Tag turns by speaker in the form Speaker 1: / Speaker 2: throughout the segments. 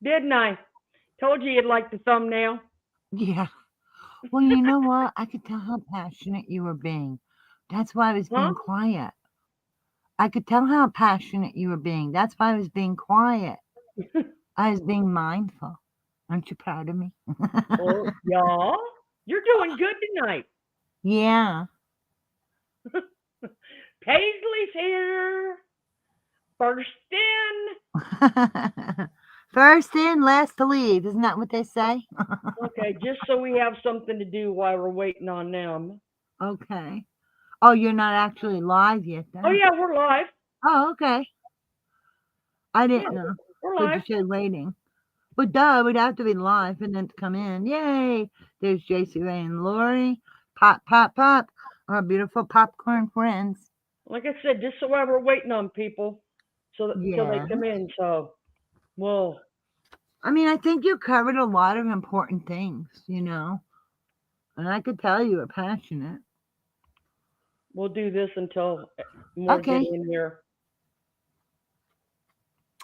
Speaker 1: Didn't I? Told you you'd like the thumbnail.
Speaker 2: Yeah. Well, you know what? I could tell how passionate you were being. That's why I was
Speaker 1: Huh?
Speaker 2: being quiet. I could tell how passionate you were being. That's why I was being quiet. I was being mindful. Aren't you proud of me?
Speaker 1: Oh, yeah. You're doing good tonight.
Speaker 2: Yeah.
Speaker 1: Paisley's here. First in.
Speaker 2: First in, last to leave. Isn't that what they say?
Speaker 1: Okay, just so we have something to do while we're waiting on them.
Speaker 2: Okay. Oh, you're not actually live yet
Speaker 1: Oh,
Speaker 2: then?
Speaker 1: yeah, we're live.
Speaker 2: Oh, okay. I
Speaker 1: Yeah,
Speaker 2: didn't know.
Speaker 1: we're
Speaker 2: Because
Speaker 1: live.
Speaker 2: you said waiting. But duh, we'd have to be live and then to come in. Yay! There's JC Ray and Lori. Pop, pop, pop. Our beautiful popcorn friends.
Speaker 1: Like I said, just so while we're waiting on people, so that, till they
Speaker 2: Yeah.
Speaker 1: come in. So we'll
Speaker 2: I mean, I think you covered a lot of important things. And I could tell you were passionate.
Speaker 1: we'll do this until more get
Speaker 2: Okay.
Speaker 1: in here.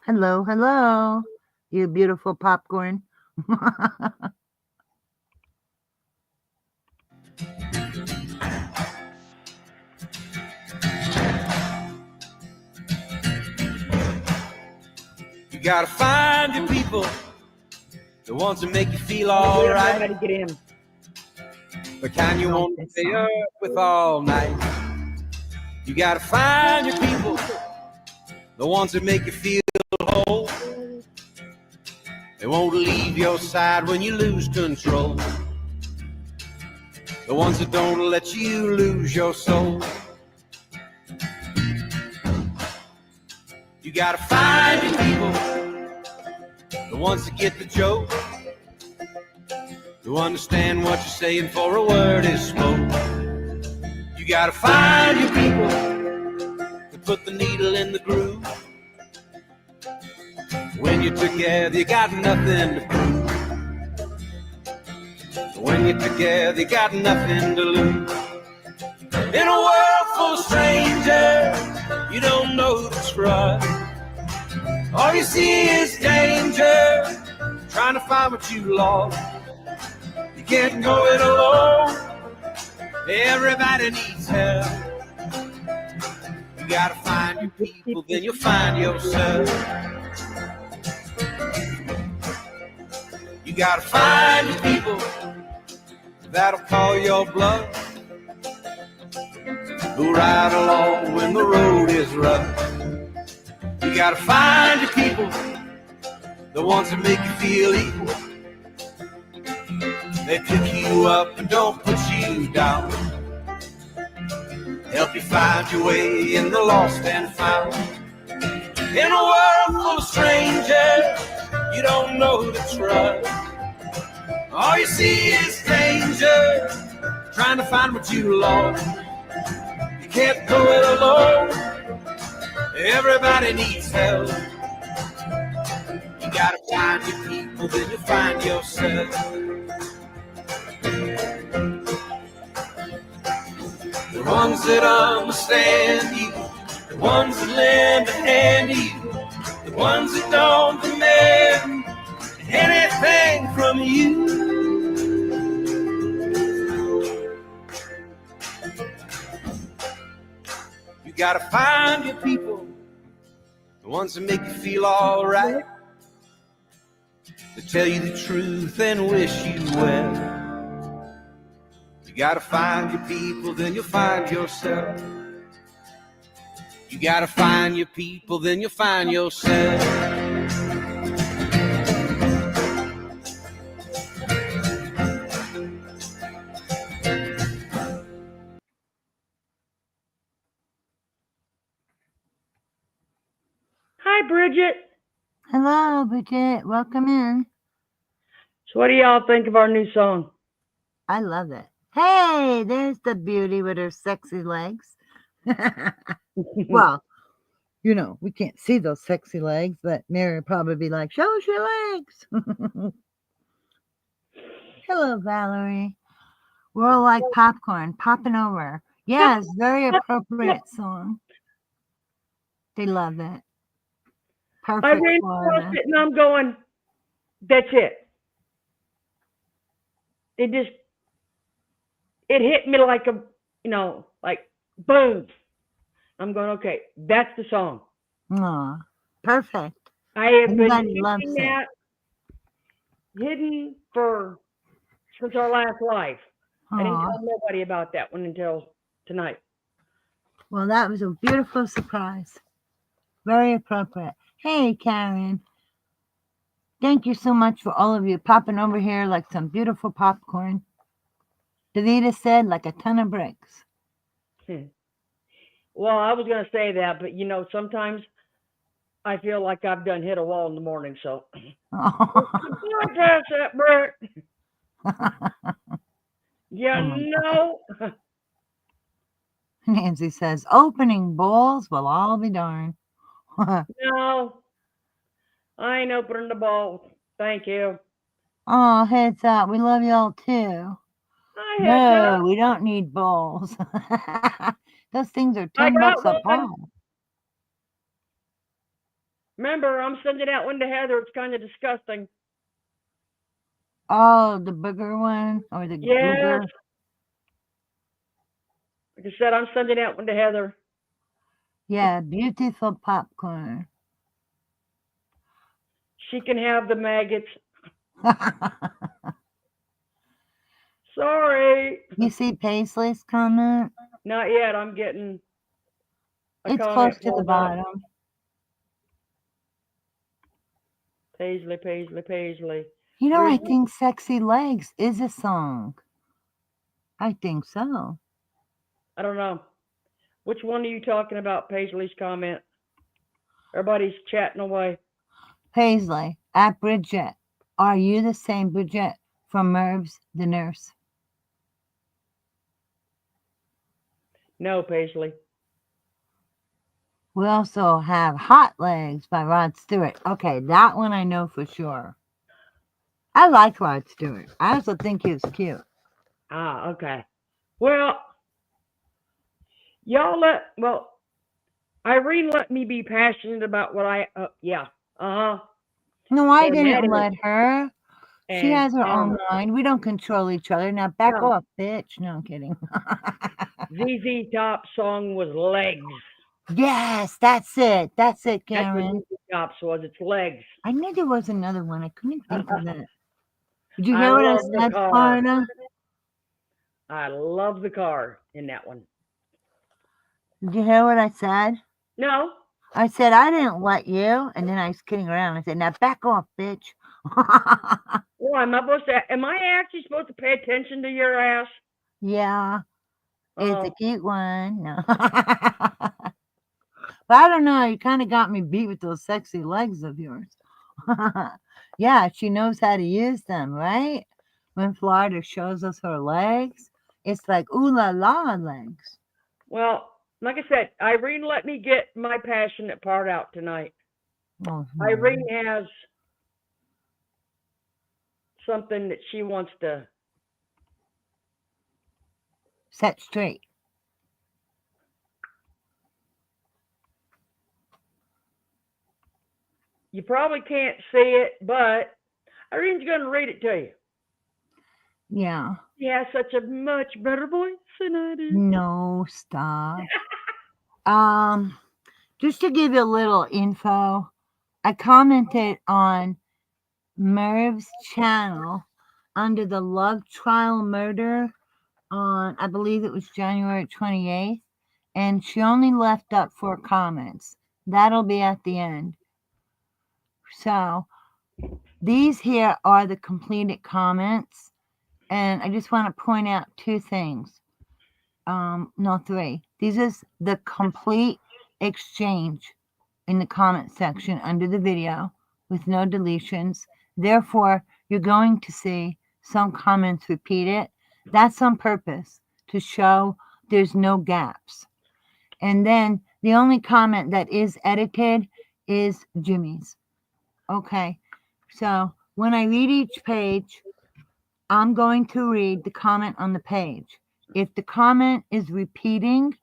Speaker 2: Hello, hello. You beautiful popcorn.
Speaker 3: You gotta find your people, the ones that make you feel
Speaker 1: Wait a
Speaker 3: alright,
Speaker 1: minute to get in.
Speaker 3: the kind you
Speaker 2: I like
Speaker 3: want to
Speaker 2: this
Speaker 3: stay
Speaker 2: song.
Speaker 3: up with all night. You gotta find your people, the ones that make you feel whole. They won't leave your side when you lose control. The ones that don't let you lose your soul. You gotta find your people, the ones that get the joke, who understand what you're saying for a word is spoke. You gotta find your people to put the needle in the groove. When you're together, you got nothing to prove. When you're together, you got nothing to lose. In a world full of strangers, you don't know who to trust. All you see is danger, trying to find what you lost. You can't go it alone, everybody needs help. You gotta find your people, then you'll find yourself. You gotta find your people that'll call your bluff, who ride along when the road is rough. You gotta find your people, the ones that make you feel equal. They pick you up and don't put you down, help you find your way in the lost and found. In a world full of strangers, you don't know who to trust. All you see is danger, trying to find what you lost. You can't go it alone, everybody needs help. You gotta find your people, then you'll find yourself. The ones that understand you, the ones that lend a hand to you, the ones that don't demand anything from you. You gotta find your people, the ones that make you feel alright, that tell you the truth and wish you well. You gotta find your people, then you'll find yourself. You gotta find your people, then you'll find yourself.
Speaker 1: Hi, Bridget.
Speaker 2: Hello, Bridget. Welcome in.
Speaker 1: So what do y'all think of our new song?
Speaker 2: I love it. Hey, there's the beauty with her sexy legs. Well, we can't see those sexy legs, but Mary would probably be like, show us your legs. Hello, Valerie. We're all like popcorn, popping over. Yes, very appropriate song. They love it. Perfect
Speaker 1: Irene
Speaker 2: for
Speaker 1: was
Speaker 2: them.
Speaker 1: sitting, I'm going, That's it. It hit me like a, like boom. I'm going, okay, that's the song.
Speaker 2: Aw, perfect.
Speaker 1: I have been
Speaker 2: Everybody loves
Speaker 1: keeping
Speaker 2: it.
Speaker 1: that hidden since our last live. I didn't
Speaker 2: Aw,
Speaker 1: tell nobody about that one until tonight.
Speaker 2: well, that was a beautiful surprise. Very appropriate. Hey, Karen. Thank you so much for all of you popping over here like some beautiful popcorn. Davida said, like a ton of bricks.
Speaker 1: Well, I was going to say that, but sometimes I feel like I've done hit a wall in the morning, so bypass that brick.
Speaker 2: Oh my
Speaker 1: know.
Speaker 2: Nancy says, opening balls will all be darned.
Speaker 1: No, I ain't opening the ball. Thank you.
Speaker 2: Oh, heads up. We love y'all too.
Speaker 1: I heads
Speaker 2: No,
Speaker 1: up.
Speaker 2: we don't need balls. Those things are
Speaker 1: I
Speaker 2: $10
Speaker 1: got
Speaker 2: a
Speaker 1: one.
Speaker 2: ball.
Speaker 1: Remember, I'm sending out one to Heather. It's kind of disgusting.
Speaker 2: Oh, the bigger one or the
Speaker 1: Yes.
Speaker 2: goober?
Speaker 1: Like I said, I'm sending out one to Heather.
Speaker 2: Yeah, beautiful popcorn.
Speaker 1: She can have the maggots. Sorry.
Speaker 2: You see Paisley's comment?
Speaker 1: Not yet. I'm getting a
Speaker 2: It's
Speaker 1: comment
Speaker 2: close to the
Speaker 1: pulled up.
Speaker 2: bottom.
Speaker 1: Paisley, Paisley, Paisley.
Speaker 2: You know, I
Speaker 1: Where's-
Speaker 2: think Sexy Legs is a song. I think so.
Speaker 1: I don't know. Which one are you talking about, Paisley's comment? Everybody's chatting away.
Speaker 2: Paisley, at Bridget. Are you the same Bridget from Merv's the Nurse?
Speaker 1: No, Paisley.
Speaker 2: We also have Hot Legs by Rod Stewart. Okay, that one I know for sure. I like Rod Stewart. I also think he was cute.
Speaker 1: Ah, okay. Well, Irene let me be passionate about what yeah. Uh-huh.
Speaker 2: No, I
Speaker 1: And that
Speaker 2: didn't
Speaker 1: is-
Speaker 2: let her. She
Speaker 1: And
Speaker 2: has her own mind. We don't control each other. Now back
Speaker 1: No.
Speaker 2: off, bitch. No, I'm kidding.
Speaker 1: ZZ Top's song was Legs.
Speaker 2: Yes, that's it. That's it,
Speaker 1: That's
Speaker 2: Karen.
Speaker 1: what ZZ Top's was. It's Legs.
Speaker 2: I knew there was another one. I couldn't think of it. Did you
Speaker 1: I
Speaker 2: hear what I
Speaker 1: love the
Speaker 2: said,
Speaker 1: car.
Speaker 2: Florida?
Speaker 1: I love the car in that one.
Speaker 2: Did you hear what I said?
Speaker 1: No.
Speaker 2: I said, I didn't let you. And then I was kidding around. I said, now back off, bitch.
Speaker 1: Well, am I actually supposed to pay attention to your ass?
Speaker 2: Yeah, it's a
Speaker 1: Oh,
Speaker 2: cute one. No. But I don't know. You kind of got me beat with those sexy legs of yours. Yeah, she knows how to use them, right? When Florida shows us her legs, it's like, ooh la la legs.
Speaker 1: well, like I said, Irene let me get my passionate part out tonight.
Speaker 2: Oh,
Speaker 1: Irene has something that she wants to.
Speaker 2: set straight.
Speaker 1: You probably can't see it, but Irene's going to read it to you.
Speaker 2: Yeah.
Speaker 1: She has such a much better voice than I do.
Speaker 2: No, stop. Just to give you a little info, I commented on Merv's channel under the Love Trial Murder on, I believe it was January 28th, and she only left up 4 comments. That'll be at the end. So these here are the completed comments, and I just want to point out 2 things. No, 3. This is the complete exchange in the comment section under the video with no deletions. Therefore, you're going to see some comments repeated. That's on purpose to show there's no gaps. And then the only comment that is edited is Jimmy's. Okay, so when I read each page, I'm going to read the comment on the page. If the comment is repeating,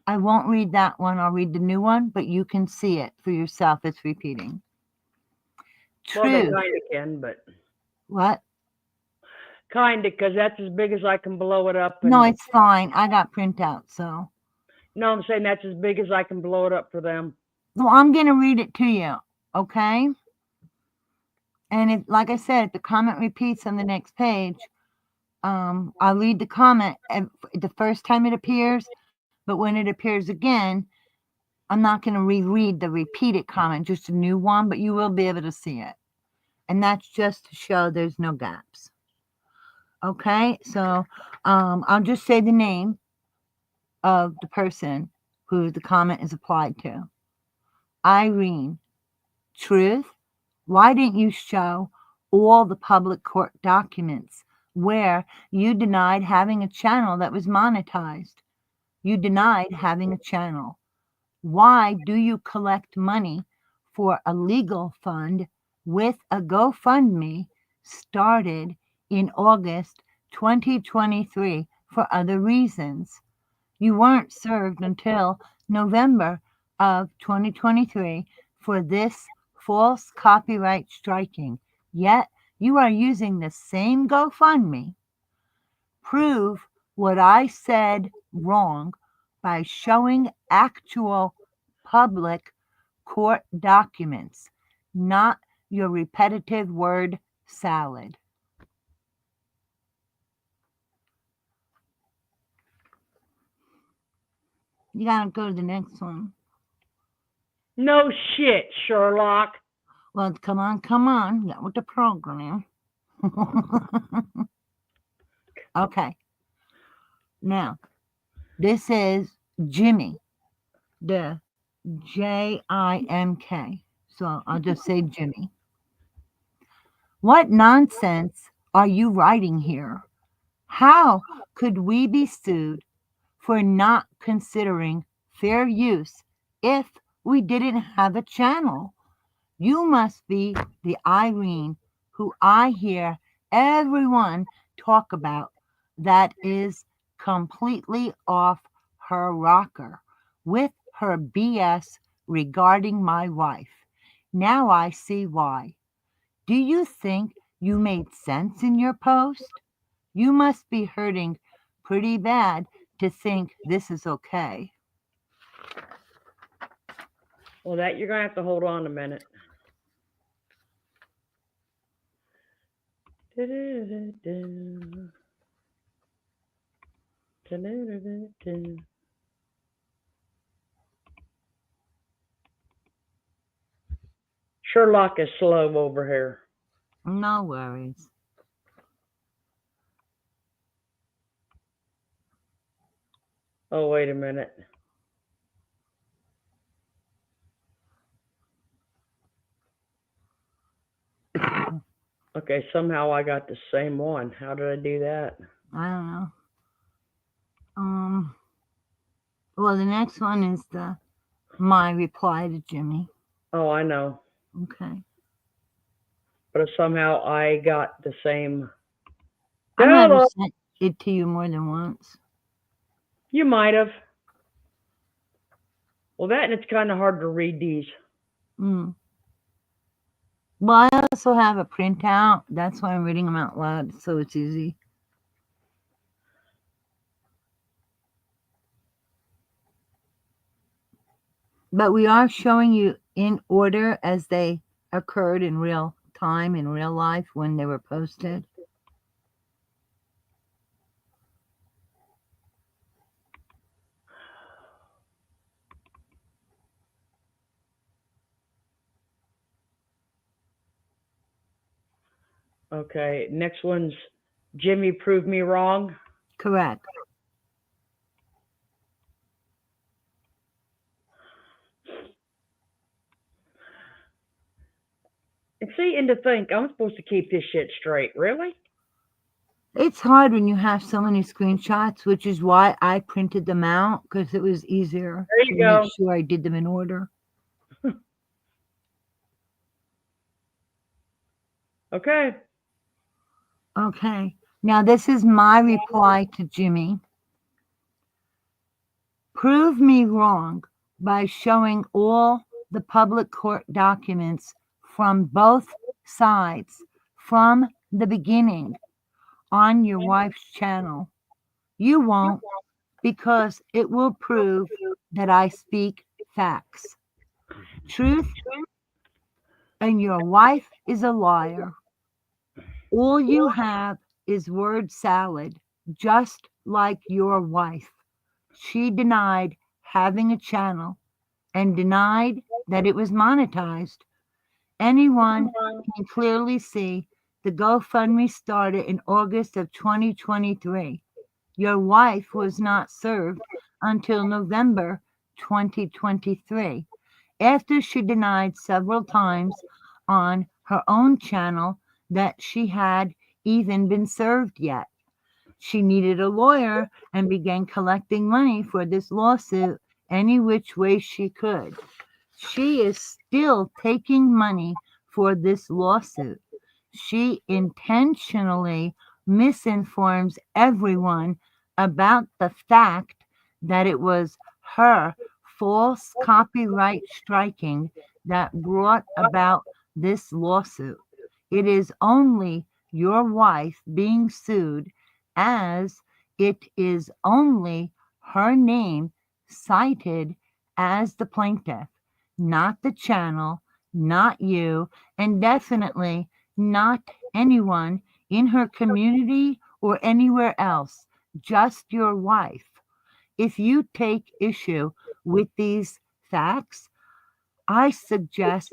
Speaker 2: I won't read that one. I'll read the new one, but you can see it for yourself. It's repeating.
Speaker 1: Well, they
Speaker 2: Truth.
Speaker 1: kind of can, but
Speaker 2: What?
Speaker 1: kind of, because that's as big as I can blow it up.
Speaker 2: No,
Speaker 1: And
Speaker 2: it's fine. I got printouts, so.
Speaker 1: no, I'm saying that's as big as I can blow it up for them.
Speaker 2: Well, I'm going to read it to you, okay? And if, like I said, if the comment repeats on the next page, I'll read the comment the first time it appears, but when it appears again, I'm not going to reread the repeated comment, just a new one, but you will be able to see it. And that's just to show there's no gaps. Okay, so I'll just say the name of the person who the comment is applied to. Irene. Truth. Why didn't you show all the public court documents where you denied having a channel that was monetized? You denied having a channel. Why do you collect money for a legal fund with a GoFundMe started in August 2023 for other reasons? You weren't served until November of 2023 for this false copyright striking, yet you are using the same GoFundMe. Prove what I said wrong by showing actual public court documents, not your repetitive word salad. You gotta go to the next one.
Speaker 1: No shit, Sherlock.
Speaker 2: Well, come on. Get with the program. Okay. Now, this is Jimmy, the JIMK. So I'll just say Jimmy. What nonsense are you writing here? How could we be sued for not considering fair use if we didn't have a channel? You must be the Irene who I hear everyone talk about that is completely off her rocker with her BS regarding my wife. Now I see why. Do you think you made sense in your post? You must be hurting pretty bad to think this is okay.
Speaker 1: Well, that you're going to have to hold on a minute. Sherlock is slow over here.
Speaker 2: No worries.
Speaker 1: Oh, wait a minute. Okay, somehow I got the same one. How did I do that?
Speaker 2: I don't know. Well, the next one is my reply to Jimmy.
Speaker 1: Oh, I know.
Speaker 2: Okay.
Speaker 1: But somehow I got the same.
Speaker 2: I might have sent it to you more than once.
Speaker 1: You might have. Well, that and it's kind of hard to read these.
Speaker 2: Well, I also have a printout. That's why I'm reading them out loud, so it's easy. But we are showing you in order as they occurred in real time, in real life, when they were posted.
Speaker 1: Okay, next one's Jimmy proved me wrong.
Speaker 2: Correct.
Speaker 1: And see, and to think, I'm supposed to keep this shit straight. Really?
Speaker 2: It's hard when you have so many screenshots, which is why I printed them out, because it was easier
Speaker 1: There you
Speaker 2: to
Speaker 1: go.
Speaker 2: make sure I did them in order.
Speaker 1: Okay.
Speaker 2: Okay. Now, this is my reply to Jimmy. Prove me wrong by showing all the public court documents from both sides from the beginning on your wife's channel. You won't, because it will prove that I speak facts, truth, and your wife is a liar. All you have is word salad, just like your wife. She denied having a channel and denied that it was monetized. Anyone can clearly see the GoFundMe started in August of 2023. Your wife was not served until November 2023, after she denied several times on her own channel that she had even been served yet. She needed a lawyer and began collecting money for this lawsuit any which way she could. She is still taking money for this lawsuit. She intentionally misinforms everyone about the fact that it was her false copyright striking that brought about this lawsuit. It is only your wife being sued, as it is only her name cited as the plaintiff, not the channel, not you, and definitely not anyone in her community or anywhere else, just your wife. If you take issue with these facts, I suggest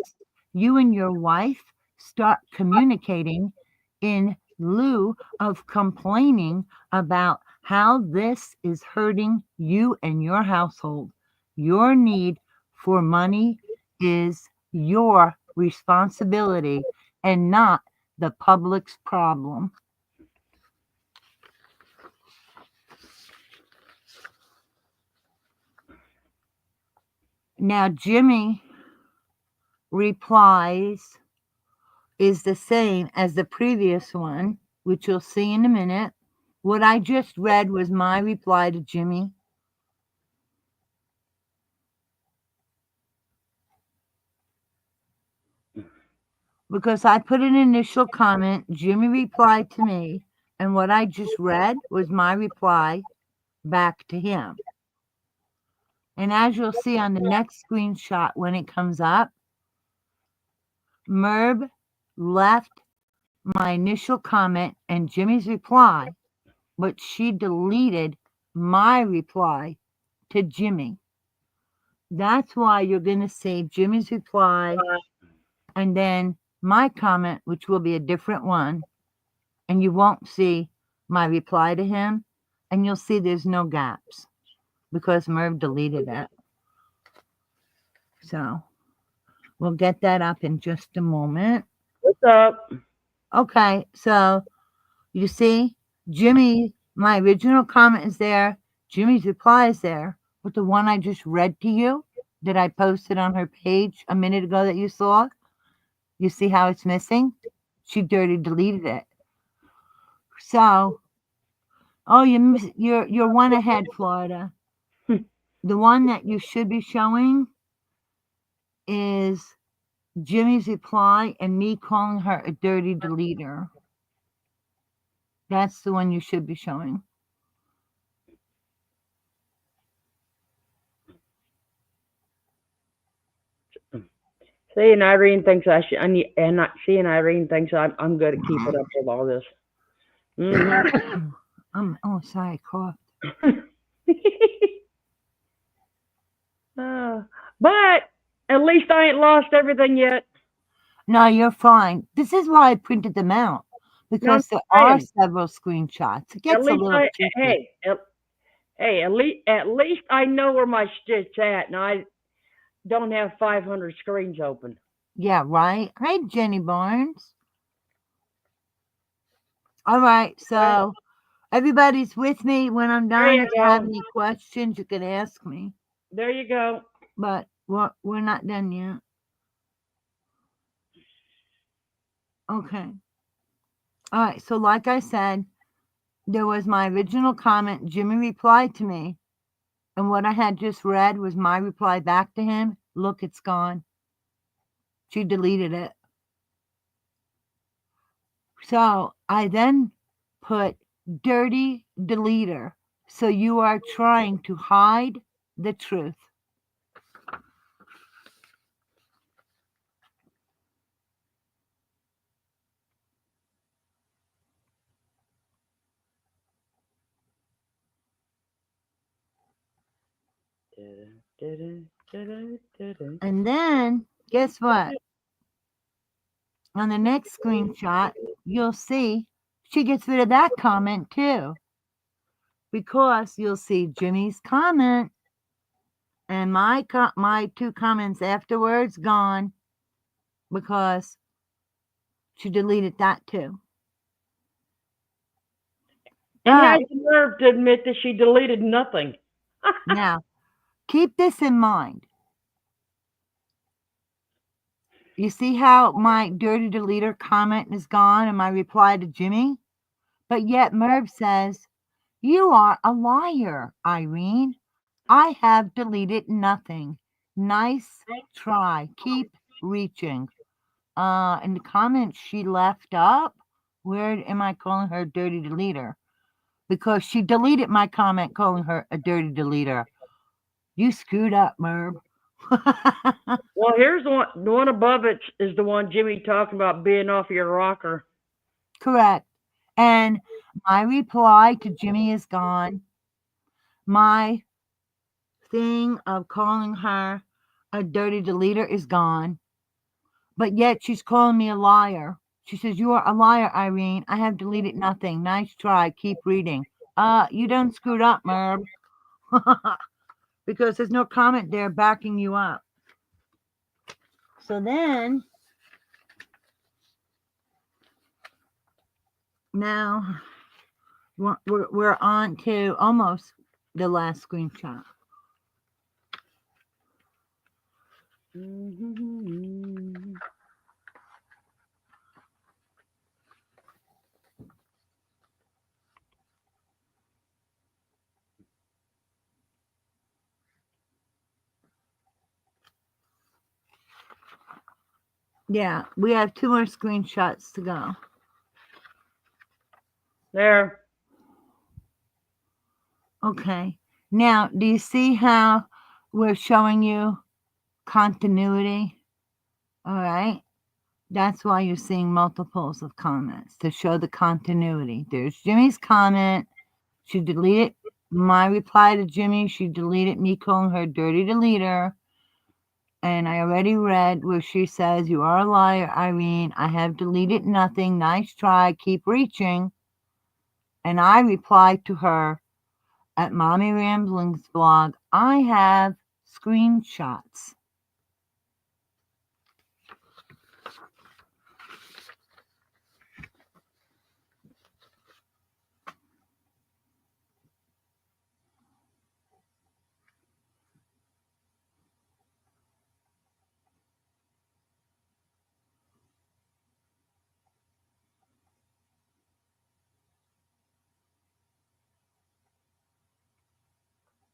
Speaker 2: you and your wife start communicating in lieu of complaining about how this is hurting you and your household. Your need for money is your responsibility and not the public's problem. Now, Jimmy replies is the same as the previous one, which you'll see in a minute. What I just read was my reply to Jimmy. Because I put an initial comment, Jimmy replied to me, and what I just read was my reply back to him. And as you'll see on the next screenshot when it comes up, Merb left my initial comment and Jimmy's reply, but she deleted my reply to Jimmy. That's why you're going to see Jimmy's reply and then my comment, which will be a different one, and you won't see my reply to him, and you'll see there's no gaps because Merv deleted it. So we'll get that up in just a moment.
Speaker 1: What's up?
Speaker 2: Okay, so you see, Jimmy, my original comment is there. Jimmy's reply is there. But the one I just read to you that I posted on her page a minute ago that you saw, you see how it's missing? She dirty deleted it. So, oh, you're one ahead, Florida. The one that you should be showing is Jimmy's reply and me calling her a dirty deleter. That's the one you should be showing.
Speaker 1: See, and Irene thinks I should, and not seeing Irene thinks I'm good at keeping up with all this.
Speaker 2: Mm-hmm. Oh, sorry, I coughed.
Speaker 1: But at least I ain't lost everything yet.
Speaker 2: No, you're fine. This is why I printed them out, because there are several screenshots. It gets a little tricky.
Speaker 1: Hey, at least I know where my shit's at, and I don't have 500 screens open.
Speaker 2: Yeah, right. Hi, Jenny Barnes. All right, so everybody's with me. When I'm done, if you have any questions, you can ask me.
Speaker 1: There you go.
Speaker 2: But we're not done yet. Okay. All right, so like I said, there was my original comment. Jimmy replied to me, and what I had just read was my reply back to him. Look, it's gone. She deleted it. So I then put dirty deleter. So you are trying to hide the truth. And then, guess what? On the next screenshot, you'll see she gets rid of that comment too. Because you'll see Jimmy's comment and my two comments afterwards gone because she deleted that too.
Speaker 1: And
Speaker 2: But
Speaker 1: has the nerve to admit that she deleted nothing.
Speaker 2: now, keep this in mind. You see how my dirty deleter comment is gone and my reply to Jimmy? But yet Merv says, "You are a liar, Irene. I have deleted nothing. Nice try. Keep reaching." In the comments she left up, where am I calling her dirty deleter? Because she deleted my comment calling her a dirty deleter. You screwed up, Merv.
Speaker 1: Well, here's the one above it is the one Jimmy talking about being off your rocker.
Speaker 2: Correct. And my reply to Jimmy is gone. My thing of calling her a dirty deleter is gone. But yet she's calling me a liar. She says, "You are a liar, Irene. I have deleted nothing. Nice try. Keep reading." You done screwed up, Merv. Because there's no comment there backing you up. So then, now we're on to almost the last screenshot. Yeah, we have 2 more screenshots to go.
Speaker 1: There.
Speaker 2: Okay. Now, do you see how we're showing you continuity? All right. That's why you're seeing multiples of comments, to show the continuity. There's Jimmy's comment. She deleted my reply to Jimmy. She deleted me calling her dirty deleter. And I already read where she says, "You are a liar, Irene. I have deleted nothing. Nice try. Keep reaching." And I replied to her at Mommy Ramblers Blog, "I have screenshots."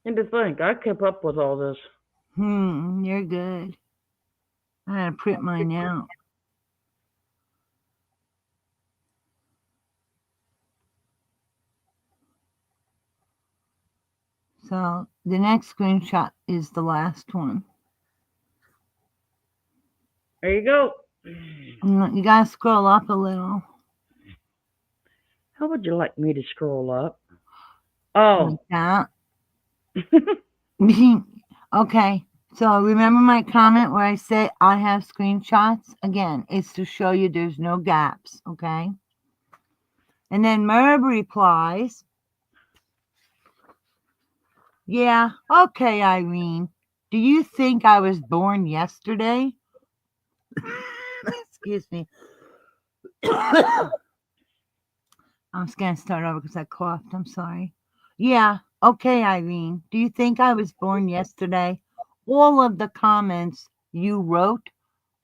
Speaker 1: And to think, I kept up with all this.
Speaker 2: You're good. I gotta print mine out. So the next screenshot is the last one.
Speaker 1: There you go.
Speaker 2: You gotta scroll up a little.
Speaker 1: How would you like me to scroll up? Oh.
Speaker 2: Like that. Okay. So remember my comment where I say I have screenshots? Again, it's to show you there's no gaps. Okay. And then Merv replies, "Yeah, okay, Irene. Do you think I was born yesterday?" Excuse me. I'm just going to start over because I coughed. I'm sorry. "Yeah, okay, Irene. Do you think I was born yesterday? All of the comments you wrote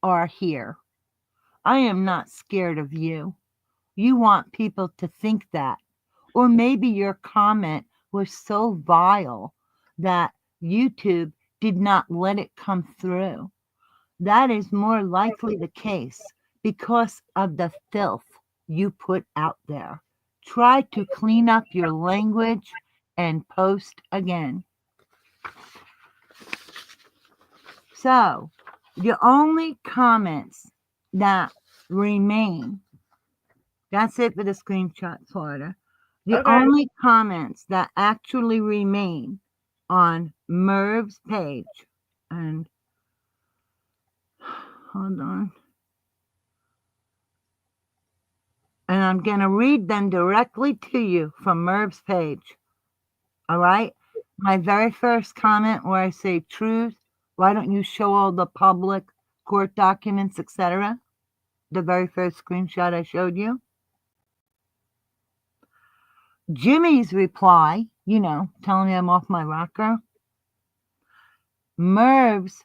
Speaker 2: are here. I am not scared of you. You want people to think that. Or maybe your comment was so vile that YouTube did not let it come through. That is more likely the case because of the filth you put out there. Try to clean up your language and post again. So, the only comments that remain, that's it for the screenshot, Florida. The
Speaker 1: Okay.
Speaker 2: only comments that actually remain on Merv's page, and hold on, and I'm going to read them directly to you from Merv's page. All right? My very first comment where I say, truth, why don't you show all the public court documents, etc.? The very first screenshot I showed you. Jimmy's reply, telling me I'm off my rocker. Merv's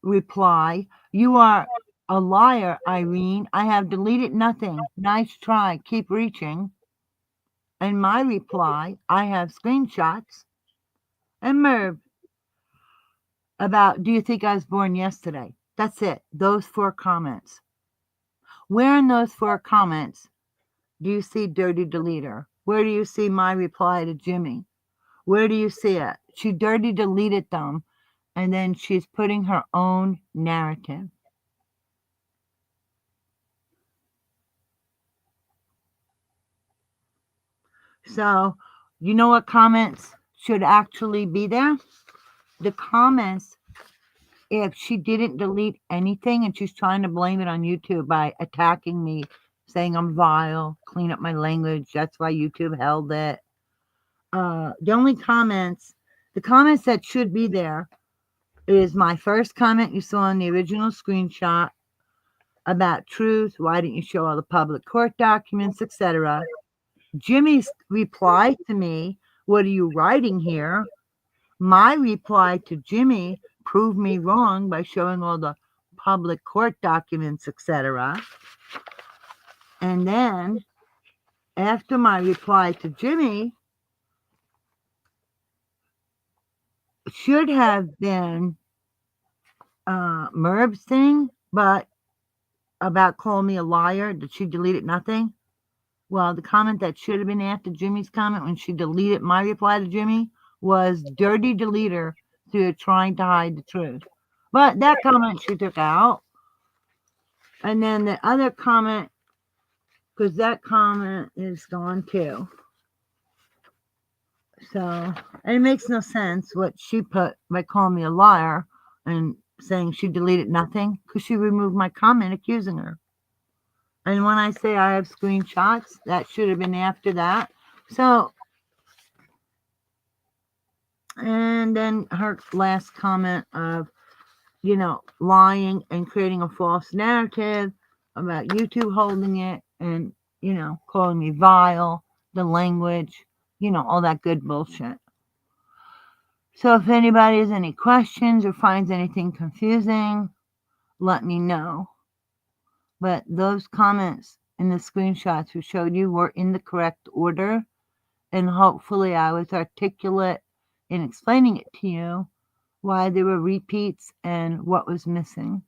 Speaker 2: reply, you are a liar, Irene. I have deleted nothing. Nice try. Keep reaching. And my reply, I have screenshots. And Merv, about, do you think I was born yesterday? That's it. Those 4 comments. Where in those 4 comments do you see dirty deleter? Where do you see my reply to Jimmy? Where do you see it? She dirty deleted them, and then she's putting her own narrative. So, you know what comments should actually be there? The comments, if she didn't delete anything and she's trying to blame it on YouTube by attacking me, saying I'm vile, clean up my language, that's why YouTube held it. The only comments, the comments that should be there is my first comment you saw in the original screenshot about truth, why didn't you show all the public court documents, etc. Jimmy's reply to me, what are you writing here? My reply to Jimmy, prove me wrong by showing all the public court documents, etc. And then after my reply to Jimmy should have been Merv's thing, but about calling me a liar, that she deleted nothing. Well, the comment that should have been after Jimmy's comment when she deleted my reply to Jimmy was dirty deleter, so you're trying to hide the truth. But that comment she took out. And then the other comment, because that comment is gone too. So, and it makes no sense what she put by calling me a liar and saying she deleted nothing, because she removed my comment accusing her. And when I say I have screenshots, that should have been after that. So, and then her last comment of, lying and creating a false narrative about YouTube holding it and, calling me vile, the language, all that good bullshit. So if anybody has any questions or finds anything confusing, let me know. But those comments in the screenshots we showed you were in the correct order. And hopefully I was articulate in explaining it to you, why there were repeats and what was missing.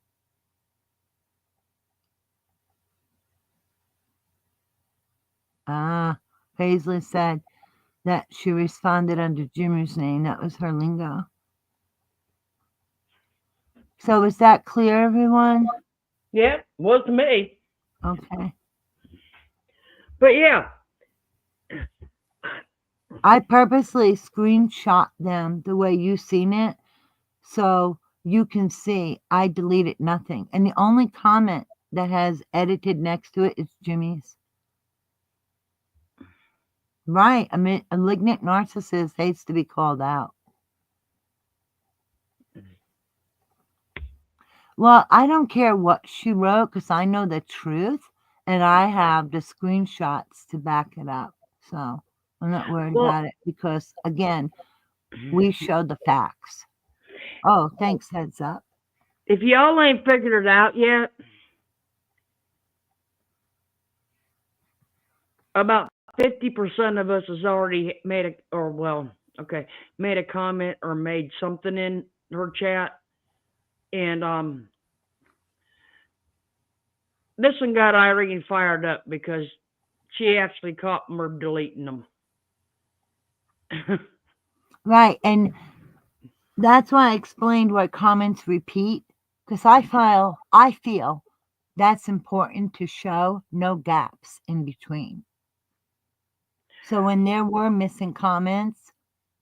Speaker 2: Paisley said that she responded under Jimmy's name. That was her lingo. So is that clear, everyone?
Speaker 1: Yeah, was to me.
Speaker 2: Okay.
Speaker 1: But yeah.
Speaker 2: I purposely screenshot them the way you seen it, so you can see I deleted nothing. And the only comment that has edited next to it is Jimmy's. Right. I mean, a malignant narcissist hates to be called out. Well, I don't care what she wrote because I know the truth and I have the screenshots to back it up. So I'm not worried about it because, again, we showed the facts. Oh, thanks, heads up.
Speaker 1: If y'all ain't figured it out yet, about 50% of us has already made a comment or made something in her chat. And this one got Irene fired up because she actually caught Merb deleting them.
Speaker 2: Right. And that's why I explained why comments repeat, because I feel that's important to show no gaps in between. So when there were missing comments,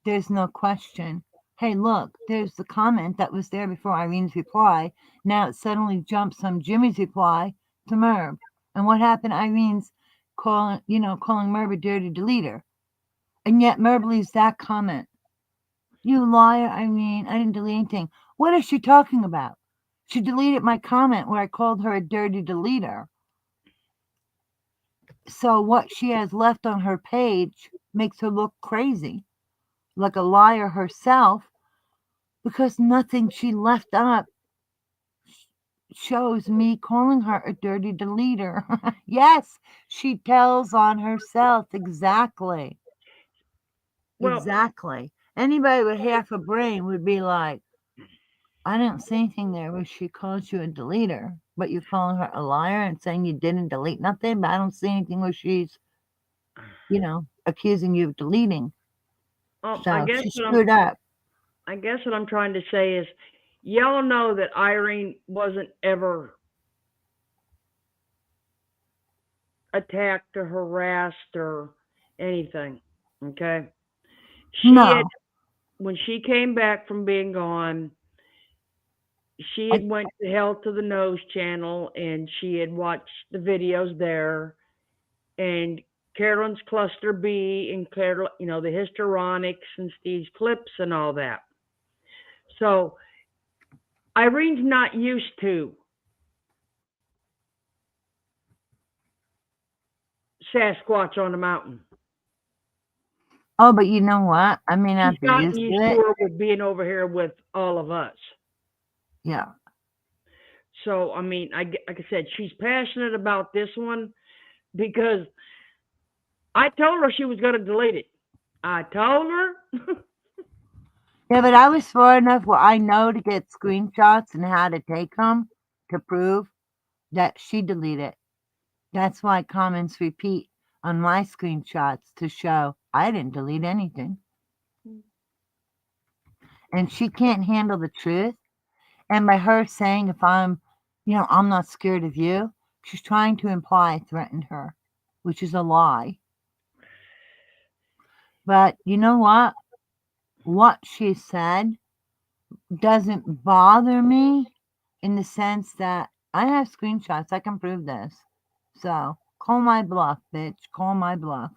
Speaker 2: there's no question. Hey, look, there's the comment that was there before Irene's reply. Now it suddenly jumps from Jimmy's reply to Merb. And what happened? Irene's calling Merb a dirty deleter. And yet Merb leaves that comment. You liar, Irene. I didn't delete anything. What is she talking about? She deleted my comment where I called her a dirty deleter. So what she has left on her page makes her look crazy, like a liar herself, because nothing she left up shows me calling her a dirty deleter. Yes, she tells on herself. Exactly.
Speaker 1: Well,
Speaker 2: Exactly. Anybody with half a brain would be like, I didn't see anything there where she calls you a deleter, but you're calling her a liar and saying you didn't delete nothing, but I don't see anything where she's, accusing you of deleting.
Speaker 1: I
Speaker 2: So
Speaker 1: guess
Speaker 2: she
Speaker 1: what
Speaker 2: screwed up.
Speaker 1: I guess what I'm trying to say is, y'all know that Irene wasn't ever attacked or harassed or anything. Okay, she had
Speaker 2: No.
Speaker 1: when she came back from being gone, she
Speaker 2: I,
Speaker 1: had went to Hell to the Nose channel and she had watched the videos there and Carolyn's Cluster B and Carol, the histrionics and Steve's clips and all that. So Irene's not used to Sasquatch on the mountain.
Speaker 2: oh, but you know what? I may not
Speaker 1: She's
Speaker 2: be
Speaker 1: gotten
Speaker 2: used
Speaker 1: used
Speaker 2: to
Speaker 1: to
Speaker 2: it.
Speaker 1: her with being over here with all of us.
Speaker 2: Yeah.
Speaker 1: So, I mean, like I said, she's passionate about this one because I told her she was going to delete it. I told her.
Speaker 2: Yeah, but I was smart enough where I know to get screenshots and how to take them to prove that she deleted. That's why comments repeat on my screenshots to show I didn't delete anything. And she can't handle the truth. And by her saying, if I'm not scared of you, she's trying to imply I threatened her, which is a lie. But you know what? What she said doesn't bother me in the sense that I have screenshots. I can prove this. So call my bluff, bitch. Call my bluff.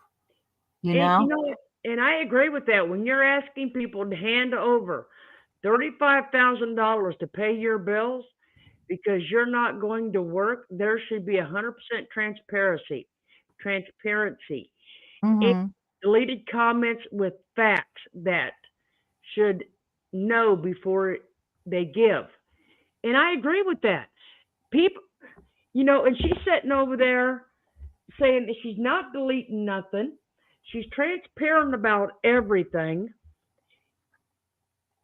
Speaker 2: You
Speaker 1: And,
Speaker 2: know?
Speaker 1: and I agree with that. When you're asking people to hand over $35,000 to pay your bills because you're not going to work, there should be 100% transparency. Transparency. It
Speaker 2: Mm-hmm.
Speaker 1: deleted comments with facts that should know before they give. And I agree with that. People, and she's sitting over there saying that she's not deleting nothing. She's transparent about everything.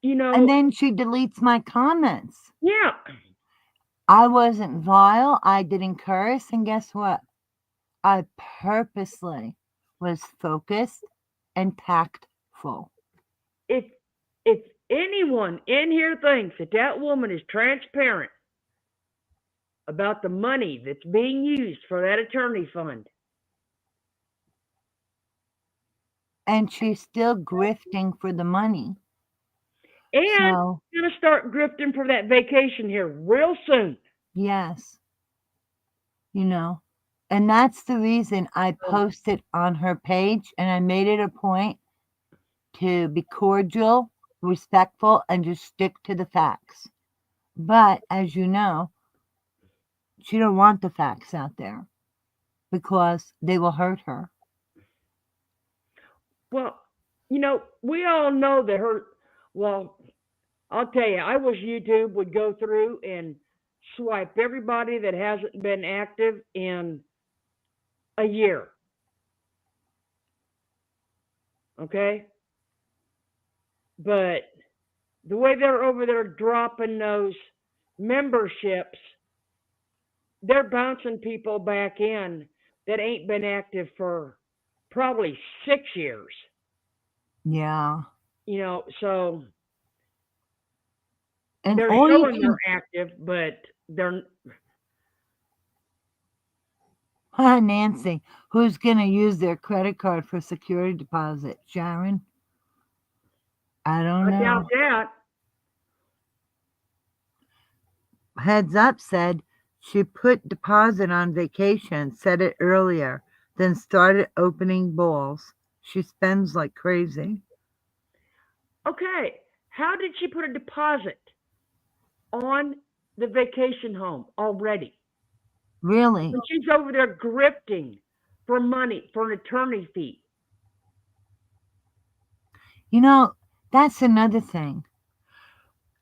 Speaker 2: And then she deletes my comments.
Speaker 1: Yeah.
Speaker 2: I wasn't vile. I didn't curse. And guess what? I purposely was focused and tactful.
Speaker 1: If if anyone in here thinks that that woman is transparent about the money that's being used for that attorney fund,
Speaker 2: And she's still grifting for the money.
Speaker 1: and
Speaker 2: So,
Speaker 1: going to start grifting for that vacation here real soon.
Speaker 2: yes, and that's the reason I posted on her page and I made it a point to be cordial, respectful, and just stick to the facts. But as you know, she don't want the facts out there because they will hurt her.
Speaker 1: Well, we all know that her. Well, I'll tell you, I wish YouTube would go through and swipe everybody that hasn't been active in a year. Okay? But the way they're over there dropping those memberships, they're bouncing people back in that ain't been active for probably 6 years.
Speaker 2: Yeah.
Speaker 1: So
Speaker 2: And
Speaker 1: they're
Speaker 2: all you
Speaker 1: showing
Speaker 2: can,
Speaker 1: they're active, but they're
Speaker 2: Nancy, who's going to use their credit card for security deposit? Sharon? I don't
Speaker 1: I doubt
Speaker 2: know.
Speaker 1: that.
Speaker 2: Heads Up said she put deposit on vacation, said it earlier, then started opening balls. She spends like crazy.
Speaker 1: Okay, how did she put a deposit on the vacation home already
Speaker 2: Really?
Speaker 1: when she's over there grifting for money for an attorney fee?
Speaker 2: You know, that's another thing.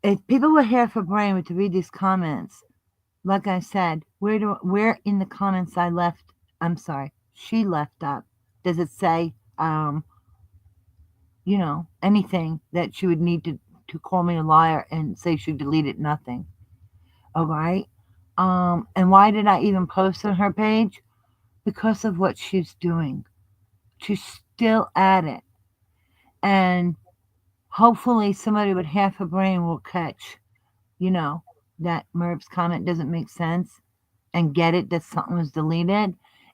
Speaker 2: If people were here for brain to read these comments, like I said, where in the comments she left up, does it say anything that she would need to call me a liar and say she deleted nothing? All right. And why did I even post on her page? Because of what she's doing. She's still at it. And hopefully somebody with half a brain will catch, that Merv's comment doesn't make sense and get it that something was deleted.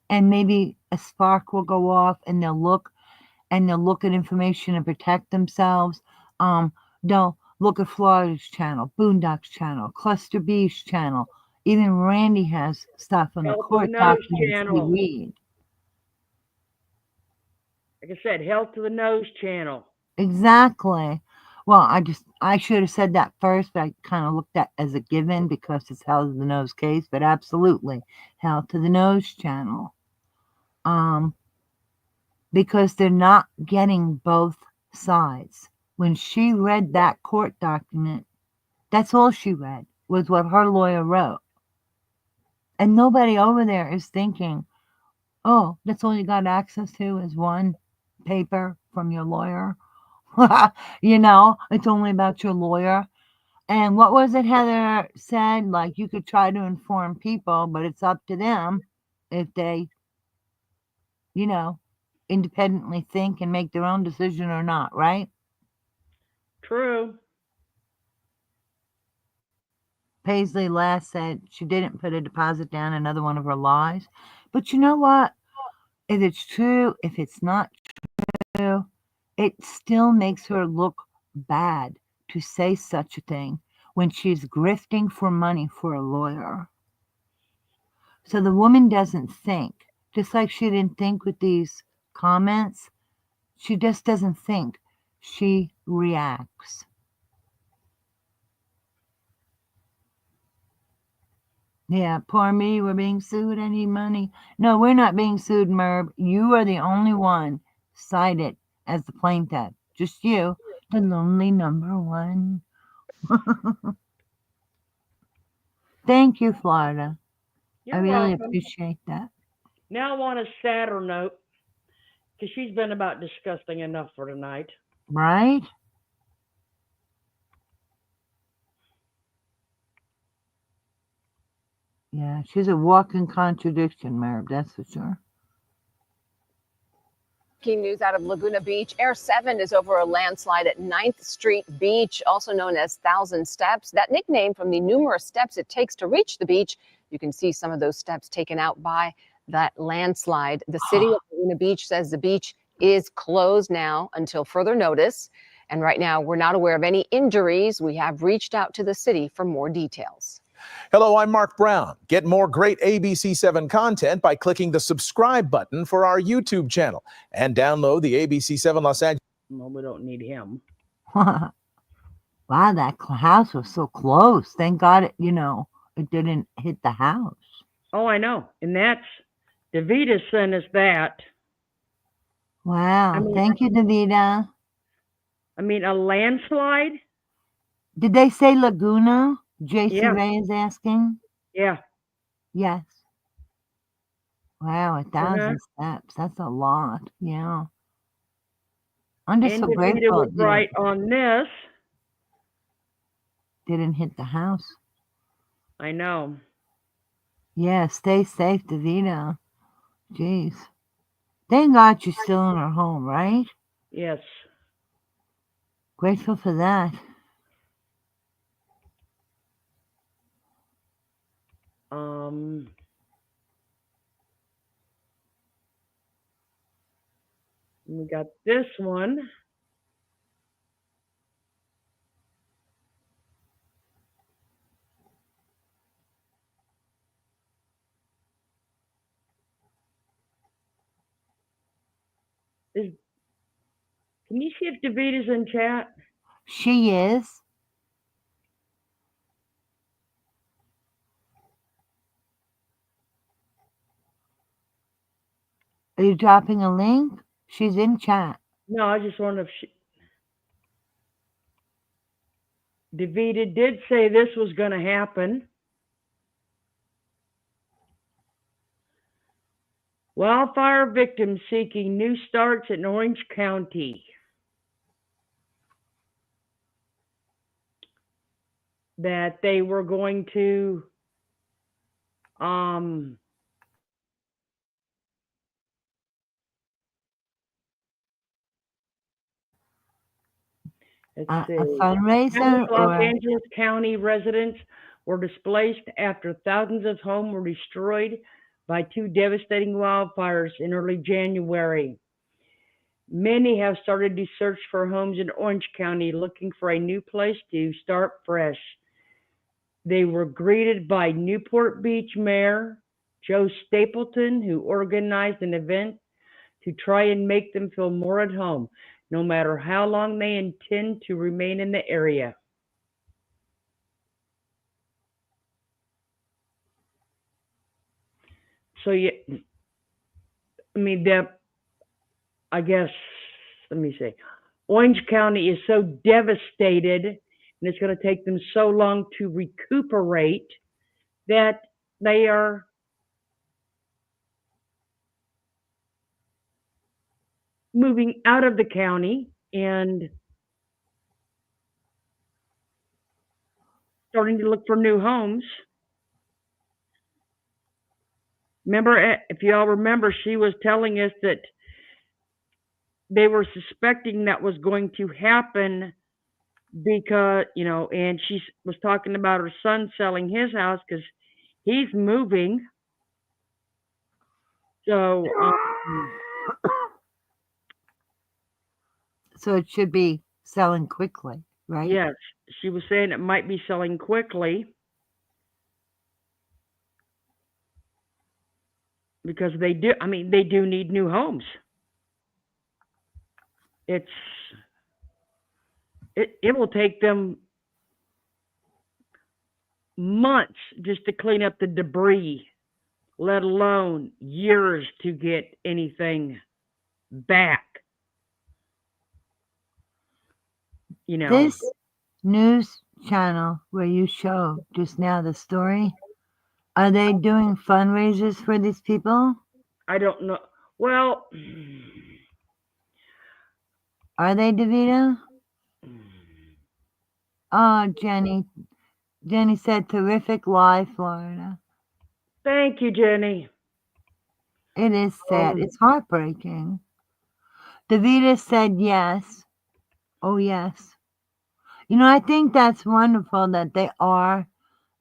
Speaker 2: And maybe a spark will go off and they'll look at information and protect themselves. They'll look at Florida's channel, Boondocks channel, Cluster B's channel. Even Randy has stuff on the
Speaker 1: Health of the
Speaker 2: court
Speaker 1: Nose
Speaker 2: documents we
Speaker 1: channel.
Speaker 2: read.
Speaker 1: Like I said, Health to the Nose channel.
Speaker 2: Exactly. Well, I should have said that first, but I kind of looked at as a given because it's Hell to the Nose case, but absolutely Hell to the Nose channel. Because they're not getting both sides. When she read that court document, that's all she read was what her lawyer wrote. And nobody over there is thinking, oh, that's all you got access to is one paper from your lawyer. It's only about your lawyer. And what was it Heather said? Like, you could try to inform people, but it's up to them if they, independently think and make their own decision or not, right?
Speaker 1: True.
Speaker 2: Paisley last said she didn't put a deposit down, another one of her lies. But you know what? If it's true, if it's not true, it still makes her look bad to say such a thing when she's grifting for money for a lawyer. So the woman doesn't think, just like she didn't think with these comments. She just doesn't think. She reacts. Yeah, poor me, we're being sued. I need money. No, we're not being sued, Merv. You are the only one cited as the plaintiff. Just you, the lonely number one. Thank you, Florida. I
Speaker 1: You're
Speaker 2: really
Speaker 1: welcome.
Speaker 2: appreciate that.
Speaker 1: Now on a sadder note, because she's been about disgusting enough for tonight.
Speaker 2: Right? Yeah, she's a walking contradiction, Merv, that's for sure.
Speaker 4: Breaking news out of Laguna Beach. Air 7 is over a landslide at 9th Street Beach, also known as Thousand Steps. That nickname from the numerous steps it takes to reach the beach. You can see some of those steps taken out by that landslide. The city of Laguna Beach says the beach is closed now until further notice. And right now, we're not aware of any injuries. We have reached out to the city for more details.
Speaker 5: Hello, I'm Mark Brown. Get more great ABC7 content by clicking the subscribe button for our YouTube channel and download the ABC7 Los Angeles.
Speaker 1: Well, we don't need him.
Speaker 2: Wow, that house was so close. Thank God it didn't hit the house.
Speaker 1: Oh, I know. And that's, Davita sent us that.
Speaker 2: Wow, thank you, Davida.
Speaker 1: I mean, a landslide?
Speaker 2: Did they say Laguna? JC
Speaker 1: Yeah.
Speaker 2: Ray is asking.
Speaker 1: Yeah.
Speaker 2: Yes. Wow, 1,000 steps. That's a lot. Yeah. I'm just
Speaker 1: And
Speaker 2: so
Speaker 1: Davita
Speaker 2: grateful
Speaker 1: was
Speaker 2: it
Speaker 1: right on this.
Speaker 2: didn't hit the house.
Speaker 1: I know.
Speaker 2: Yeah, stay safe, Davina. Jeez. Thank God you're still in her home, right?
Speaker 1: Yes.
Speaker 2: Grateful for that.
Speaker 1: We got this one. Can you see if Davita's in chat?
Speaker 2: She is. Are you dropping a link? She's in chat.
Speaker 1: No, I just wonder if Davita did say this was going to happen. Wildfire victims seeking new starts in Orange County. That they were going to let's see.
Speaker 2: A fundraiser
Speaker 1: Los
Speaker 2: or
Speaker 1: Angeles County residents were displaced after thousands of homes were destroyed by two devastating wildfires in early January. Many have started to search for homes in Orange County, looking for a new place to start fresh. They were greeted by Newport Beach Mayor Joe Stapleton, who organized an event to try and make them feel more at home, no matter how long they intend to remain in the area. So, yeah, I mean, I guess, let me see. Orange County is so devastated, and it's going to take them so long to recuperate that they are moving out of the county and starting to look for new homes. Remember, if you all remember, she was telling us that they were suspecting that was going to happen because, and she was talking about her son selling his house because he's moving. So,
Speaker 2: so it should be selling quickly, right?
Speaker 1: yes, she was saying it might be selling quickly because they do need new homes. It will take them months just to clean up the debris, let alone years to get anything back.
Speaker 2: This news channel where you showed just now the story, are they doing fundraisers for these people?
Speaker 1: I don't know. Well,
Speaker 2: are they, Davita? Oh, Jenny. Jenny said, terrific live, Florida.
Speaker 1: Thank you, Jenny.
Speaker 2: It is sad. It's heartbreaking. Davita said yes. Oh, yes. I think that's wonderful that they are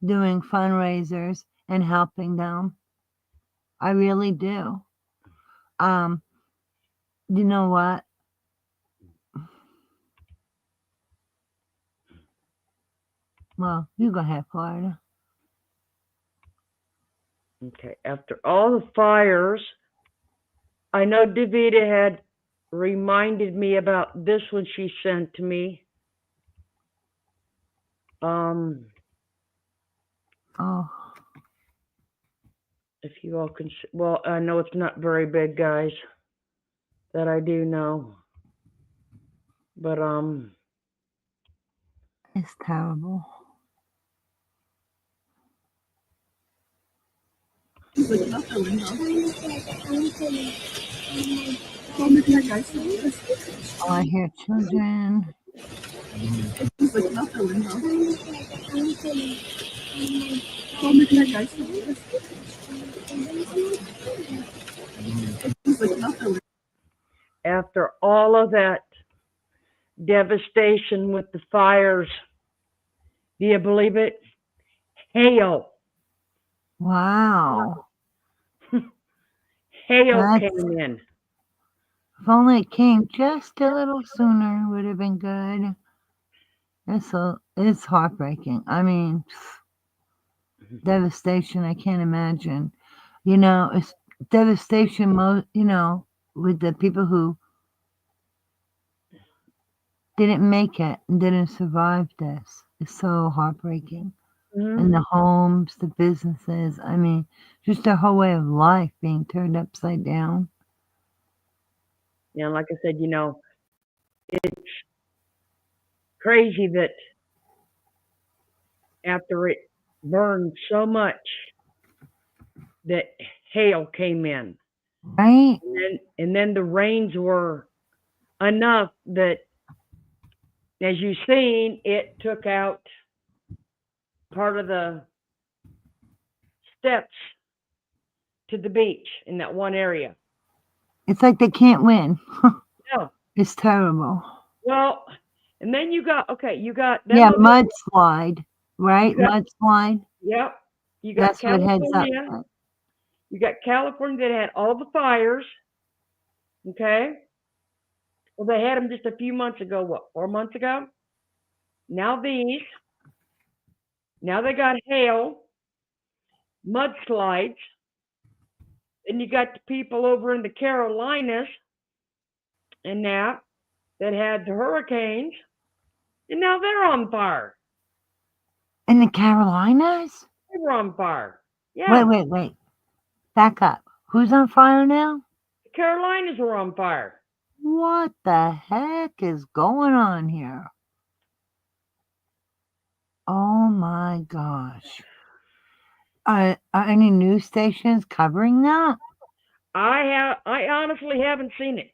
Speaker 2: doing fundraisers and helping them. I really do. You know what? Well, you go ahead, Florida.
Speaker 1: Okay. After all the fires, I know Davita had reminded me about this one she sent to me. If you all can, well, I know it's not very big, guys. That I do know, but
Speaker 2: it's terrible. Oh, I hear children.
Speaker 1: After all of that devastation with the fires, do you believe it? Hail.
Speaker 2: Wow.
Speaker 1: Hail
Speaker 2: That's,
Speaker 1: came in.
Speaker 2: if only it came just a little sooner, would have been good. It's heartbreaking. I mean, devastation. I can't imagine. It's devastation. With the people who didn't make it and didn't survive this. It's so heartbreaking.
Speaker 1: Mhm.
Speaker 2: And the homes, the businesses. I mean, just their whole way of life being turned upside down.
Speaker 1: Yeah, like I said, it's crazy that after it burned so much that hail came in.
Speaker 2: Right?
Speaker 1: And then the rains were enough that, as you've seen, it took out part of the steps to the beach in that one area.
Speaker 2: It's like they can't win.
Speaker 1: Yeah.
Speaker 2: It's terrible.
Speaker 1: Well, and then you got
Speaker 2: Yeah,
Speaker 1: them.
Speaker 2: mudslide, right?
Speaker 1: You got
Speaker 2: Mudslide.
Speaker 1: Yep. You got
Speaker 2: That's what heads up.
Speaker 1: California. You got California that had all the fires. Okay. Well, they had them just a few months ago. What, 4 months ago? Now these. Now they got hail, mudslides. Then you got the people over in the Carolinas and that had the hurricanes, and now they're on fire.
Speaker 2: In the Carolinas?
Speaker 1: They were on fire. Yeah,
Speaker 2: Wait. Back up. Who's on fire now?
Speaker 1: the Carolinas were on fire.
Speaker 2: What the heck is going on here? Oh my gosh. Are any news stations covering that?
Speaker 1: I honestly haven't seen it.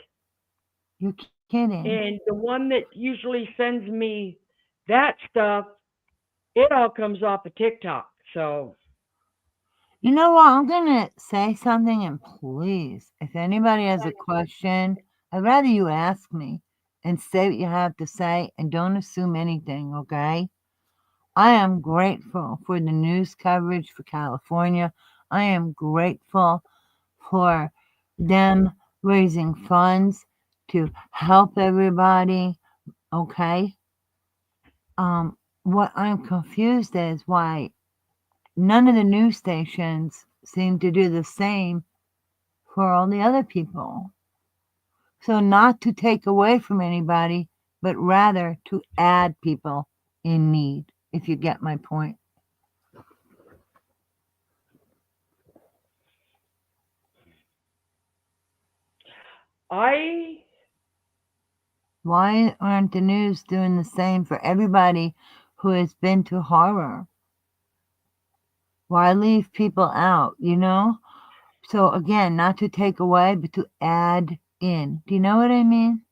Speaker 2: You're kidding.
Speaker 1: And the one that usually sends me that stuff, it all comes off of TikTok. So
Speaker 2: You know what? I'm going to say something, and please, if anybody has a question, I'd rather you ask me and say what you have to say and don't assume anything, okay? I am grateful for the news coverage for California. I am grateful for them raising funds to help everybody, okay? What I'm confused is why none of the news stations seem to do the same for all the other people. So not to take away from anybody, but rather to add people in need, if you get my point.
Speaker 1: I
Speaker 2: Why aren't the news doing the same for everybody who has been to horror? Why leave people out, So again, not to take away, but to add in. Do you know what I mean?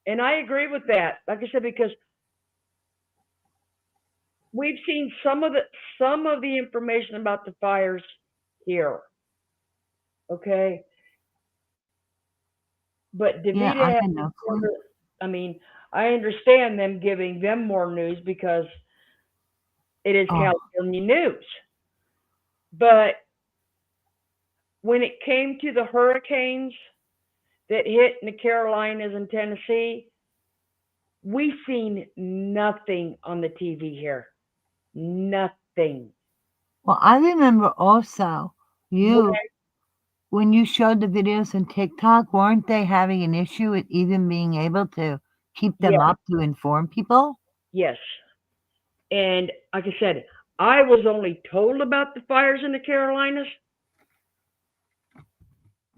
Speaker 1: and I agree with that. Like I said, because we've seen some of the information about the fires here. Okay, but
Speaker 2: Yeah, I
Speaker 1: Davita has
Speaker 2: had no clue.
Speaker 1: I mean, I understand them giving them more news because it is
Speaker 2: Oh,
Speaker 1: California news. But when it came to the hurricanes that hit in the Carolinas and Tennessee, we've seen nothing on the TV here. Nothing.
Speaker 2: well, I remember also
Speaker 1: When,
Speaker 2: when you showed the videos on TikTok, weren't they having an issue with even being able to keep them
Speaker 1: yeah,
Speaker 2: up to inform people?
Speaker 1: yes. And like I said, I was only told about the fires in the Carolinas.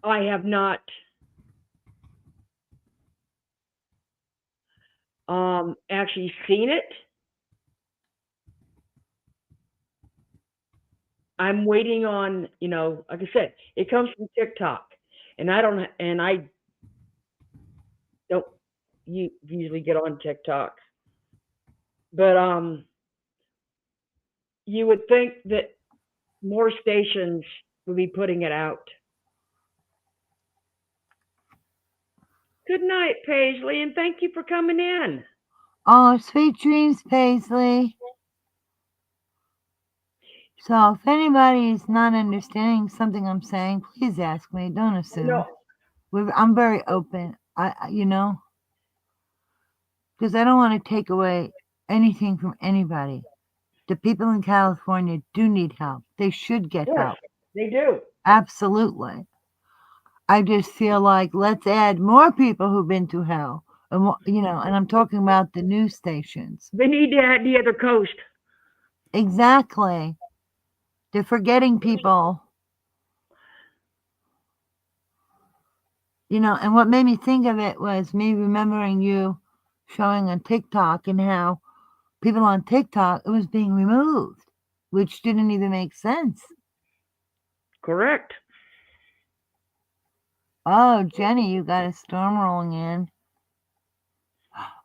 Speaker 1: I have not actually seen it. I'm waiting on, like I said, it comes from TikTok, and I don't usually get on TikTok, but you would think that more stations would be putting it out. Good night, Paisley, and thank you for coming in.
Speaker 2: Oh, sweet dreams, Paisley. So if anybody is not understanding something I'm saying, please ask me. Don't assume.
Speaker 1: No,
Speaker 2: I'm very open. Because I don't want to take away anything from anybody. The people in California do need help. They should get
Speaker 1: yes,
Speaker 2: help.
Speaker 1: they do.
Speaker 2: Absolutely. I just feel like let's add more people who've been to hell. And and I'm talking about the news stations.
Speaker 1: They need to add the other coast.
Speaker 2: Exactly. They're forgetting people. And what made me think of it was me remembering you showing on TikTok and how people on TikTok, it was being removed, which didn't even make sense.
Speaker 1: Correct.
Speaker 2: Oh, Jenny, you got a storm rolling in.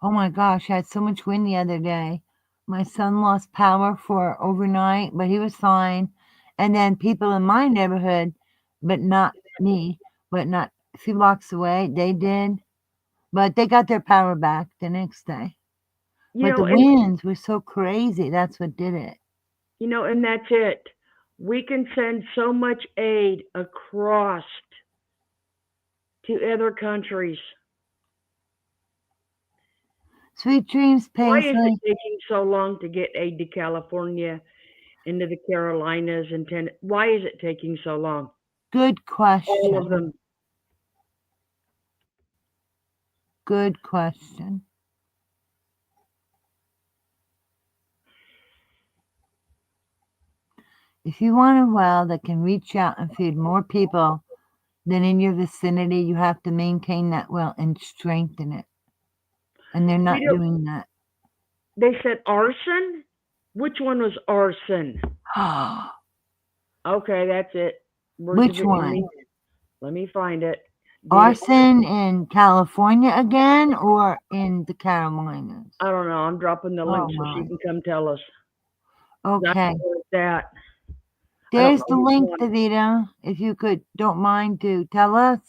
Speaker 2: Oh my gosh, I had so much wind the other day. My son lost power for overnight, but he was fine. And then people in my neighborhood, but not me, but not a few blocks away, they did. But they got their power back the next day. But the winds were so crazy. That's what did it.
Speaker 1: And that's it. We can send so much aid across to other countries.
Speaker 2: Sweet dreams,
Speaker 1: Why is
Speaker 2: Paisley.
Speaker 1: it taking so long to get aid to California, into the Carolinas, and why is it taking so long?
Speaker 2: Good question.
Speaker 1: All of them.
Speaker 2: Good question. If you want a well that can reach out and feed more people than in your vicinity, you have to maintain that well and strengthen it. And they're not doing that.
Speaker 1: They said arson? Which one was arson? Okay, that's it.
Speaker 2: Which one?
Speaker 1: Let me find it.
Speaker 2: Arson in California again or in the Carolinas?
Speaker 1: I don't know. I'm dropping the link so she can come tell us.
Speaker 2: Okay.
Speaker 1: That.
Speaker 2: There's the link, Davida, if you don't mind to tell us.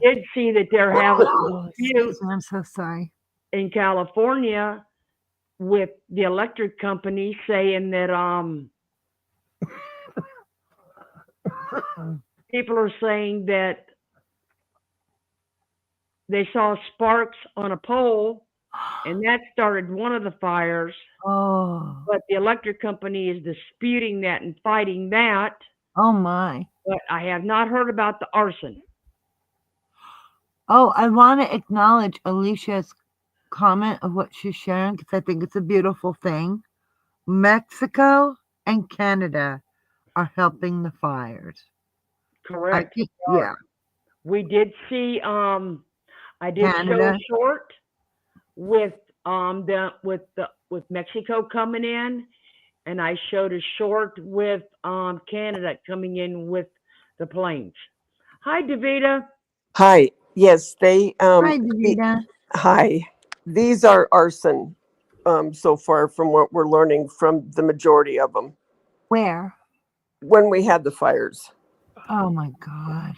Speaker 1: Did see that they're having a dispute.
Speaker 2: I'm so sorry.
Speaker 1: In California with the electric company saying that people are saying that they saw sparks on a pole and that started one of the fires.
Speaker 2: Oh.
Speaker 1: But the electric company is disputing that and fighting that.
Speaker 2: Oh my.
Speaker 1: But I have not heard about the arson.
Speaker 2: Oh, I want to acknowledge Alicia's comment of what she's sharing because I think it's a beautiful thing. Mexico and Canada are helping the fires.
Speaker 1: Correct.
Speaker 2: Yeah.
Speaker 1: We did see I did
Speaker 2: Canada.
Speaker 1: show a short with with Mexico coming in, and I showed a short with Canada coming in with the planes. Hi, Davida.
Speaker 6: Hi. Yes, they.
Speaker 2: Hi, Davida.
Speaker 6: Hi. These are arson. So far, from what we're learning from the majority of them.
Speaker 2: Where?
Speaker 6: When we had the fires.
Speaker 2: Oh my God.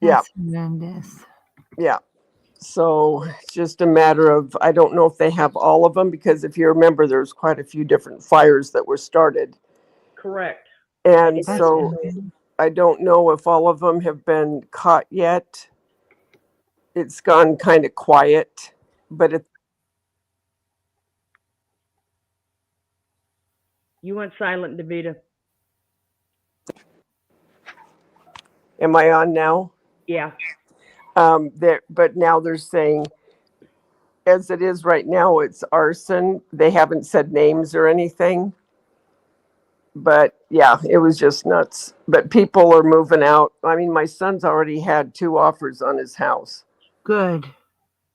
Speaker 6: That's
Speaker 2: horrendous.
Speaker 6: Yeah. So it's just a matter of, I don't know if they have all of them, because if you remember, there's quite a few different fires that were started.
Speaker 1: Correct.
Speaker 6: And so I don't know if all of them have been caught yet. It's gone kind of quiet, but
Speaker 1: You went silent, Davida.
Speaker 6: Am I on now?
Speaker 1: Yeah.
Speaker 6: But now they're saying, as it is right now, it's arson. They haven't said names or anything. But yeah, it was just nuts. But people are moving out. I mean, my son's already had 2 offers on his house.
Speaker 2: Good.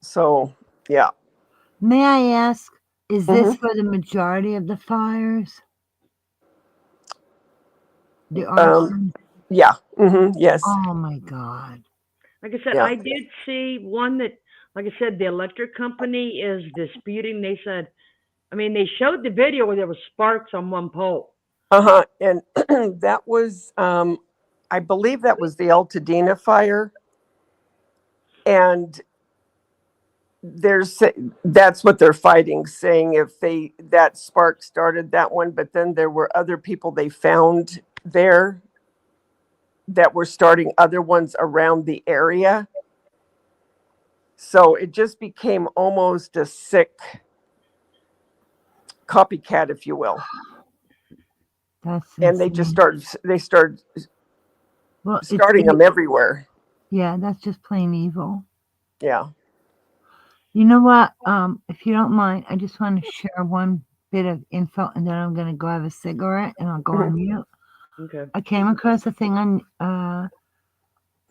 Speaker 6: So, yeah.
Speaker 2: May I ask, is this for the majority of the fires? The arson?
Speaker 6: Yeah. Yes.
Speaker 2: Oh my God.
Speaker 1: Like I said, I did see one that, like I said, the electric company is disputing. They said I mean, they showed the video where there was sparks on one pole.
Speaker 6: Uh-huh. And that was, I believe that was the Altadena fire. And that's what they're fighting, saying if that spark started that one, but then there were other people they found there that were starting other ones around the area. So it just became almost a sick copycat, if you will.
Speaker 2: That's
Speaker 6: And they just
Speaker 2: insane.
Speaker 6: started
Speaker 2: Well, it's
Speaker 6: starting them everywhere.
Speaker 2: yeah, that's just plain evil.
Speaker 6: Yeah.
Speaker 2: You know what? If you don't mind, I just want to share one bit of info, and then I'm gonna go have a cigarette, and I'll go on mute.
Speaker 1: Okay.
Speaker 2: I came across a thing on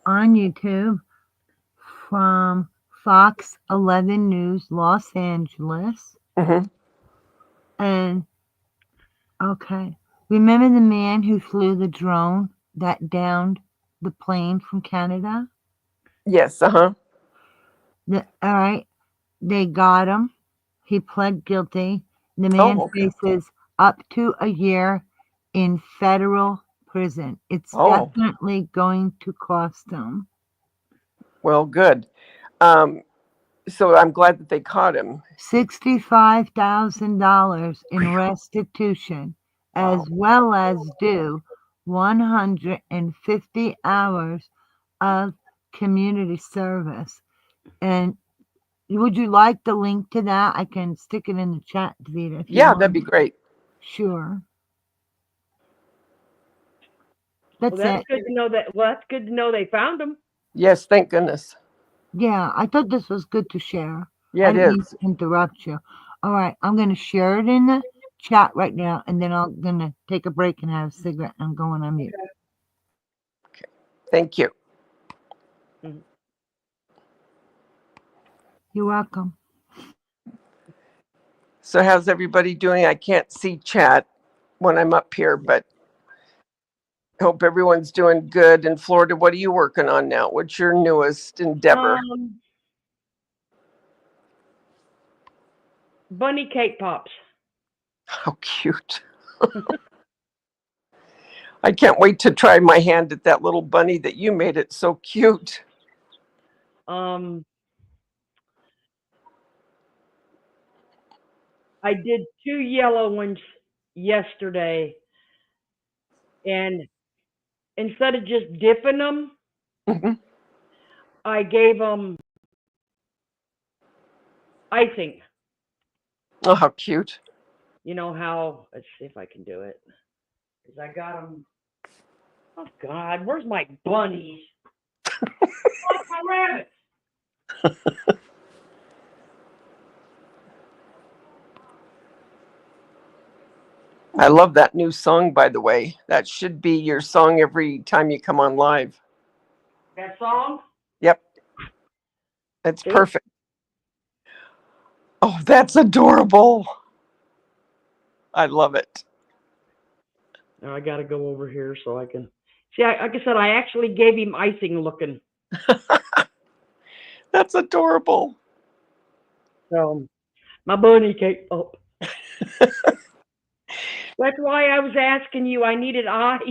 Speaker 2: YouTube from Fox 11 News, Los Angeles,
Speaker 6: Mhm.
Speaker 2: and okay, remember the man who flew the drone that downed the plane from Canada?
Speaker 6: Yes. Uh-huh.
Speaker 2: All right, they got him. He pled guilty. The man
Speaker 6: Oh, okay.
Speaker 2: faces up to a year in federal prison. It's
Speaker 6: Oh.
Speaker 2: definitely going to cost him.
Speaker 6: Well, good. So I'm glad that they caught him.
Speaker 2: $65,000 in restitution, as well as due 150 hours of community service. And would you like the link to that? I can stick it in the chat, Davida, if you
Speaker 6: Yeah,
Speaker 2: want.
Speaker 6: that'd be great.
Speaker 2: Sure.
Speaker 1: Well,
Speaker 2: That's
Speaker 1: that's
Speaker 2: it.
Speaker 1: good to know that. Well, that's good to know they found him.
Speaker 6: Yes, thank goodness.
Speaker 2: Yeah, I thought this was good to share.
Speaker 6: Yeah,
Speaker 2: I
Speaker 6: it
Speaker 2: didn't mean
Speaker 6: is.
Speaker 2: to interrupt you. All right, I'm going to share it in the chat right now, and then I'm going to take a break and have a cigarette. I'm going on mute.
Speaker 6: Thank you.
Speaker 1: Mhm.
Speaker 2: You're welcome.
Speaker 6: So how's everybody doing? I can't see chat when I'm up here, but hope everyone's doing good. In Florida, what are you working on now? What's your newest endeavor?
Speaker 1: Bunny cake pops.
Speaker 6: How cute. I can't wait to try my hand at that little bunny that you made. It so cute.
Speaker 1: I did 2 yellow ones yesterday, and instead of just dipping them,
Speaker 6: Mhm.
Speaker 1: I gave them icing.
Speaker 6: Oh, how cute.
Speaker 1: You know how? Let's see if I can do it. Because I got them. Oh God, where's my bunnies? Where's my rabbits?
Speaker 6: I love that new song, by the way. That should be your song every time you come on live.
Speaker 1: That song?
Speaker 6: Yep. It's
Speaker 1: See?
Speaker 6: perfect. Oh, that's adorable. I love it.
Speaker 1: Now I got to go over here so I can see. Like I said, I actually gave him icing looking.
Speaker 6: That's adorable.
Speaker 1: So my bunny cake pop. That's why I was asking you. I needed eyes.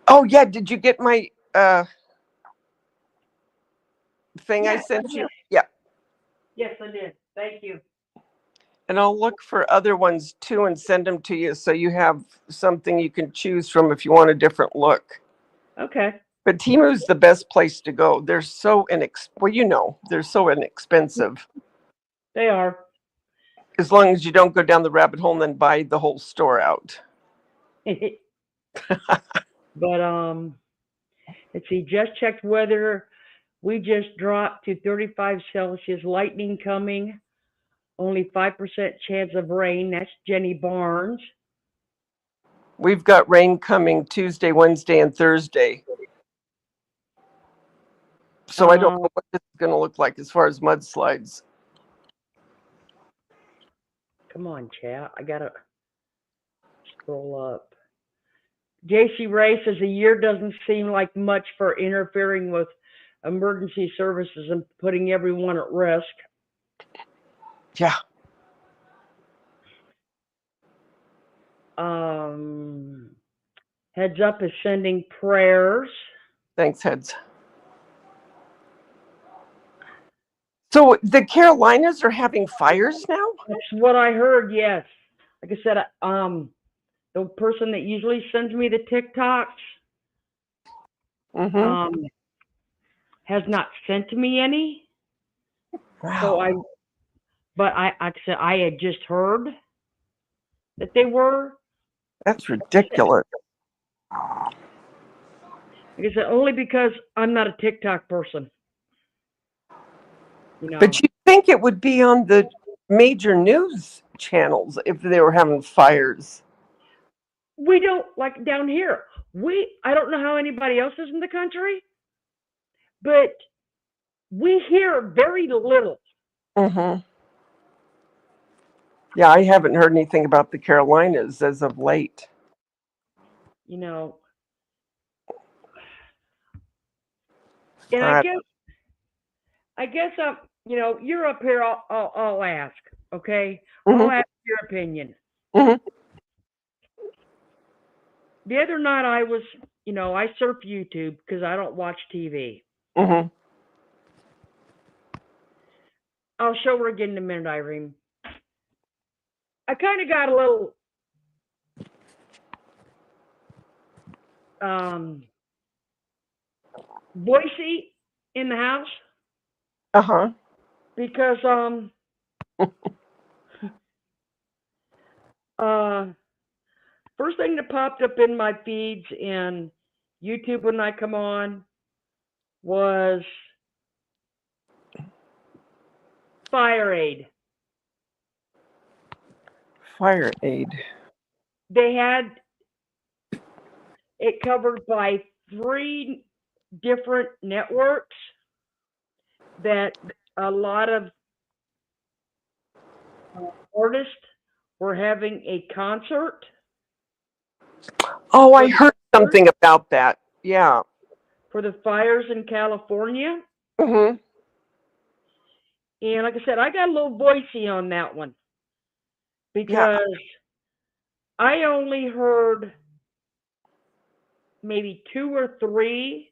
Speaker 6: Oh yeah, did you get my thing I
Speaker 1: Yes,
Speaker 6: sent you?
Speaker 1: did.
Speaker 6: Yeah.
Speaker 1: Yes, I did. Thank you.
Speaker 6: And I'll look for other ones too and send them to you so you have something you can choose from if you want a different look.
Speaker 1: Okay.
Speaker 6: But Temu's the best place to go. They're so they're so inexpensive.
Speaker 1: They are.
Speaker 6: As long as you don't go down the rabbit hole and then buy the whole store out.
Speaker 1: But let's see. Just checked weather. We just dropped to 35 Celsius. Lightning coming. Only 5% chance of rain. That's Jenny Barnes.
Speaker 6: We've got rain coming Tuesday, Wednesday, and Thursday. So I don't know what this is going to look like as far as mudslides.
Speaker 1: Come on, chat. I gotta scroll up. JC Ray says a year doesn't seem like much for interfering with emergency services and putting everyone at risk.
Speaker 6: Yeah.
Speaker 1: Heads Up is sending prayers.
Speaker 6: Thanks, Heads. So the Carolinas are having fires now?
Speaker 1: That's what I heard. Yes. Like I said, the person that usually sends me the TikToks
Speaker 6: Mm-hmm.
Speaker 1: has not sent me any.
Speaker 6: Wow.
Speaker 1: So like I said, I had just heard that they were.
Speaker 6: That's ridiculous.
Speaker 1: Like I said, only because I'm not a TikTok person.
Speaker 6: But you think it would be on the major news channels if they were having fires?
Speaker 1: We don't, like down here. I don't know how anybody else is in the country, but we hear very little.
Speaker 6: Mm-hmm. Yeah, I haven't heard anything about the Carolinas as of late.
Speaker 1: And
Speaker 6: Uh,
Speaker 1: I guess you're up here. I'll ask. Okay,
Speaker 6: Mhm.
Speaker 1: I'll ask your opinion.
Speaker 6: Mhm.
Speaker 1: The other night I was, I surf YouTube because I don't watch TV.
Speaker 6: Mm-hmm.
Speaker 1: I'll show her again in a minute, Irene. I kind of got a little voicey in the house
Speaker 6: Uh-huh.
Speaker 1: because first thing that popped up in my feeds in YouTube when I come on was Fire Aid.
Speaker 6: Fire aid.
Speaker 1: They had it covered by 3 different networks that a lot of artists were having a concert.
Speaker 6: Oh, I heard something about that. Yeah.
Speaker 1: For the fires in California.
Speaker 6: Mm-hmm.
Speaker 1: And like I said, I got a little voicey on that one because I only heard maybe 2 or 3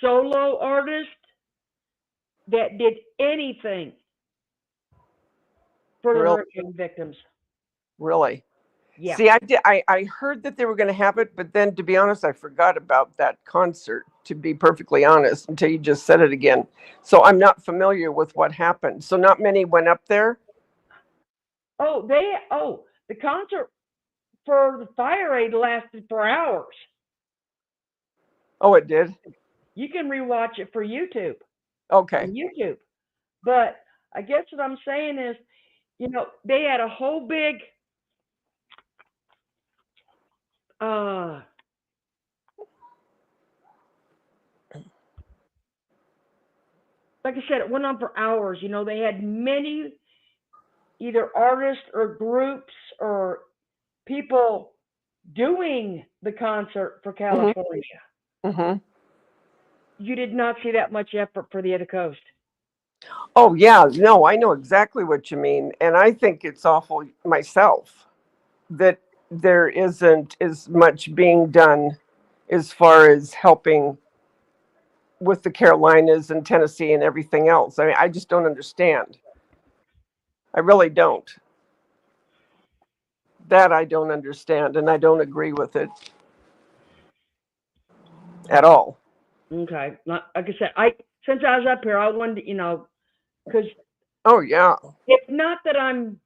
Speaker 1: solo artists that did anything for the
Speaker 6: Really?
Speaker 1: hurricane victims.
Speaker 6: Really?
Speaker 1: Yeah.
Speaker 6: See, I heard that they were going to have it, but then to be honest, I forgot about that concert, to be perfectly honest, until you just said it again. So I'm not familiar with what happened. So not many went up there?
Speaker 1: The concert for the Fire Aid lasted for hours.
Speaker 6: Oh, it did?
Speaker 1: You can rewatch it for YouTube.
Speaker 6: Okay.
Speaker 1: On YouTube. But I guess what I'm saying is, they had a whole big like I said, it went on for hours. They had many either artists or groups or people doing the concert for California.
Speaker 6: Mm-hmm.
Speaker 1: You did not see that much effort for the other coast.
Speaker 6: Oh, yeah. No, I know exactly what you mean. And I think it's awful myself that there isn't as much being done as far as helping with the Carolinas and Tennessee and everything else. I mean, I just don't understand. I really don't. That I don't understand, and I don't agree with it at all.
Speaker 1: Okay. Like I said, since I was up here, I wanted to, because
Speaker 6: Oh, yeah.
Speaker 1: it's not that I'm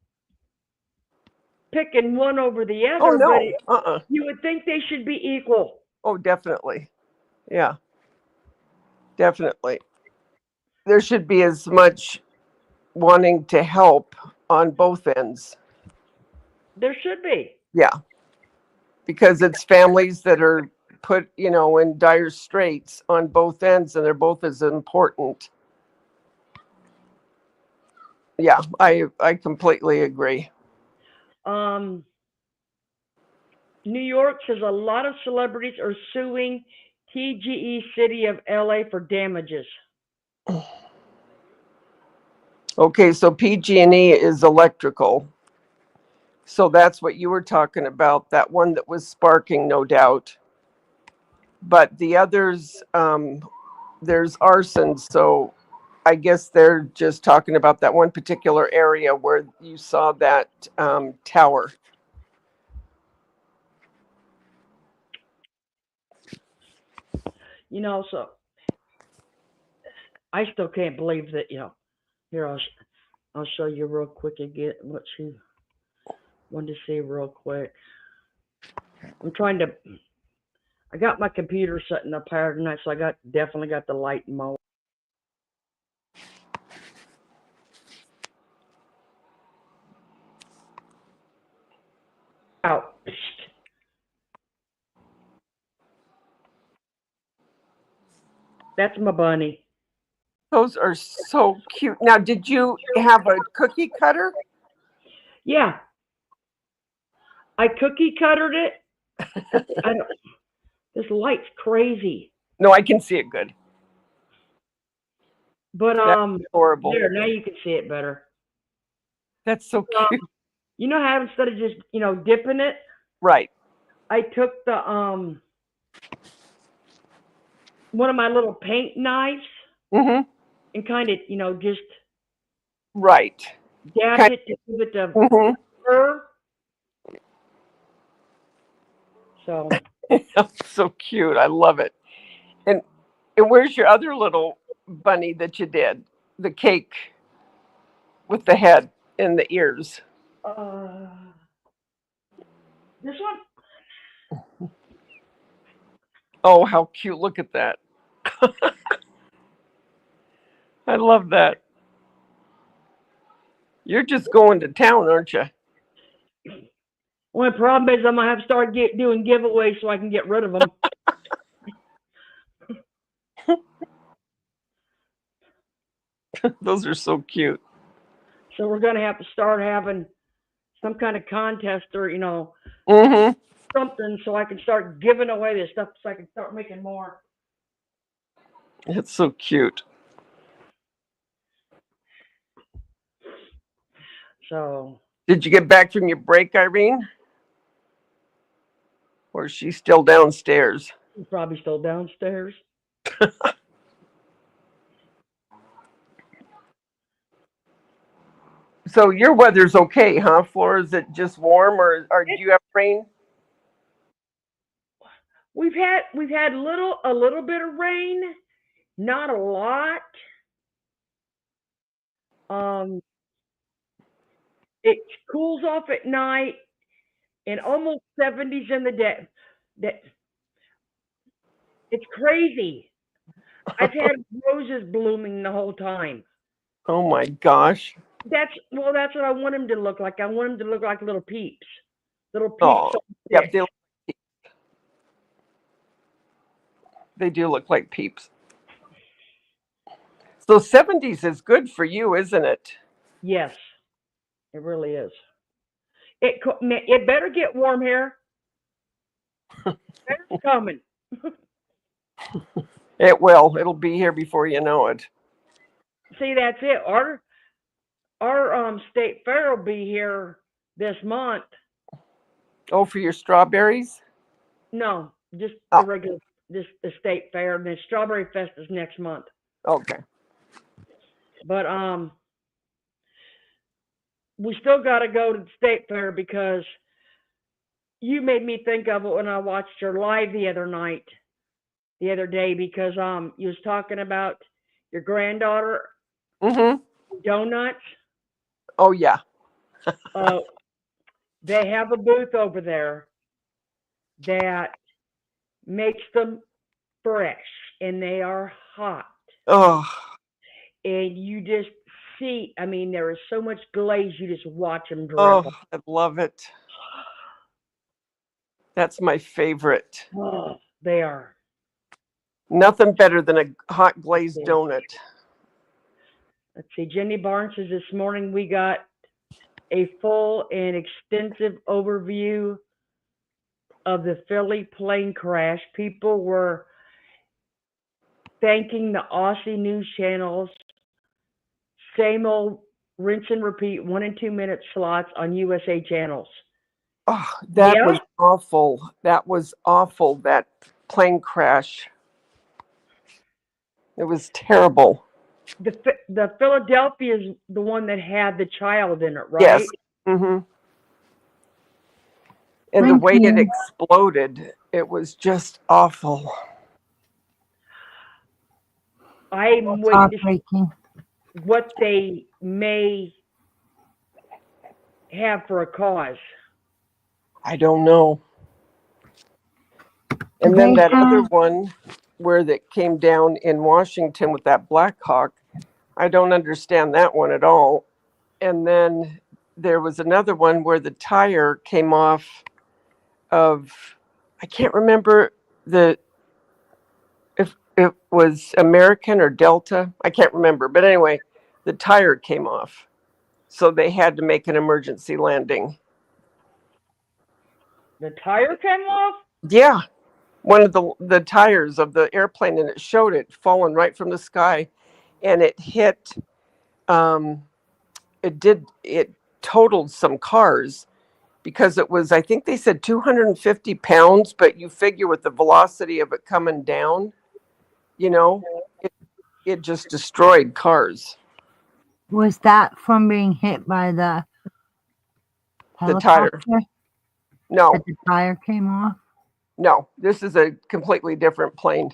Speaker 1: picking one over the other,
Speaker 6: Oh, no.
Speaker 1: but you would think they should be equal.
Speaker 6: Oh, definitely. Yeah. Definitely. There should be as much wanting to help on both ends.
Speaker 1: There should be.
Speaker 6: Yeah. Because it's families that are put, in dire straits on both ends, and they're both as important. Yeah, I completely agree.
Speaker 1: New York says a lot of celebrities are suing TGE City of LA for damages.
Speaker 6: Okay, so PG&E is electrical. So that's what you were talking about, that one that was sparking, no doubt. But the others, there's arson. So I guess they're just talking about that one particular area where you saw that tower.
Speaker 1: You know, so I still can't believe that, here, I'll show you real quick again what she wanted to see real quick. I got my computer setting up higher tonight, so definitely got the light mode. Out. That's my bunny.
Speaker 6: Those are so cute. Now, did you have a cookie cutter?
Speaker 1: Yeah. I cookie cuttered it. This light's crazy.
Speaker 6: No, I can see it good.
Speaker 1: But
Speaker 6: That's horrible.
Speaker 1: there, now you can see it better.
Speaker 6: That's so cute.
Speaker 1: You know how instead of just, dipping it,
Speaker 6: Right.
Speaker 1: I took the one of my little paint knives
Speaker 6: Mm-hmm.
Speaker 1: and kind of, just
Speaker 6: Right.
Speaker 1: dabbed it to give it the
Speaker 6: Mm-hmm.
Speaker 1: fur. So
Speaker 6: So cute. I love it. And where's your other little bunny that you did? The cake with the head and the ears.
Speaker 1: This one.
Speaker 6: Oh, how cute. Look at that. I love that. You're just going to town, aren't you?
Speaker 1: Only problem is I'm gonna have to start doing giveaways so I can get rid of them.
Speaker 6: Those are so cute.
Speaker 1: So we're gonna have to start having some kind of contest or
Speaker 6: Mm-hmm.
Speaker 1: something so I can start giving away this stuff so I can start making more.
Speaker 6: It's so cute.
Speaker 1: So
Speaker 6: Did you get back from your break, Irene? Or is she still downstairs?
Speaker 1: she's probably still downstairs.
Speaker 6: So your weather's okay, huh, Flora? Is it just warm or do you have rain?
Speaker 1: We've had a little bit of rain, not a lot. It cools off at night and almost 70s in the day. It's crazy. I've had roses blooming the whole time.
Speaker 6: Oh my gosh.
Speaker 1: That's what I want them to look like. I want them to look like little peeps. Little peeps.
Speaker 6: Oh,
Speaker 1: on
Speaker 6: yep,
Speaker 1: sticks.
Speaker 6: they do look like peeps. So 70s is good for you, isn't it?
Speaker 1: Yes, it really is. It better get warm here. It's coming.
Speaker 6: It will. It'll be here before you know it.
Speaker 1: See, that's it. Our state fair will be here this month.
Speaker 6: Oh, for your strawberries?
Speaker 1: No, just
Speaker 6: Oh.
Speaker 1: the regular, just the state fair, and then Strawberry Fest is next month.
Speaker 6: Okay.
Speaker 1: But we still got to go to the state fair because you made me think of it when I watched your live the other day, because you was talking about your granddaughter
Speaker 6: Mm-hmm.
Speaker 1: donuts.
Speaker 6: Oh, yeah.
Speaker 1: They have a booth over there that makes them fresh, and they are hot.
Speaker 6: Oh,
Speaker 1: And you just see, I mean, there is so much glaze, you just watch them drip.
Speaker 6: I love it. That's my favorite.
Speaker 1: Oh, they are.
Speaker 6: Nothing better than a hot glazed donut.
Speaker 1: Let's see, Jenny Barnes says this morning we got a full and extensive overview of the Philly plane crash. People were thanking the Aussie news channels. Same old rinse and repeat 1 and 2 minute slots on USA channels.
Speaker 6: Oh, that
Speaker 1: Yeah.
Speaker 6: was awful. That was awful. That plane crash. It was terrible.
Speaker 1: The Philadelphia is the one that had the child in it, right?
Speaker 6: Yes. Mm-hmm. And the
Speaker 2: Thank
Speaker 6: way it
Speaker 2: you.
Speaker 6: exploded, it was just awful.
Speaker 1: I'm
Speaker 2: It's
Speaker 1: waiting to see
Speaker 2: heartbreaking.
Speaker 1: what they may have for a cause.
Speaker 6: I don't know. And then
Speaker 2: They
Speaker 6: that other
Speaker 2: have-
Speaker 6: one where that came down in Washington with that Black Hawk, I don't understand that one at all. And then there was another one where the tire came off of, I can't remember if it was American or Delta. I can't remember. But anyway, the tire came off. So they had to make an emergency landing.
Speaker 1: The tire came off?
Speaker 6: Yeah. One of the tires of the airplane, and it showed it falling right from the sky, and it hit it totaled some cars because it was, I think they said 250 pounds, but you figure with the velocity of it coming down, it just destroyed cars.
Speaker 2: Was that from being hit by the
Speaker 6: The tire.
Speaker 2: helicopter?
Speaker 6: No,
Speaker 2: That the tire came off?
Speaker 6: no, this is a completely different plane.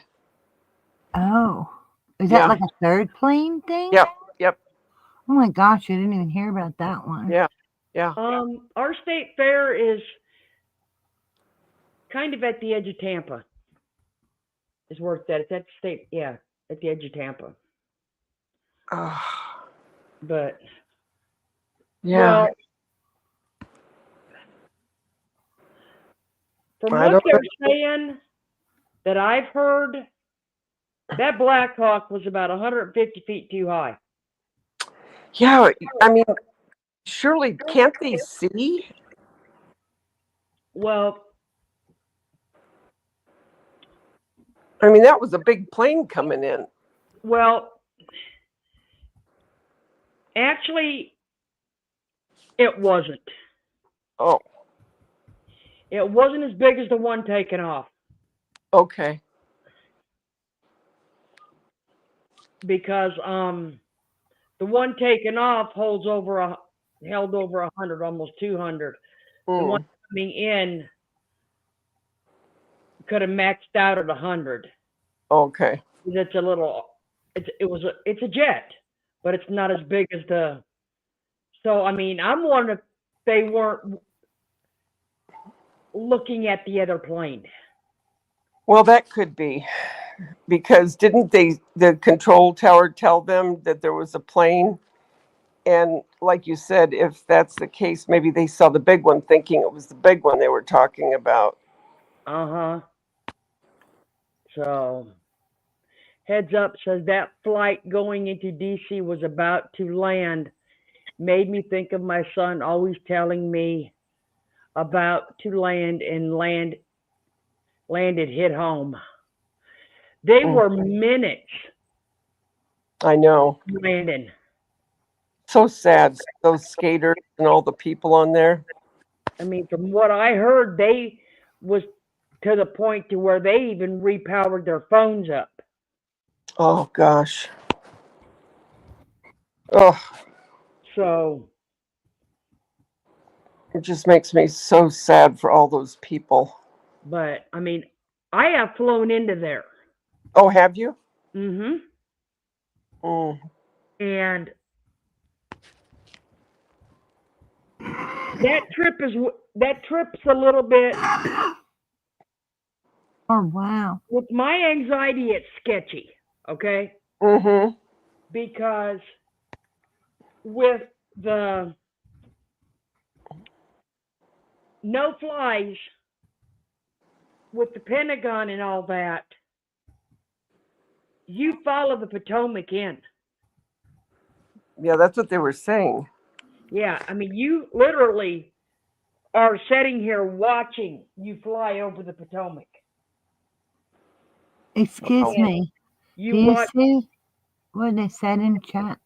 Speaker 2: Oh. Is
Speaker 6: Yeah.
Speaker 2: that like a third plane thing?
Speaker 6: Yep.
Speaker 2: Oh my gosh, I didn't even hear about that one.
Speaker 6: Yeah.
Speaker 1: Our state fair is kind of at the edge of Tampa. Is where it's at. It's at at the edge of Tampa. But
Speaker 6: Yeah.
Speaker 1: well, from
Speaker 6: I
Speaker 1: what
Speaker 6: don't
Speaker 1: they're saying that I've heard, that Black Hawk was about 150 feet too high.
Speaker 6: Yeah, I mean, surely can't they see?
Speaker 1: Well,
Speaker 6: I mean, that was a big plane coming in.
Speaker 1: actually, it wasn't.
Speaker 6: Oh,
Speaker 1: It wasn't as big as the one taken off
Speaker 6: okay.
Speaker 1: because the one taken off held over 100, almost 200. The one coming in could have maxed out at 100.
Speaker 6: Okay.
Speaker 1: It's a jet, but it's not as big as the. So I mean, I'm wondering if they weren't looking at the other plane.
Speaker 6: Well, that could be because didn't the control tower tell them that there was a plane? And like you said, if that's the case, maybe they saw the big one thinking it was the big one they were talking about.
Speaker 1: So, heads up says that flight going into DC was about to land. Made me think of my son always telling me about to land and landed, hit home. They were minutes
Speaker 6: I know.
Speaker 1: landing.
Speaker 6: So sad. Those skaters and all the people on there.
Speaker 1: I mean, from what I heard, they was to the point to where they even repowered their phones up.
Speaker 6: Oh gosh. Oh,
Speaker 1: So
Speaker 6: it just makes me so sad for all those people.
Speaker 1: but I mean, I have flown into there.
Speaker 6: Oh, have you?
Speaker 1: Mm-hmm. And that trip's a little bit.
Speaker 2: Oh wow.
Speaker 1: With my anxiety, it's sketchy. Okay. Because with the no flies, with the Pentagon and all that, you follow the Potomac in.
Speaker 6: Yeah, that's what they were saying.
Speaker 1: Yeah, I mean, you literally are sitting here watching you fly over the Potomac.
Speaker 2: Excuse me. Do
Speaker 1: You
Speaker 2: you
Speaker 1: watch.
Speaker 2: see what they said in chat?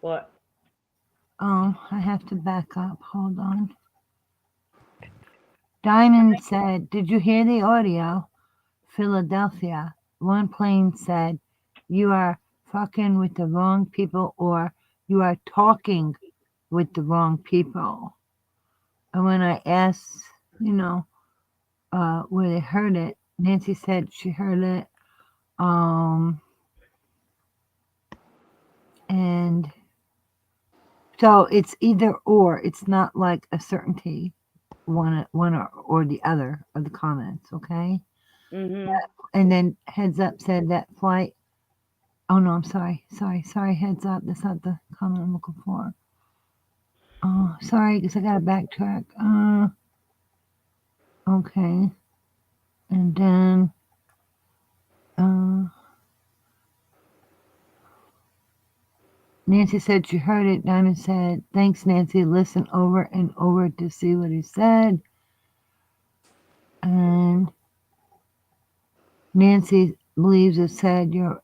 Speaker 1: What?
Speaker 2: I have to back up. Hold on. Diamond said, "Did you hear the audio? Philadelphia. One plane said, you are fucking with the wrong people or you are talking with the wrong people." And when I asked, where they heard it, Nancy said she heard it. And so it's either or. It's not like a certainty, one or the other of the comments, okay?
Speaker 1: Mhm.
Speaker 2: And then Heads Up said that flight. Oh no, I'm sorry. Heads Up. That's not the comment I'm looking for. Oh, sorry, because I got to backtrack. Okay. And then, Nancy said she heard it. Diamond said, "Thanks, Nancy. Listen over and over to see what he said." And Nancy believes it said, "You're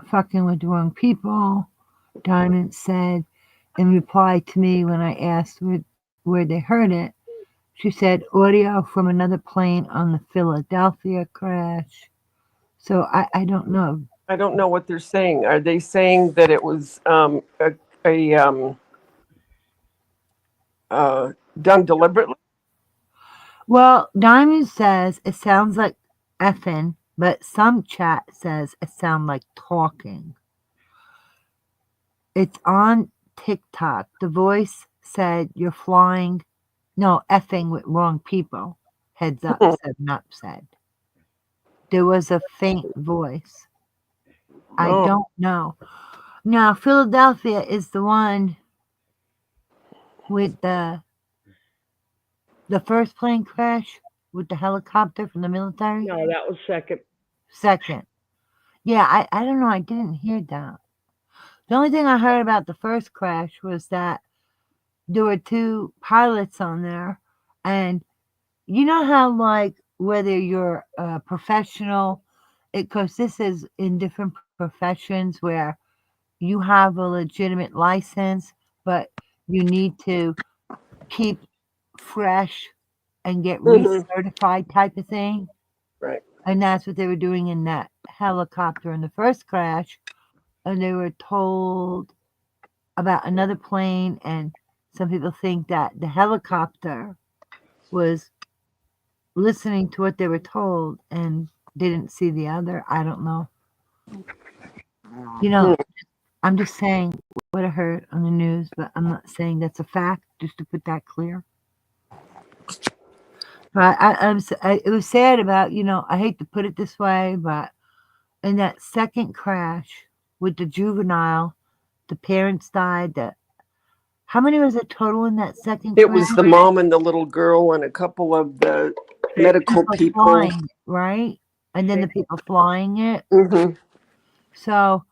Speaker 2: fucking with the wrong people." Diamond said, in reply to me when I asked where they heard it, she said, "Audio from another plane on the Philadelphia crash." So I don't know.
Speaker 6: I don't know what they're saying. Are they saying that it was done deliberately?
Speaker 2: Well, Diamond says it sounds like effing, but some chat says it sounds like talking. It's on TikTok. The voice said you're flying, no, effing with wrong people. Heads Up said, not said. There was a faint voice. I
Speaker 6: Oh.
Speaker 2: don't know. Now, Philadelphia is the one with the first plane crash with the helicopter from the military.
Speaker 1: No, that was second.
Speaker 2: Second. Yeah, I don't know. I didn't hear that. The only thing I heard about the first crash was that there were two pilots on there. And you know how, like, whether you're a professional, because this is in different professions where you have a legitimate license, but you need to keep fresh and get
Speaker 6: Mhm.
Speaker 2: recertified type of thing.
Speaker 6: Right.
Speaker 2: And that's what they were doing in that helicopter in the first crash. And they were told about another plane, and some people think that the helicopter was listening to what they were told and didn't see the other. I don't know. You know, I'm just saying what I heard on the news, but I'm not saying that's a fact, just to put that clear. But it was sad about, I hate to put it this way, but in that second crash with the juvenile, the parents died. How many was it total in that second
Speaker 6: It
Speaker 2: crash?
Speaker 6: was the mom and the little girl and a couple of the medical people.
Speaker 2: Flying, right? And then the people flying it.
Speaker 6: Mhm.
Speaker 2: So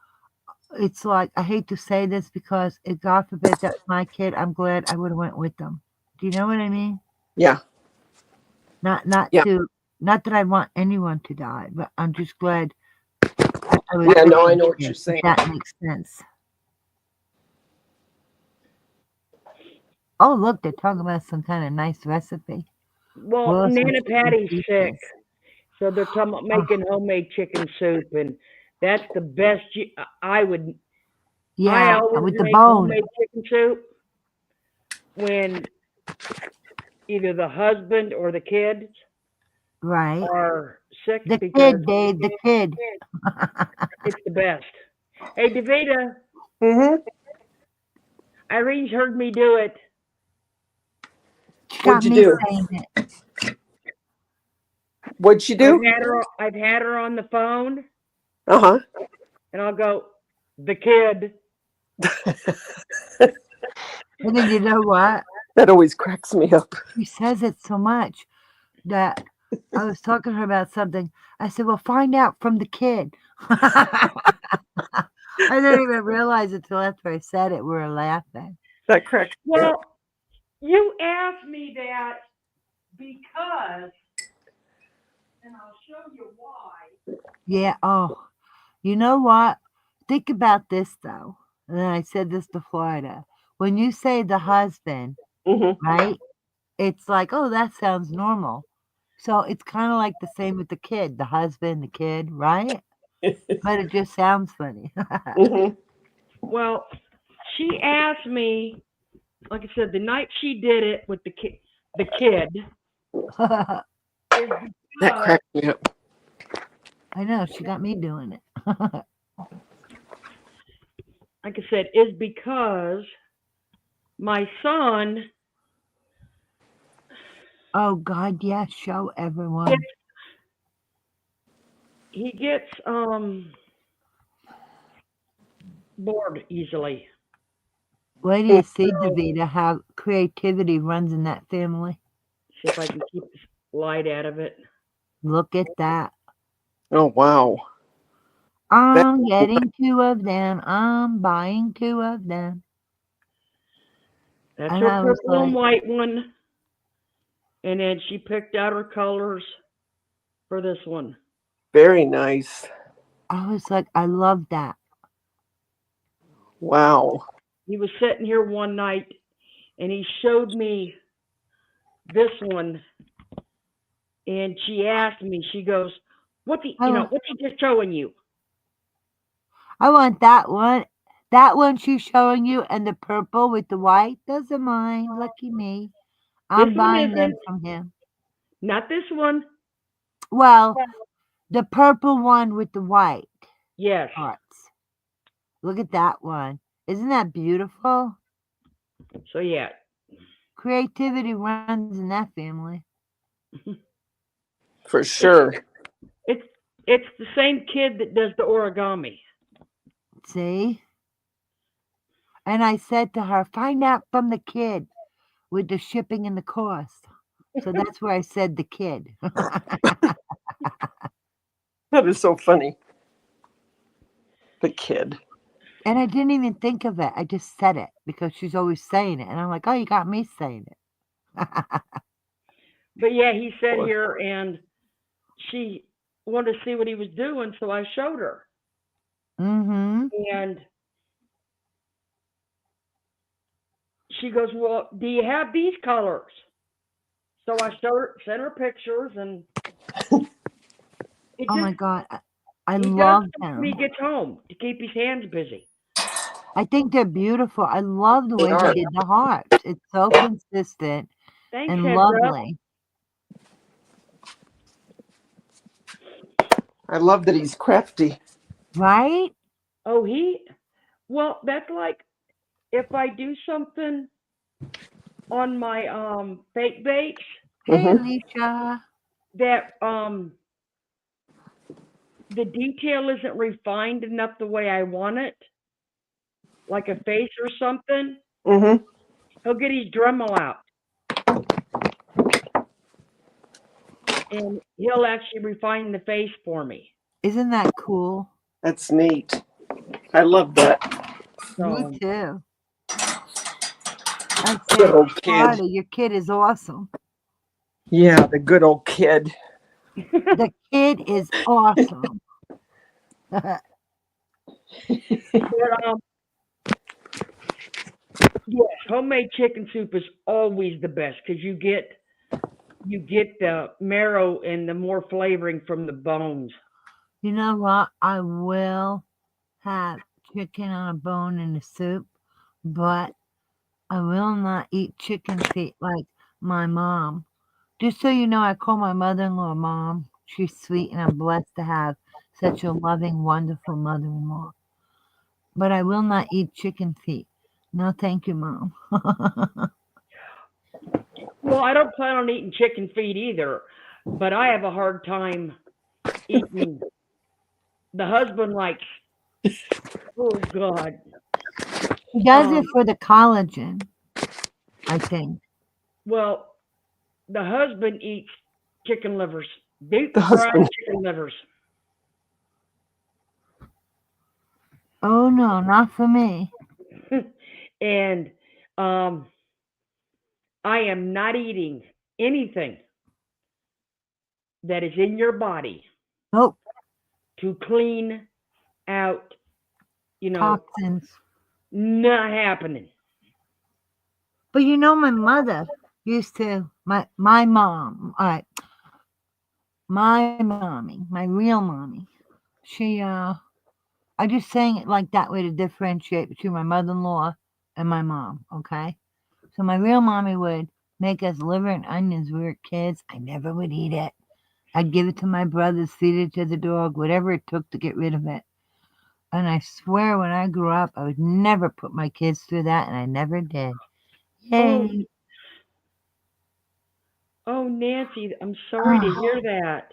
Speaker 2: it's like, I hate to say this because if God forbid that's my kid, I'm glad I would have went with them. Do you know what I mean?
Speaker 6: Yeah.
Speaker 2: Not
Speaker 6: Yeah.
Speaker 2: not that I want anyone to die, but I'm just glad I was
Speaker 6: Yeah,
Speaker 2: with
Speaker 6: no, I
Speaker 2: them,
Speaker 6: know what
Speaker 2: if
Speaker 6: you're saying.
Speaker 2: that makes sense. Oh, look, they're talking about some kind of nice recipe.
Speaker 1: Well,
Speaker 2: Wilson
Speaker 1: Nana
Speaker 2: chicken
Speaker 1: Patty's sick,
Speaker 2: pieces.
Speaker 1: so they're talking about
Speaker 2: Oh,
Speaker 1: making homemade chicken soup, and that's the best. I would. I
Speaker 2: yeah,
Speaker 1: always
Speaker 2: with the
Speaker 1: make
Speaker 2: bone,
Speaker 1: homemade chicken soup when either the husband or the kids
Speaker 2: right?
Speaker 1: are sick
Speaker 2: The
Speaker 1: because
Speaker 2: kid, Dave, the kid.
Speaker 1: it's the best. Hey, Davida,
Speaker 6: Mhm.
Speaker 1: Irene's heard me do it.
Speaker 2: She got
Speaker 6: What'd you
Speaker 2: me
Speaker 6: do?
Speaker 2: saying it.
Speaker 6: What'd she
Speaker 1: I've
Speaker 6: do?
Speaker 1: had her. I've had her on the phone,
Speaker 6: Uh-huh.
Speaker 1: and I'll go, the kid.
Speaker 2: And then you know what?
Speaker 6: That always cracks me up.
Speaker 2: She says it so much that I was talking to her about something. I said, "Well, find out from the kid." I didn't even realize it till after I said it. We were laughing.
Speaker 6: That cracks me up.
Speaker 1: Well, you asked me that because, and I'll show you why.
Speaker 2: Yeah. Oh, you know what? Think about this though. And then I said this to Florida. When you say the husband,
Speaker 6: Mm-hmm.
Speaker 2: right? It's like, oh, that sounds normal. So it's kind of like the same with the kid, the husband, the kid, right? But it just sounds funny.
Speaker 6: Mm-hmm.
Speaker 1: Well, she asked me, like I said, the night she did it with the kid is
Speaker 6: That
Speaker 1: because,
Speaker 6: cracked me up.
Speaker 2: I know, she got me doing it.
Speaker 1: like I said, is because my son
Speaker 2: Oh, God, yes, show everyone.
Speaker 1: gets he gets bored easily.
Speaker 2: Wait till you see,
Speaker 1: So
Speaker 2: Davida, how creativity runs in that family.
Speaker 1: see if I can keep the light out of it.
Speaker 2: Look at that.
Speaker 6: Oh wow. That,
Speaker 2: I'm getting 2 of them. I'm buying 2 of them.
Speaker 1: That's
Speaker 2: And
Speaker 1: her
Speaker 2: I was
Speaker 1: purple and
Speaker 2: like,
Speaker 1: white one, and then she picked out her colors for this one.
Speaker 6: very nice.
Speaker 2: I love that.
Speaker 6: Wow.
Speaker 1: He was sitting here one night, and he showed me this one, and she asked me. She goes, "What's he?
Speaker 2: I, wa-
Speaker 1: What's he just showing you?"
Speaker 2: I want that one. That one she's showing you, and the purple with the white. Doesn't mind. Lucky me.
Speaker 1: This
Speaker 2: I'm
Speaker 1: one
Speaker 2: buying them
Speaker 1: isn't.
Speaker 2: from him.
Speaker 1: Not this one.
Speaker 2: Well, the purple one with the white
Speaker 1: Yes.
Speaker 2: hearts. Look at that one. Isn't that beautiful?
Speaker 1: So yeah.
Speaker 2: Creativity runs in that family.
Speaker 6: For sure.
Speaker 1: It's it's the same kid that does the origami.
Speaker 2: See? And I said to her, find out from the kid with the shipping and the cost. So that's where I said the kid.
Speaker 6: That is so funny. The kid.
Speaker 2: And I didn't even think of it. I just said it because she's always saying it. And I'm like, oh, you got me saying it.
Speaker 1: But yeah, he sat here and she wanted to see what he was doing, so I showed her.
Speaker 2: Mm-hmm.
Speaker 1: And she goes, "Well, do you have these colors?" So I sent her pictures, and it
Speaker 2: Oh my
Speaker 1: just
Speaker 2: God. I
Speaker 1: he does
Speaker 2: love
Speaker 1: them when he
Speaker 2: them.
Speaker 1: gets home to keep his hands busy.
Speaker 2: I think they're beautiful. I love the
Speaker 6: They
Speaker 2: way he
Speaker 6: are.
Speaker 2: did the hearts. It's so consistent
Speaker 1: Thanks,
Speaker 2: and
Speaker 1: heads up.
Speaker 2: lovely.
Speaker 6: I love that he's crafty.
Speaker 2: Right?
Speaker 1: Oh, well, that's like if I do something on my fake bakes
Speaker 2: Hey,
Speaker 6: Mm-hmm.
Speaker 2: Alicia.
Speaker 1: that the detail isn't refined enough the way I want it, like a face or something,
Speaker 6: Mm-hmm.
Speaker 1: he'll get his Dremel out and he'll actually refine the face for me.
Speaker 2: Isn't that cool?
Speaker 6: That's neat. I love that.
Speaker 2: Me
Speaker 1: So
Speaker 2: too. I
Speaker 6: Good
Speaker 2: said,
Speaker 6: old kid.
Speaker 2: Florida, your kid is awesome.
Speaker 6: Yeah, the good old kid.
Speaker 2: The kid is awesome.
Speaker 1: but yes, homemade chicken soup is always the best because you get the marrow and the more flavoring from the bones.
Speaker 2: You know what? I will have chicken on a bone in the soup, but I will not eat chicken feet like my mom. Just so you know, I call my mother-in-law mom. She's sweet, and I'm blessed to have such a loving, wonderful mother-in-law. But I will not eat chicken feet. No, thank you, Mom.
Speaker 1: Well, I don't plan on eating chicken feet either, but I have a hard time eating. The husband likes, oh God,
Speaker 2: He does it
Speaker 1: um,
Speaker 2: for the collagen, I think.
Speaker 1: well, the husband eats chicken livers, deep
Speaker 6: The
Speaker 1: fried
Speaker 6: husband.
Speaker 1: chicken livers.
Speaker 2: Oh no, not for me.
Speaker 1: And um, I am not eating anything that is in your body
Speaker 2: Nope,
Speaker 1: to clean out, you know,
Speaker 2: toxins.
Speaker 1: Not happening.
Speaker 2: But you know, my mother used to, my mom, all right, my mommy, my real mommy, she, I just saying it like that way to differentiate between my mother-in-law and my mom, okay? So my real mommy would make us liver and onions when we were kids. I never would eat it. I'd give it to my brothers, feed it to the dog, whatever it took to get rid of it. And I swear when I grew up, I would never put my kids through that, and I never did.
Speaker 1: Oh,
Speaker 2: Yay.
Speaker 1: oh, Nancy, I'm sorry to hear that.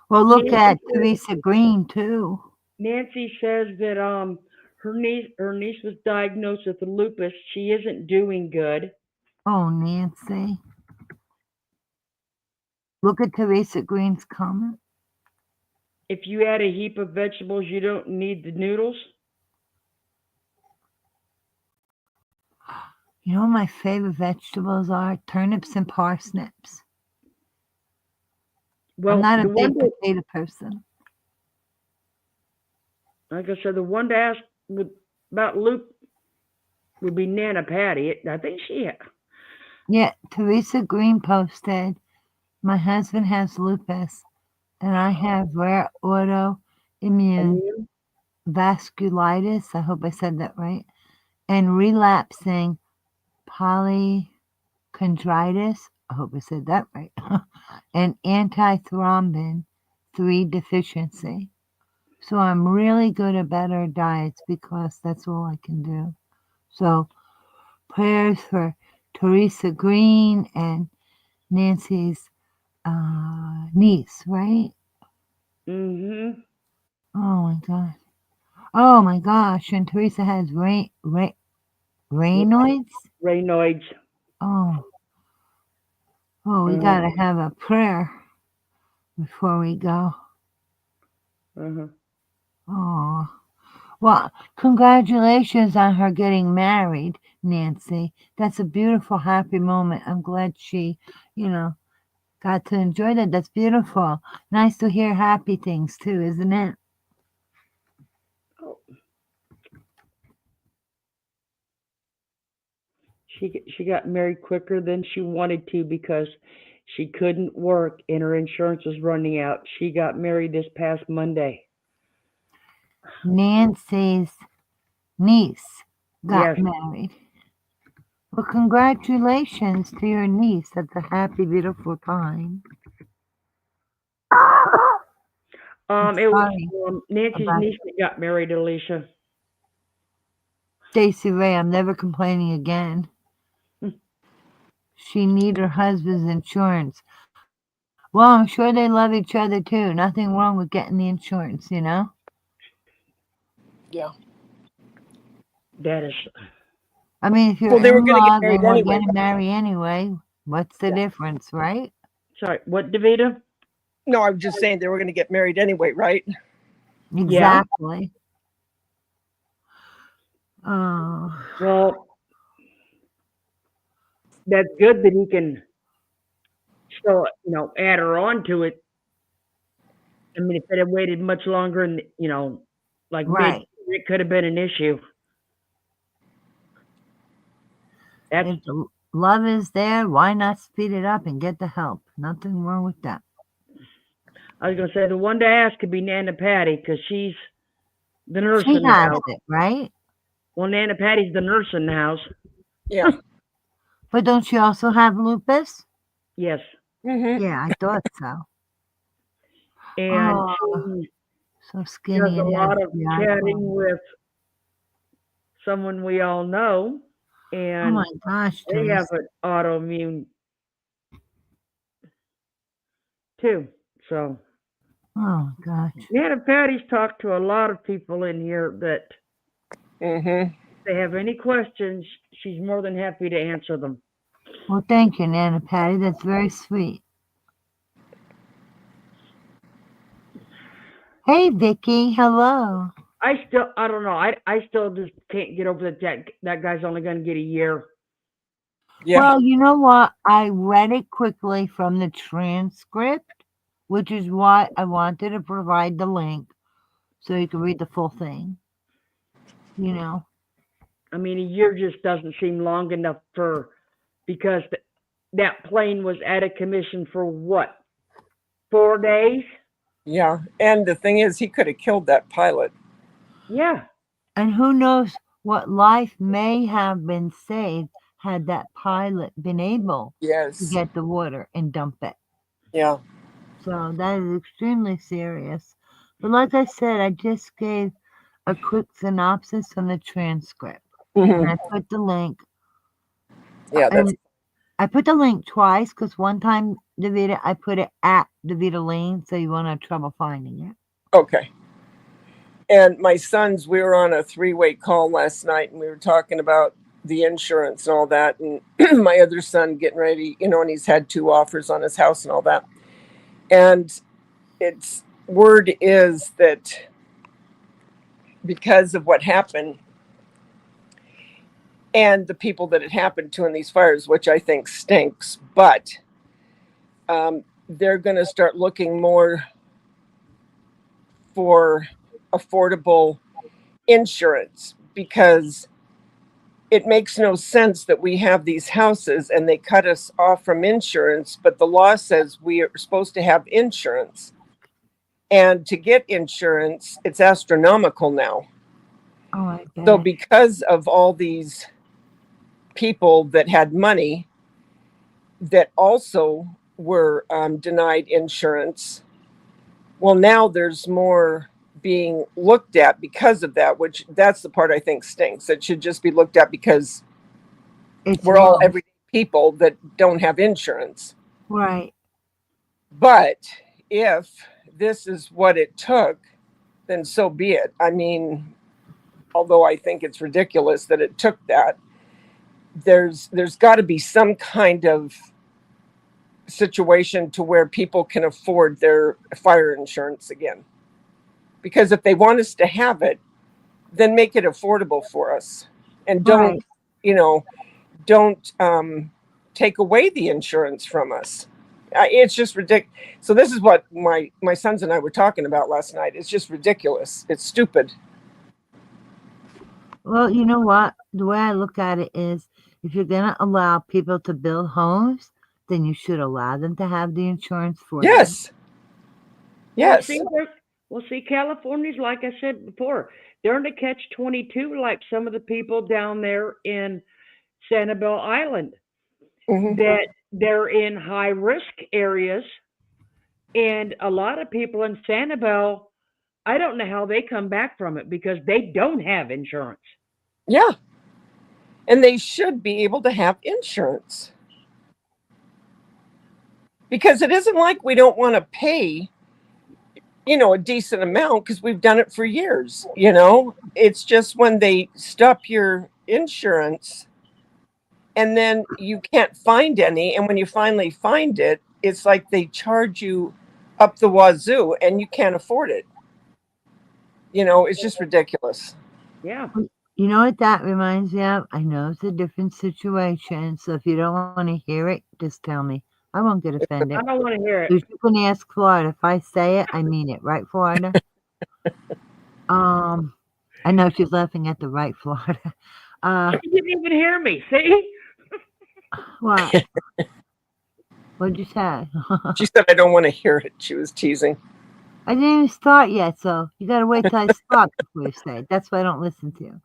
Speaker 2: Well, look
Speaker 1: Nancy
Speaker 2: at
Speaker 1: says,
Speaker 2: Teresa Green, too.
Speaker 1: Nancy says that her niece was diagnosed with lupus. She isn't doing good.
Speaker 2: Oh, Nancy. Look at Teresa Green's comment.
Speaker 1: If you add a heap of vegetables, you don't need the noodles.
Speaker 2: You know what my favorite vegetables are? Turnips and parsnips. I'm
Speaker 1: Well,
Speaker 2: not a
Speaker 1: the one
Speaker 2: big
Speaker 1: that,
Speaker 2: potato person.
Speaker 1: like I said, the one to ask about Luke would be Nana Patty. I think
Speaker 2: Yeah, Teresa Green posted, my husband has lupus, and I have rare autoimmune
Speaker 1: immune.
Speaker 2: vasculitis. I hope I said that right. And relapsing polychondritis. I hope I said that right. And antithrombin 3 deficiency. So I'm really good at better diets because that's all I can do. So prayers for Teresa Green and Nancy's niece, right?
Speaker 1: Mm-hmm.
Speaker 2: Oh my god. Oh my gosh. And Teresa has Raynaud's.
Speaker 1: Raynaud's.
Speaker 2: Oh, we
Speaker 1: Uh-huh.
Speaker 2: gotta have a prayer before we go.
Speaker 1: Uh-huh.
Speaker 2: Oh, well, congratulations on her getting married, Nancy. That's a beautiful, happy moment. I'm glad she, got to enjoy that. That's beautiful. Nice to hear happy things too, isn't it?
Speaker 1: Oh. She got married quicker than she wanted to because she couldn't work and her insurance was running out. She got married this past Monday.
Speaker 2: Nancy's niece got
Speaker 1: Yes.
Speaker 2: married. Well, congratulations to your niece. That's a happy, beautiful time. I'm
Speaker 1: It was
Speaker 2: sorry
Speaker 1: Nancy's
Speaker 2: about
Speaker 1: niece that got married, Alicia.
Speaker 2: Stacy Ray. I'm never complaining again. She need her husband's insurance. Well, I'm sure they love each other too. Nothing wrong with getting the insurance,
Speaker 6: Yeah.
Speaker 1: That is.
Speaker 2: I mean, if you're
Speaker 6: Well, they were
Speaker 2: in
Speaker 6: going to get
Speaker 2: love
Speaker 6: married
Speaker 2: and we're
Speaker 6: anyway.
Speaker 2: going to marry anyway, what's the
Speaker 6: Yeah.
Speaker 2: difference, right?
Speaker 1: Sorry, what, Davida?
Speaker 6: No, I was just saying they were going to get married anyway, right?
Speaker 1: Yeah.
Speaker 2: Exactly. Oh,
Speaker 1: Well, that's good that he can still, add her on to it. I mean, if it had waited much longer and, like mid,
Speaker 2: right.
Speaker 1: it could have been an issue. That's,
Speaker 2: If the love is there, why not speed it up and get the help? Nothing wrong with that.
Speaker 1: I was going to say, the one to ask could be Nana Patty because she's the nurse
Speaker 2: She
Speaker 1: in the
Speaker 2: has
Speaker 1: house.
Speaker 2: it, right?
Speaker 1: Well, Nana Patty's the nurse in the house.
Speaker 6: Yeah.
Speaker 2: But don't she also have lupus?
Speaker 1: Yes.
Speaker 6: Mm-hmm.
Speaker 2: Yeah, I thought so.
Speaker 1: And
Speaker 2: Oh,
Speaker 1: she
Speaker 2: so
Speaker 1: does
Speaker 2: skinny
Speaker 1: a
Speaker 2: and has
Speaker 1: lot of
Speaker 2: the
Speaker 1: chatting
Speaker 2: iPhone.
Speaker 1: with someone we all know.
Speaker 2: Oh
Speaker 1: And
Speaker 2: my gosh,
Speaker 1: they have
Speaker 2: Teresa.
Speaker 1: an autoimmune too. So
Speaker 2: Oh my gosh.
Speaker 1: Nana Patty's talked to a lot of people in here that
Speaker 6: Mm-hmm.
Speaker 1: if they have any questions, she's more than happy to answer them.
Speaker 2: Well, thank you, Nana Patty. That's very sweet. Hey, Vicky. Hello.
Speaker 1: I don't know. I still just can't get over that guy's only going to get a year.
Speaker 6: Yeah.
Speaker 2: Well, you know what? I read it quickly from the transcript, which is why I wanted to provide the link so you can read the full thing. You know.
Speaker 1: I mean, a year just doesn't seem long enough because that plane was out of commission for what, 4 days?
Speaker 6: Yeah. And the thing is, he could have killed that pilot.
Speaker 1: Yeah.
Speaker 2: And who knows what life may have been saved had that pilot been able to
Speaker 6: Yes.
Speaker 2: get the water and dump it.
Speaker 6: Yeah.
Speaker 2: So that is extremely serious. But like I said, I just gave a quick synopsis from the transcript.
Speaker 6: Mhm.
Speaker 2: And I put the link.
Speaker 6: Yeah. That's
Speaker 2: And I put the link twice because one time, Davida, I put it at Davida Lane, so you won't have trouble finding it.
Speaker 6: okay. And my sons, we were on a 3-way call last night, and we were talking about the insurance and all that. And my other son getting ready, and he's had 2 offers on his house and all that. And it's word is that because of what happened and the people that it happened to in these fires, which I think stinks, but they're going to start looking more for affordable insurance, because it makes no sense that we have these houses and they cut us off from insurance, but the law says we are supposed to have insurance. And to get insurance, it's astronomical now.
Speaker 2: Oh, I bet.
Speaker 6: So because of all these people that had money that also were denied insurance, well, now there's more being looked at because of that, which that's the part I think stinks. It should just be looked at because
Speaker 2: It's
Speaker 6: we're all
Speaker 2: wrong.
Speaker 6: everyday people that don't have insurance.
Speaker 2: Right.
Speaker 6: But if this is what it took, then so be it. I mean, although I think it's ridiculous that it took that, there's got to be some kind of situation to where people can afford their fire insurance again. Because if they want us to have it, then make it affordable for us, and don't,
Speaker 2: Right.
Speaker 6: don't take away the insurance from us. It's just ridiculous. So this is what my sons and I were talking about last night. It's just ridiculous. It's stupid.
Speaker 2: Well, you know what? The way I look at it is if you're going to allow people to build homes, then you should allow them to have the insurance for them.
Speaker 6: Yes. Yes.
Speaker 1: Well, see, California's, like I said before, they're in a catch-22, like some of the people down there in Sanibel Island,
Speaker 6: Mhm.
Speaker 1: that they're in high-risk areas, and a lot of people in Sanibel, I don't know how they come back from it because they don't have insurance.
Speaker 6: Yeah. And they should be able to have insurance. Because it isn't like we don't want to pay, a decent amount, because we've done it for years. It's just when they stop your insurance and then you can't find any. And when you finally find it, it's like they charge you up the wazoo and you can't afford it. It's just ridiculous.
Speaker 1: Yeah.
Speaker 2: You know what that reminds me of? I know it's a different situation, so if you don't want to hear it, just tell me. I won't get offended.
Speaker 1: I don't want to hear it.
Speaker 2: You can ask Florida. If I say it, I mean it. Right, Florida? I know she's laughing at the right, Florida.
Speaker 1: You didn't even hear me. See?
Speaker 2: What? What'd you say?
Speaker 6: She said, I don't want to hear it. She was teasing.
Speaker 2: I didn't even start yet, so you gotta wait till I start before you say it. That's why I don't listen to you.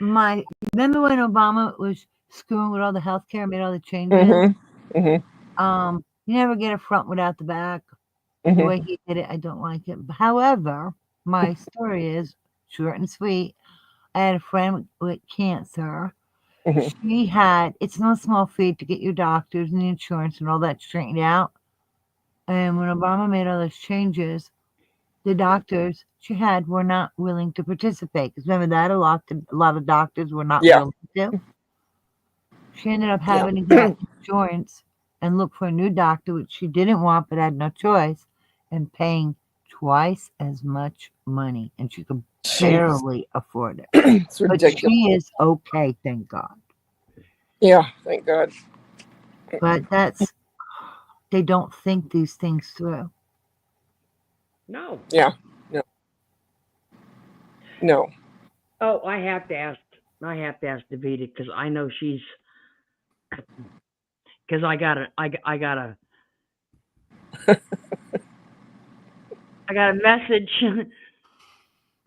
Speaker 2: Remember when Obama was screwing with all the healthcare, made all the changes?
Speaker 6: Mm-hmm. Mm-hmm.
Speaker 2: You never get a front without the back.
Speaker 6: Mm-hmm.
Speaker 2: The way he did it, I don't like it. However, my story is short and sweet. I had a friend with cancer.
Speaker 6: Mm-hmm.
Speaker 2: It's no small feat to get your doctors and the insurance and all that straightened out. And when Obama made all those changes, the doctors she had were not willing to participate. Because remember that a lot of doctors were not
Speaker 6: Yeah.
Speaker 2: willing to. She ended up having to get insurance and look for a new doctor, which she didn't want but had no choice, and paying twice as much money, and she could barely afford it.
Speaker 6: It's
Speaker 2: But
Speaker 6: ridiculous.
Speaker 2: she is okay, thank God.
Speaker 6: Yeah, thank God.
Speaker 2: But they don't think these things through.
Speaker 1: No.
Speaker 6: Yeah. No.
Speaker 1: Oh, I have to ask. I have to ask Davita because I know she's. Because I got a I got a message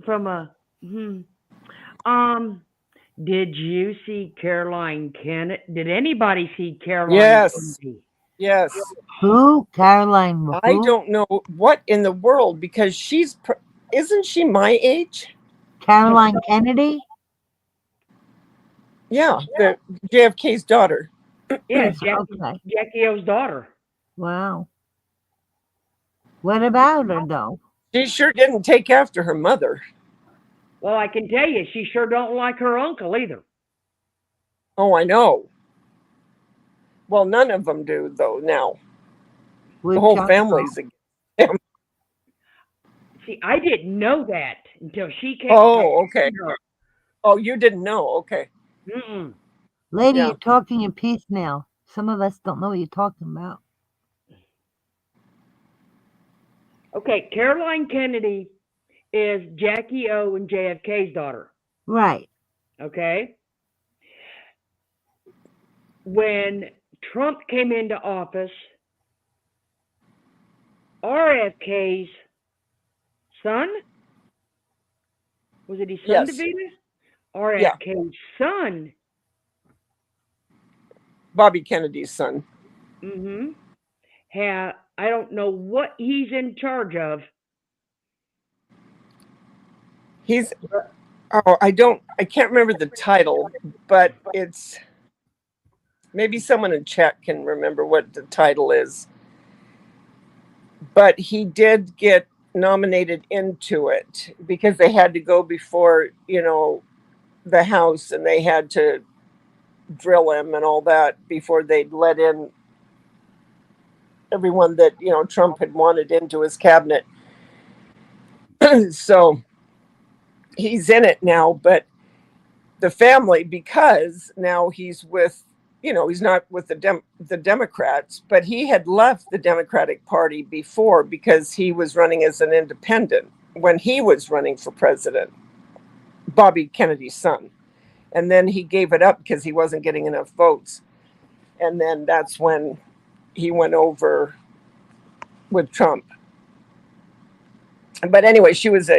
Speaker 1: from a. Hmm, um, did you see Caroline Kennedy? Did anybody see Caroline
Speaker 6: Yes,
Speaker 1: Kennedy?
Speaker 6: yes.
Speaker 2: Who? Caroline
Speaker 6: I
Speaker 2: who?
Speaker 6: don't know what in the world because isn't she my age?
Speaker 2: Caroline Kennedy?
Speaker 6: Yeah, the JFK's daughter.
Speaker 1: Yeah,
Speaker 2: Okay.
Speaker 1: Jackie O's daughter.
Speaker 2: Wow. What about her though?
Speaker 6: She sure didn't take after her mother.
Speaker 1: Well, I can tell you, she sure don't like her uncle either.
Speaker 6: Oh, I know. Well, none of them do though now. The
Speaker 2: Which
Speaker 6: whole
Speaker 2: uncle?
Speaker 6: family's against him.
Speaker 1: See, I didn't know that until she came.
Speaker 6: Oh, okay. Oh, you didn't know. Okay.
Speaker 1: Mm-mm.
Speaker 2: Lady,
Speaker 6: Yeah.
Speaker 2: you're talking in piecemeal. Some of us don't know what you're talking about.
Speaker 1: Okay, Caroline Kennedy is Jackie O and JFK's daughter.
Speaker 2: Right.
Speaker 1: Okay. When Trump came into office, RFK's son, was it his son,
Speaker 6: Yes.
Speaker 1: Davida?
Speaker 6: Yeah.
Speaker 1: RFK's son,
Speaker 6: Bobby Kennedy's son.
Speaker 1: mm-hmm, I don't know what he's in charge of.
Speaker 6: He's I can't remember the title, but it's maybe someone in chat can remember what the title is. But he did get nominated into it because they had to go before, the House and they had to drill him and all that before they'd let in everyone that, Trump had wanted into his cabinet. So he's in it now, but the family, because now he's with, he's not with the Democrats, but he had left the Democratic Party before because he was running as an independent when he was running for president, Bobby Kennedy's son. And then he gave it up because he wasn't getting enough votes. And then that's when he went over with Trump. But anyway, she was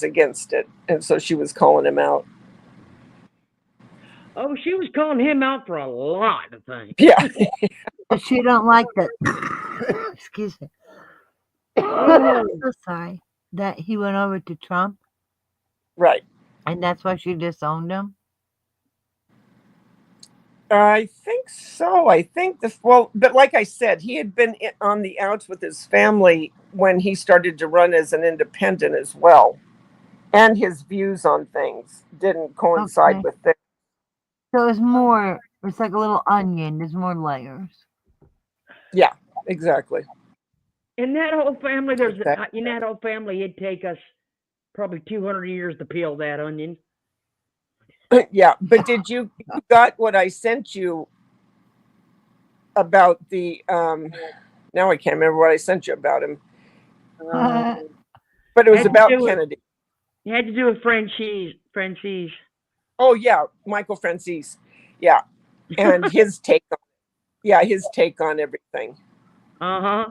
Speaker 6: against it, and so she was calling him out.
Speaker 1: Oh, she was calling him out for a lot of things.
Speaker 6: Yeah.
Speaker 2: But she don't like that. Excuse me.
Speaker 1: Oh.
Speaker 2: So sorry that he went over to Trump,
Speaker 6: Right.
Speaker 2: and that's why she disowned him.
Speaker 6: I think so. I think but like I said, he had been on the outs with his family when he started to run as an independent as well. And his views on things didn't coincide
Speaker 2: Okay.
Speaker 6: with theirs.
Speaker 2: So it's like a little onion. There's more layers.
Speaker 6: Yeah, exactly.
Speaker 1: In that whole family,
Speaker 6: Exactly.
Speaker 1: in that whole family, it'd take us probably 200 years to peel that onion.
Speaker 6: Yeah, but did you got what I sent you about the now I can't remember what I sent you about him, but it was about Kennedy.
Speaker 1: It had to do with Francis.
Speaker 6: Oh yeah, Michael Francis. Yeah. And his take on everything.
Speaker 1: Uh-huh.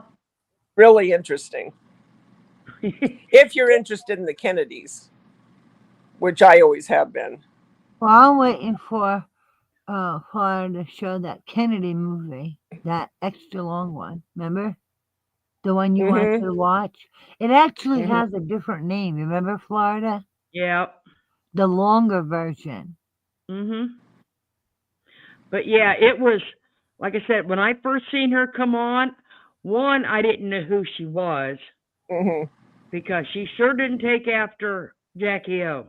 Speaker 6: Really interesting. If you're interested in the Kennedys, which I always have been.
Speaker 2: Well, I'm waiting for Florida to show that Kennedy movie, that extra long one. Remember? The one you wanted to watch? It actually has a different name. You remember, Florida?
Speaker 1: Yeah.
Speaker 2: The longer version.
Speaker 1: Mm-hmm. But yeah, it was, like I said, when I first seen her come on, one, I didn't know who she was because she sure didn't take after Jackie O.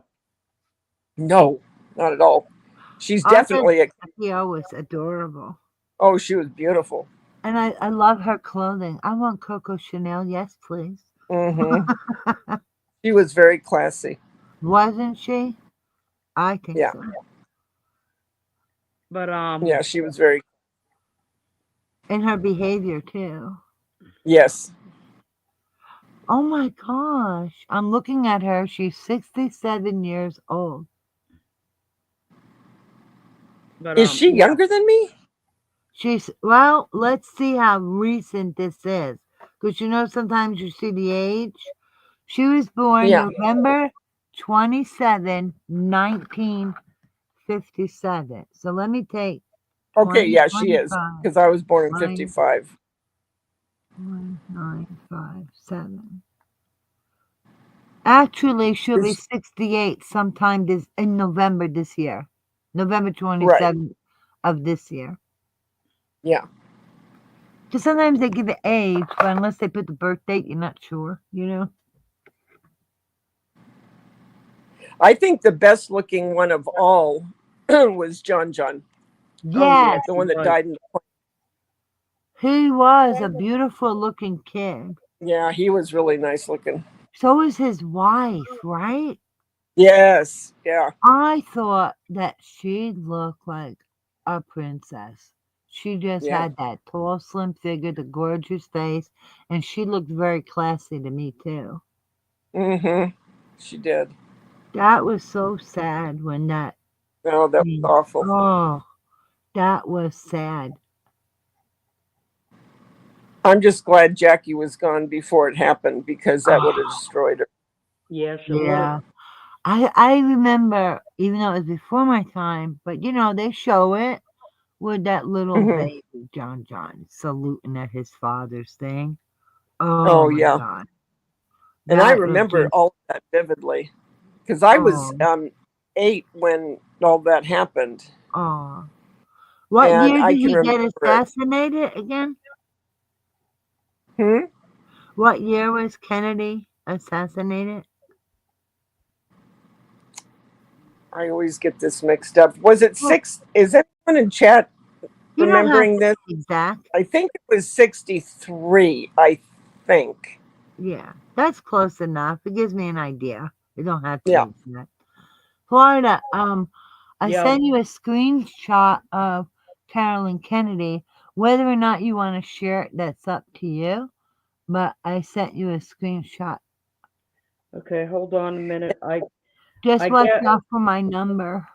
Speaker 6: No, not at all. She's definitely
Speaker 2: Jackie O was adorable.
Speaker 6: Oh, she was beautiful.
Speaker 2: And I love her clothing. I want Coco Chanel. Yes, please.
Speaker 6: She was very classy.
Speaker 2: Wasn't she? I think so.
Speaker 1: But
Speaker 6: yeah, she was very.
Speaker 2: And her behavior too.
Speaker 6: Yes.
Speaker 2: Oh my gosh. I'm looking at her. She's 67 years old.
Speaker 1: But
Speaker 6: Is she
Speaker 1: yeah.
Speaker 6: younger than me?
Speaker 2: Well, let's see how recent this is. Because you know, sometimes you see the age. She was born
Speaker 6: Yeah.
Speaker 2: November 27, 1957. So let me take
Speaker 6: Okay,
Speaker 2: 20,
Speaker 6: yeah, she is.
Speaker 2: 25,
Speaker 6: Because I was born in
Speaker 2: minus
Speaker 6: 55.
Speaker 2: 1957. Actually, she'll be
Speaker 6: Is
Speaker 2: 68 sometime in November this year. November
Speaker 6: right.
Speaker 2: 27th of this year.
Speaker 6: Yeah.
Speaker 2: Because sometimes they give the age, but unless they put the birth date, you're not sure, you know?
Speaker 6: I think the best looking one of all was John.
Speaker 1: Oh yeah,
Speaker 2: Yes,
Speaker 6: The
Speaker 1: he
Speaker 6: one that
Speaker 1: was.
Speaker 6: died in the
Speaker 2: he was a beautiful looking kid.
Speaker 6: Yeah, he was really nice looking.
Speaker 2: So was his wife, right?
Speaker 6: Yes. Yeah.
Speaker 2: I thought that she looked like a princess. She just
Speaker 6: Yeah.
Speaker 2: had that tall, slim figure, the gorgeous face, and she looked very classy to me, too.
Speaker 6: Mm-hmm. She did.
Speaker 2: That was so sad when that.
Speaker 6: Oh, that was awful.
Speaker 2: Oh, that was sad.
Speaker 6: I'm just glad Jackie was gone before it happened because that would have
Speaker 2: Oh,
Speaker 6: destroyed her.
Speaker 1: Yes, it would
Speaker 2: yeah.
Speaker 1: have.
Speaker 2: I remember, even though it was before my time, but you know, they show it with that little
Speaker 6: Hmm.
Speaker 2: baby, John, saluting at his father's thing. Oh
Speaker 6: Oh,
Speaker 2: my
Speaker 6: yeah.
Speaker 2: God.
Speaker 6: And I
Speaker 2: That was
Speaker 6: remember
Speaker 2: just,
Speaker 6: all of that vividly because I was
Speaker 2: oh,
Speaker 6: 8 when all that happened.
Speaker 2: oh. What
Speaker 6: And
Speaker 2: year
Speaker 6: I
Speaker 2: did
Speaker 6: can
Speaker 2: he get
Speaker 6: remember it.
Speaker 2: assassinated again?
Speaker 6: Hmm?
Speaker 2: What year was Kennedy assassinated?
Speaker 6: I always get this mixed up. Was it
Speaker 2: Well,
Speaker 6: six? Is anyone in chat
Speaker 2: you don't have
Speaker 6: remembering
Speaker 2: to
Speaker 6: this?
Speaker 2: be exact.
Speaker 6: I think it was 63. I think.
Speaker 2: Yeah, that's close enough. It gives me an idea. You don't have to
Speaker 6: Yeah.
Speaker 2: be exact. Florida, I
Speaker 1: Yeah.
Speaker 2: sent you a screenshot of Carolyn Kennedy. Whether or not you want to share it, that's up to you. But I sent you a screenshot.
Speaker 1: Okay, hold on a minute.
Speaker 2: Just
Speaker 1: I
Speaker 2: watch
Speaker 1: get.
Speaker 2: out for my number.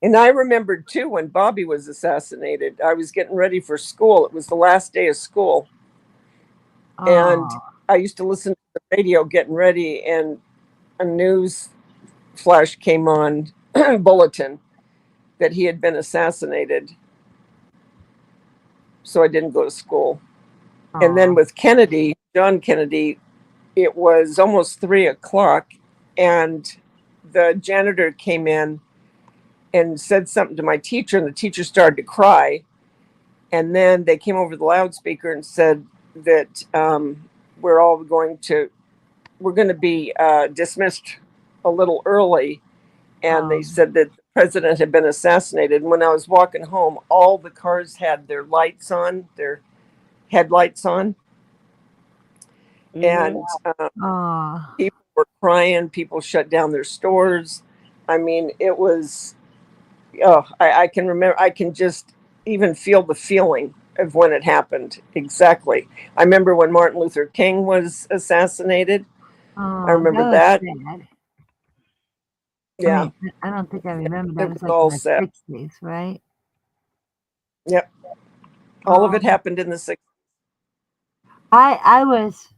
Speaker 6: And I remembered too when Bobby was assassinated. I was getting ready for school. It was the last day of school. And
Speaker 2: Oh,
Speaker 6: I used to listen to the radio getting ready, and a news flash came on, bulletin, that he had been assassinated. So I didn't go to school. And then
Speaker 2: oh,
Speaker 6: with Kennedy, John Kennedy, it was almost 3 o'clock, and the janitor came in and said something to my teacher, and the teacher started to cry. And then they came over the loudspeaker and said that we're all going to be dismissed a little early. And they
Speaker 2: oh,
Speaker 6: said that the president had been assassinated. And when I was walking home, all the cars had their lights on, their headlights on,
Speaker 1: Mhm.
Speaker 6: and
Speaker 2: oh.
Speaker 6: people were crying. People shut down their stores. I mean, it was. Oh, I can remember. I can just even feel the feeling of when it happened. Exactly. I remember when Martin Luther King was assassinated. I
Speaker 2: Oh,
Speaker 6: remember
Speaker 2: that was
Speaker 6: that.
Speaker 2: sad. I
Speaker 6: Yeah,
Speaker 2: mean, I don't think I remember.
Speaker 6: it
Speaker 2: That
Speaker 6: was
Speaker 2: was like in
Speaker 6: all
Speaker 2: the
Speaker 6: set.
Speaker 2: 60s, right?
Speaker 6: Yep, all of
Speaker 2: Oh,
Speaker 6: it happened in the 60s.
Speaker 2: I was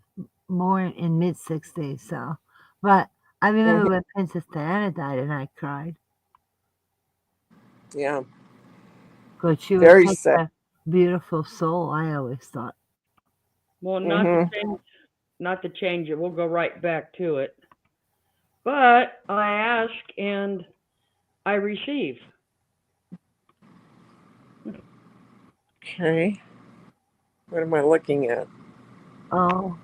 Speaker 2: born in mid 60s, so, but I remember
Speaker 6: Mhm.
Speaker 2: when Princess Diana died and I cried
Speaker 6: Yeah,
Speaker 2: because she was
Speaker 6: very
Speaker 2: such
Speaker 6: sad.
Speaker 2: a beautiful soul, I always thought.
Speaker 1: Well,
Speaker 6: Hmm.
Speaker 1: not to change it. We'll go right back to it. But I ask and I receive.
Speaker 6: Okay, what am I looking at?
Speaker 2: Oh,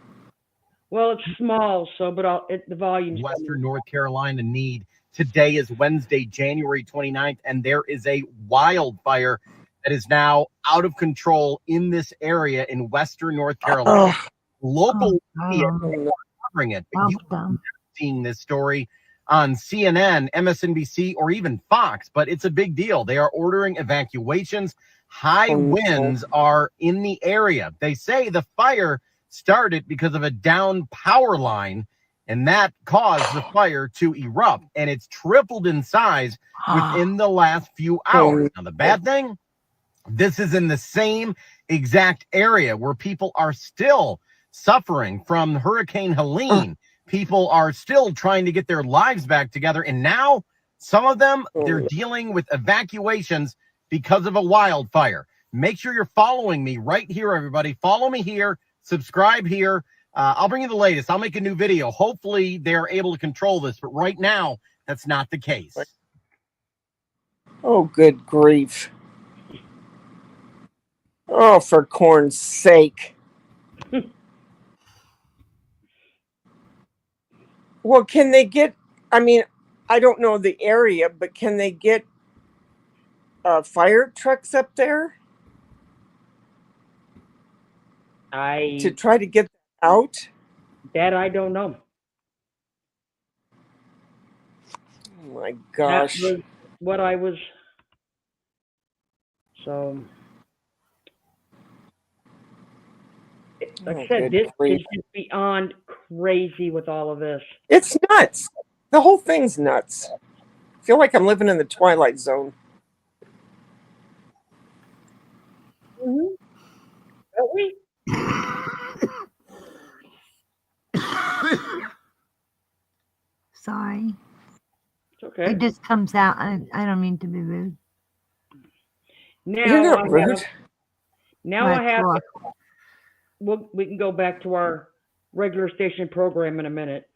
Speaker 1: Well, it's small, so but the volume's coming.
Speaker 7: Western North Carolina need. Today is Wednesday, January 29th, and there is a wildfire that is now out of control in this area in Western North Carolina.
Speaker 6: Oh,
Speaker 7: Local media
Speaker 2: oh,
Speaker 7: is covering it, but
Speaker 2: help
Speaker 7: you
Speaker 2: them.
Speaker 7: seeing this story on CNN, MSNBC, or even Fox, but it's a big deal. They are ordering evacuations. High
Speaker 6: oh no.
Speaker 7: winds are in the area. They say the fire started because of a down power line and that caused the fire to erupt, and it's tripled in size within the last few hours. Now, the bad thing, this is in the same exact area where people are still suffering from Hurricane Helene. People are still trying to get their lives back together, and now some of them, they're dealing with evacuations because of a wildfire. Make sure you're following me right here, everybody. Follow me here, subscribe here. I'll bring you the latest. I'll make a new video. Hopefully they're able to control this, but right now, that's not the case.
Speaker 6: Oh, good grief. Oh, for corn's sake. Well, can they get, I mean, I don't know the area, but can they get fire trucks up there to try to get out?
Speaker 1: That I don't know.
Speaker 6: Oh my gosh.
Speaker 1: That was what I was. So, like I said, this is just beyond crazy with all of this.
Speaker 6: It's nuts. The whole thing's nuts. I feel like I'm living in the Twilight Zone.
Speaker 1: Mm-hmm. Don't we?
Speaker 2: Sorry.
Speaker 1: It's okay.
Speaker 2: It just comes out. I don't mean to be rude.
Speaker 6: You're not rude.
Speaker 1: We can go back to our regular station program in a minute.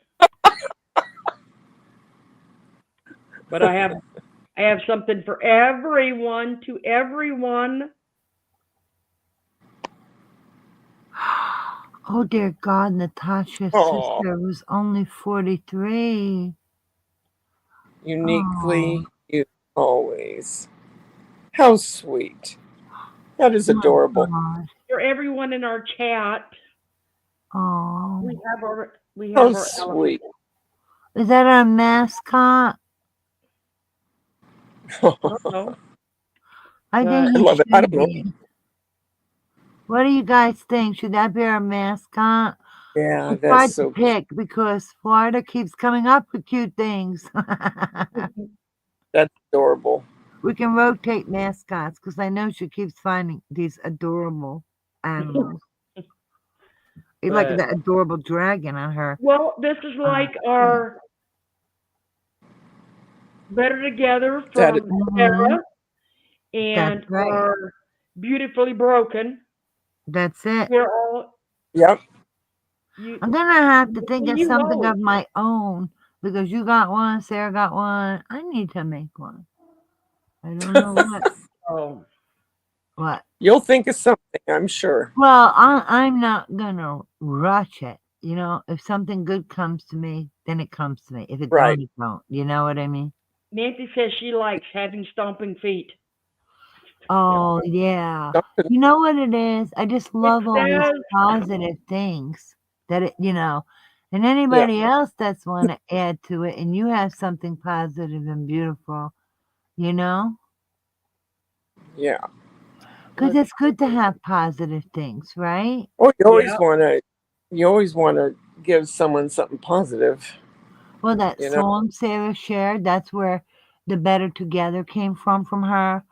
Speaker 1: But I have something for everyone, to everyone.
Speaker 2: Oh dear God, Natasha's sister was only 43.
Speaker 6: Uniquely, you always. How sweet. That is adorable.
Speaker 1: For everyone in our chat.
Speaker 2: Oh.
Speaker 1: We have our
Speaker 6: sweet.
Speaker 2: Is that our mascot?
Speaker 1: No.
Speaker 2: I think
Speaker 6: I love it. I don't know.
Speaker 2: be. What do you guys think? Should that be our mascot?
Speaker 6: Yeah,
Speaker 2: it's hard
Speaker 6: that's so
Speaker 2: to pick because Florida keeps coming up with cute things.
Speaker 6: That's adorable.
Speaker 2: We can rotate mascots because I know she keeps finding these adorable animals. You like that adorable dragon on her.
Speaker 1: Well, this is like our Better Together from Sarah and our Beautifully Broken.
Speaker 2: That's it.
Speaker 1: We're all.
Speaker 6: Yep.
Speaker 2: I'm gonna have to think of something of my own because you got one, Sarah got one. I need to make one. I don't know what. What?
Speaker 6: You'll think of something, I'm sure.
Speaker 2: Well, I'm not gonna rush it. You know, if something good comes to me, then it comes to me. If it don't, it don't. You know what I mean?
Speaker 1: Nancy says she likes having stomping feet.
Speaker 2: Oh yeah. You know what it is? I just love all these positive things that it, and anybody else that's want to add to it, and you have something positive and beautiful,
Speaker 6: Yeah.
Speaker 2: Because it's good to have positive things, right?
Speaker 6: Oh, you always want to give someone something positive.
Speaker 2: Well, that song Sarah shared, that's where the Better Together came from her.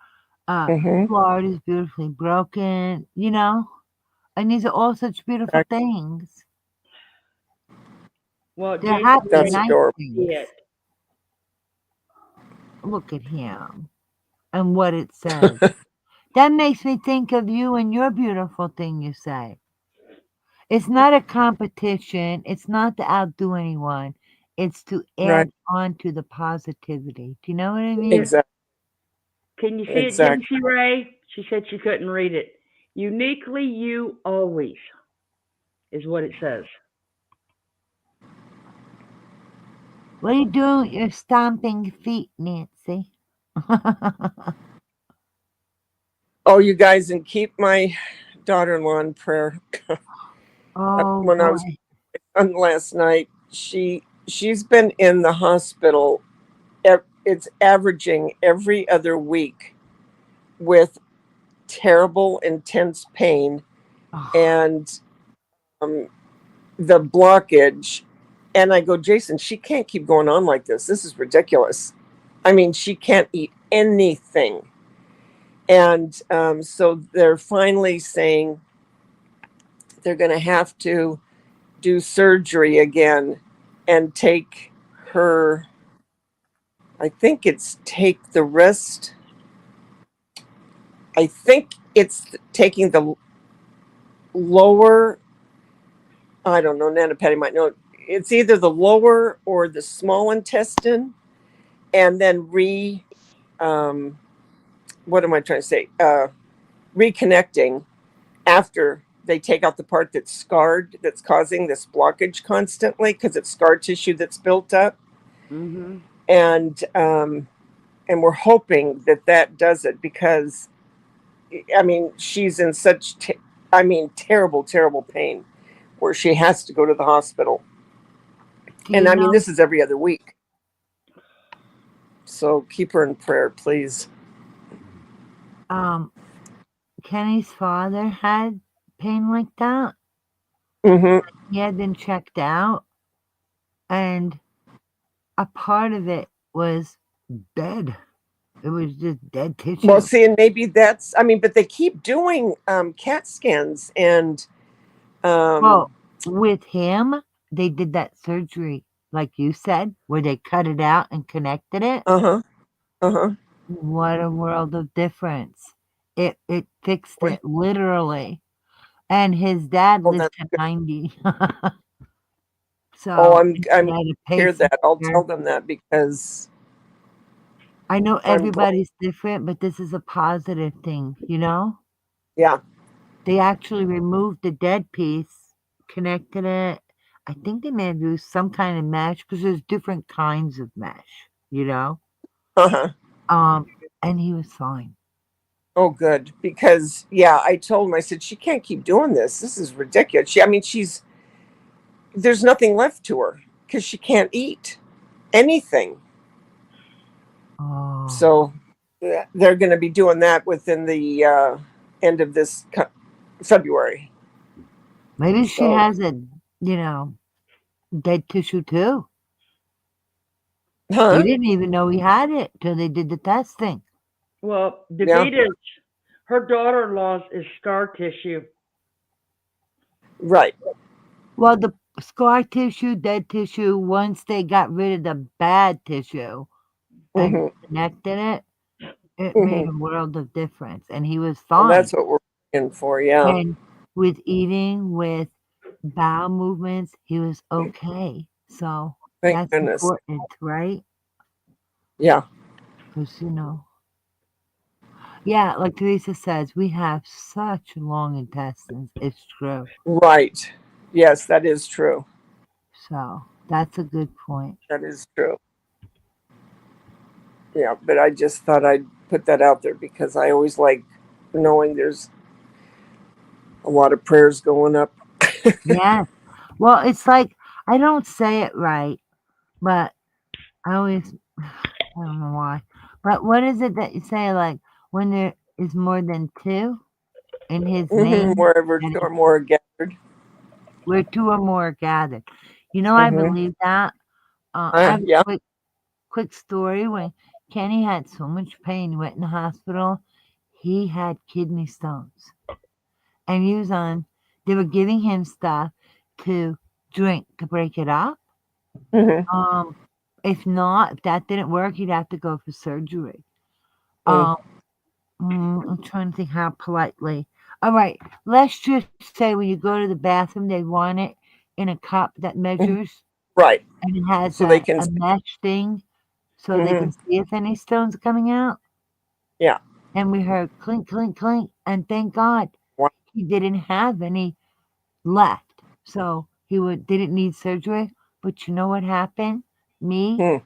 Speaker 2: Florida's Beautifully Broken, and these are all such beautiful things.
Speaker 1: Well,
Speaker 2: they're happy,
Speaker 6: that's
Speaker 2: nice
Speaker 6: adorable.
Speaker 2: things. Look at him and what it says. That makes me think of you and your beautiful thing you say. It's not a competition. It's not to outdo anyone. It's to add on to the positivity. Do you know what I mean?
Speaker 6: Exactly.
Speaker 1: Can you see it, Nancy Ray? She said she couldn't read it. Uniquely you always is what it says.
Speaker 2: What are you doing with your stomping feet, Nancy?
Speaker 6: Oh, you guys, and keep my daughter-in-law in prayer. When I was on last night, she's been in the hospital. It's averaging every other week with terrible, intense pain, and the blockage And I go, Jason, she can't keep going on like this. This is ridiculous. I mean, she can't eat anything. And so they're finally saying they're going to have to do surgery again and take her, I think it's take the rest. I think it's taking the lower, I don't know, Nana Patty might know. It's either the lower or the small intestine, and then what am I trying to say? Reconnecting after they take out the part that's scarred, that's causing this blockage constantly because it's scar tissue that's built up.
Speaker 1: Mm-hmm.
Speaker 6: And we're hoping that that does it, because I mean, she's in such terrible, terrible pain where she has to go to the hospital.
Speaker 2: Do
Speaker 6: And
Speaker 2: you
Speaker 6: I mean,
Speaker 2: know,
Speaker 6: this is every other week. So keep her in prayer, please.
Speaker 2: Kenny's father had pain like that.
Speaker 6: Mm-hmm.
Speaker 2: He had been checked out, and a part of it was dead. It was just dead tissue.
Speaker 6: Well, see, and maybe that's, I mean, but they keep doing CAT scans and
Speaker 2: Well, with him, they did that surgery, like you said, where they cut it out and connected it.
Speaker 6: uh-huh.
Speaker 2: What a world of difference. It fixed
Speaker 6: Boy.
Speaker 2: it literally. And his dad
Speaker 6: Well,
Speaker 2: lived
Speaker 6: that's
Speaker 2: to
Speaker 6: good.
Speaker 2: 90. So
Speaker 6: Oh, I'm
Speaker 2: he had a
Speaker 6: hear that. I'll
Speaker 2: pacemaker.
Speaker 6: tell them that, because
Speaker 2: I know
Speaker 6: I'm
Speaker 2: everybody's different, but this is a positive thing, you know?
Speaker 6: yeah.
Speaker 2: They actually removed the dead piece, connected it. I think they may have used some kind of mesh because there's different kinds of mesh, you know?
Speaker 6: Uh-huh.
Speaker 2: And he was fine.
Speaker 6: Oh, good. Because yeah, I told him, I said, she can't keep doing this. This is ridiculous. I mean, there's nothing left to her because she can't eat anything.
Speaker 2: Oh,
Speaker 6: So they're going to be doing that within the end of this February.
Speaker 2: maybe she
Speaker 6: So,
Speaker 2: has a, you know, dead tissue too.
Speaker 6: huh?
Speaker 2: He didn't even know he had it till they did the testing.
Speaker 1: Well,
Speaker 6: Yeah.
Speaker 1: Davita's, her daughter-in-law's is scar tissue.
Speaker 6: Right.
Speaker 2: Well, the scar tissue, dead tissue, once they got rid of the bad tissue and
Speaker 6: Hmm.
Speaker 2: connected it, it
Speaker 6: Hmm.
Speaker 2: made a world of difference. And he was
Speaker 6: Well,
Speaker 2: fine.
Speaker 6: that's what we're in for. Yeah.
Speaker 2: And with eating, with bowel movements, he was okay. So
Speaker 6: Thank
Speaker 2: that's
Speaker 6: goodness.
Speaker 2: important, right?
Speaker 6: Yeah.
Speaker 2: Because, you know, yeah, like Teresa says, we have such long intestines. It's true.
Speaker 6: Right. Yes, that is true.
Speaker 2: So that's a good point.
Speaker 6: That is true. Yeah, but I just thought I'd put that out there because I always like knowing there's a lot of prayers going up.
Speaker 2: Yeah. Well, it's like, I don't say it right, but I always, I don't know why. But what is it that you say, like, when there is more than two in his name,
Speaker 6: Wherever
Speaker 2: that
Speaker 6: two or more are gathered.
Speaker 2: where two or more are gathered? You know, I
Speaker 6: Hmm.
Speaker 2: believe that. I have a
Speaker 6: Yeah.
Speaker 2: quick story. When Kenny had so much pain, he went in the hospital. He had kidney stones, and he was on. They were giving him stuff to drink to break it up.
Speaker 6: Hmm.
Speaker 2: If not, if that didn't work, he'd have to go for surgery.
Speaker 6: Mm.
Speaker 2: Um, I'm trying to think how politely. All right, let's just say when you go to the bathroom, they want it in a cup that measures,
Speaker 6: Right.
Speaker 2: and it has
Speaker 6: So they can.
Speaker 2: a mesh thing so they
Speaker 6: Hmm.
Speaker 2: can see if any stones are coming out.
Speaker 6: Yeah.
Speaker 2: And we heard clink, clink, clink, and thank God
Speaker 6: Wow.
Speaker 2: he didn't have any left. So didn't need surgery. But you know what happened? Me,
Speaker 6: Hmm.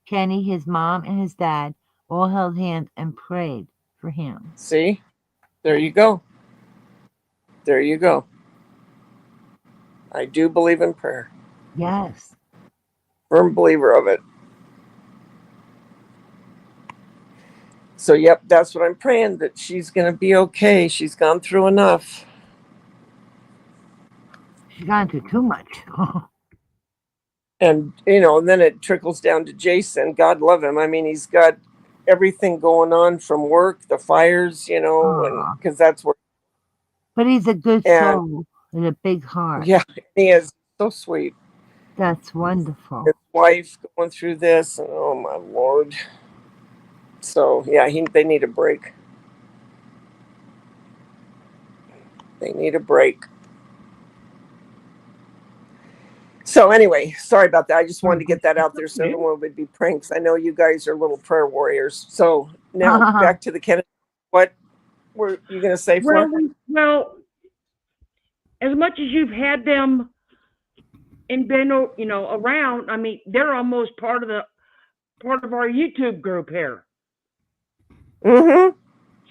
Speaker 2: Kenny, his mom, and his dad all held hands and prayed for him.
Speaker 6: See, there you go. There you go. I do believe in prayer.
Speaker 2: Yes.
Speaker 6: Firm believer of it. So, yep, that's what I'm praying, that she's going to be okay. She's gone through enough.
Speaker 2: She's gone through too much.
Speaker 6: And and then it trickles down to Jason. God love him. I mean, he's got everything going on from work, the fires, and
Speaker 2: Aw.
Speaker 6: because that's where.
Speaker 2: But he's a good
Speaker 6: And
Speaker 2: soul with a big heart.
Speaker 6: yeah, he is so sweet.
Speaker 2: That's wonderful.
Speaker 6: His wife going through this, and oh my Lord. So yeah, they need a break. They need a break. So anyway, sorry about that. I just wanted to get that out there so everyone would be pranks. I know you guys are little prayer warriors. So now back to the Kennedy. What were you going to say,
Speaker 1: Well,
Speaker 6: Flor?
Speaker 1: well, as much as you've had them and been, around, I mean, they're almost part of our YouTube group here.
Speaker 6: Mm-hmm.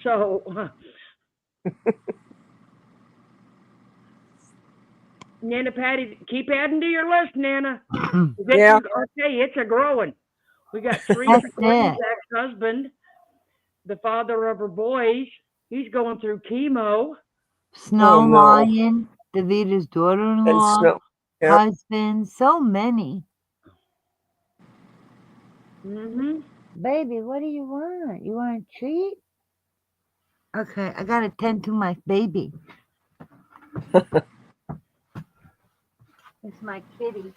Speaker 1: So, Nana Patty, keep adding to your list, Nana.
Speaker 6: Yeah.
Speaker 1: Okay, it's a growing. We got 3
Speaker 2: That's
Speaker 1: siblings,
Speaker 2: it.
Speaker 1: ex-husband, the father of her boys. He's going through chemo.
Speaker 2: Snow
Speaker 6: Oh, no.
Speaker 2: Lion, Davita's
Speaker 6: And
Speaker 2: daughter-in-law,
Speaker 6: Snow. Yeah.
Speaker 2: husband, so many.
Speaker 1: Mm-hmm.
Speaker 2: Baby, what do you want? You want a treat? Okay, I gotta tend to my baby. It's my kitty.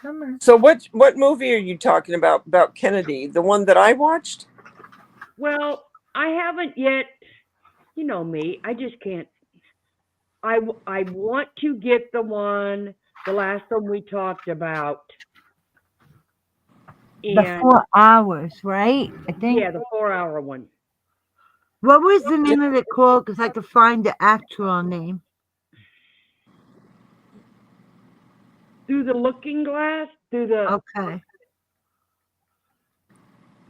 Speaker 2: Come on.
Speaker 6: So what movie are you talking about Kennedy? The one that I watched?
Speaker 1: Well, I haven't yet. You know me. I just can't. I want to get the last one we talked about.
Speaker 2: The
Speaker 1: And
Speaker 2: 4 hours, right? I think.
Speaker 1: yeah, the 4-hour one.
Speaker 2: What was the name of it called? Because I could find the actual name.
Speaker 1: Through the Looking Glass?
Speaker 2: Okay.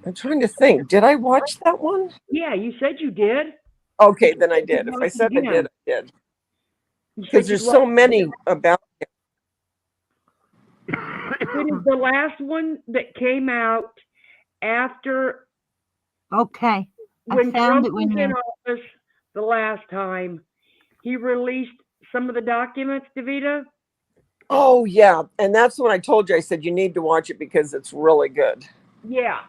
Speaker 6: I'm trying to think. Did I watch that one?
Speaker 1: Yeah, you said you did.
Speaker 6: Okay, then I did. If I said I did, I did. Because there's so many about him.
Speaker 1: It is the last one that came out after
Speaker 2: Okay. I
Speaker 1: when
Speaker 2: found
Speaker 1: Trump
Speaker 2: it when
Speaker 1: was in
Speaker 2: you.
Speaker 1: office the last time. He released some of the documents, Davita.
Speaker 6: Oh yeah, and that's when I told you. I said you need to watch it because it's really good.
Speaker 1: Yeah.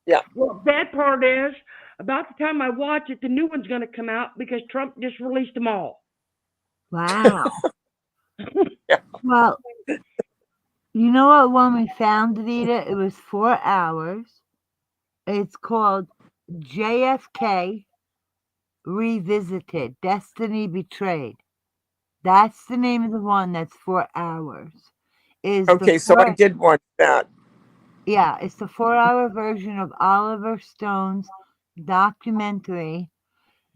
Speaker 6: Yeah.
Speaker 1: Well, bad part is about the time I watch it, the new one's going to come out because Trump just released them all.
Speaker 2: Wow.
Speaker 6: Yeah.
Speaker 2: Well, you know what one we found, Davita? It was 4 hours. It's called JFK Revisited, Destiny Betrayed. That's the name of the one that's 4 hours.
Speaker 6: Okay, so I did watch that.
Speaker 2: Yeah, it's the 4-hour version of Oliver Stone's documentary,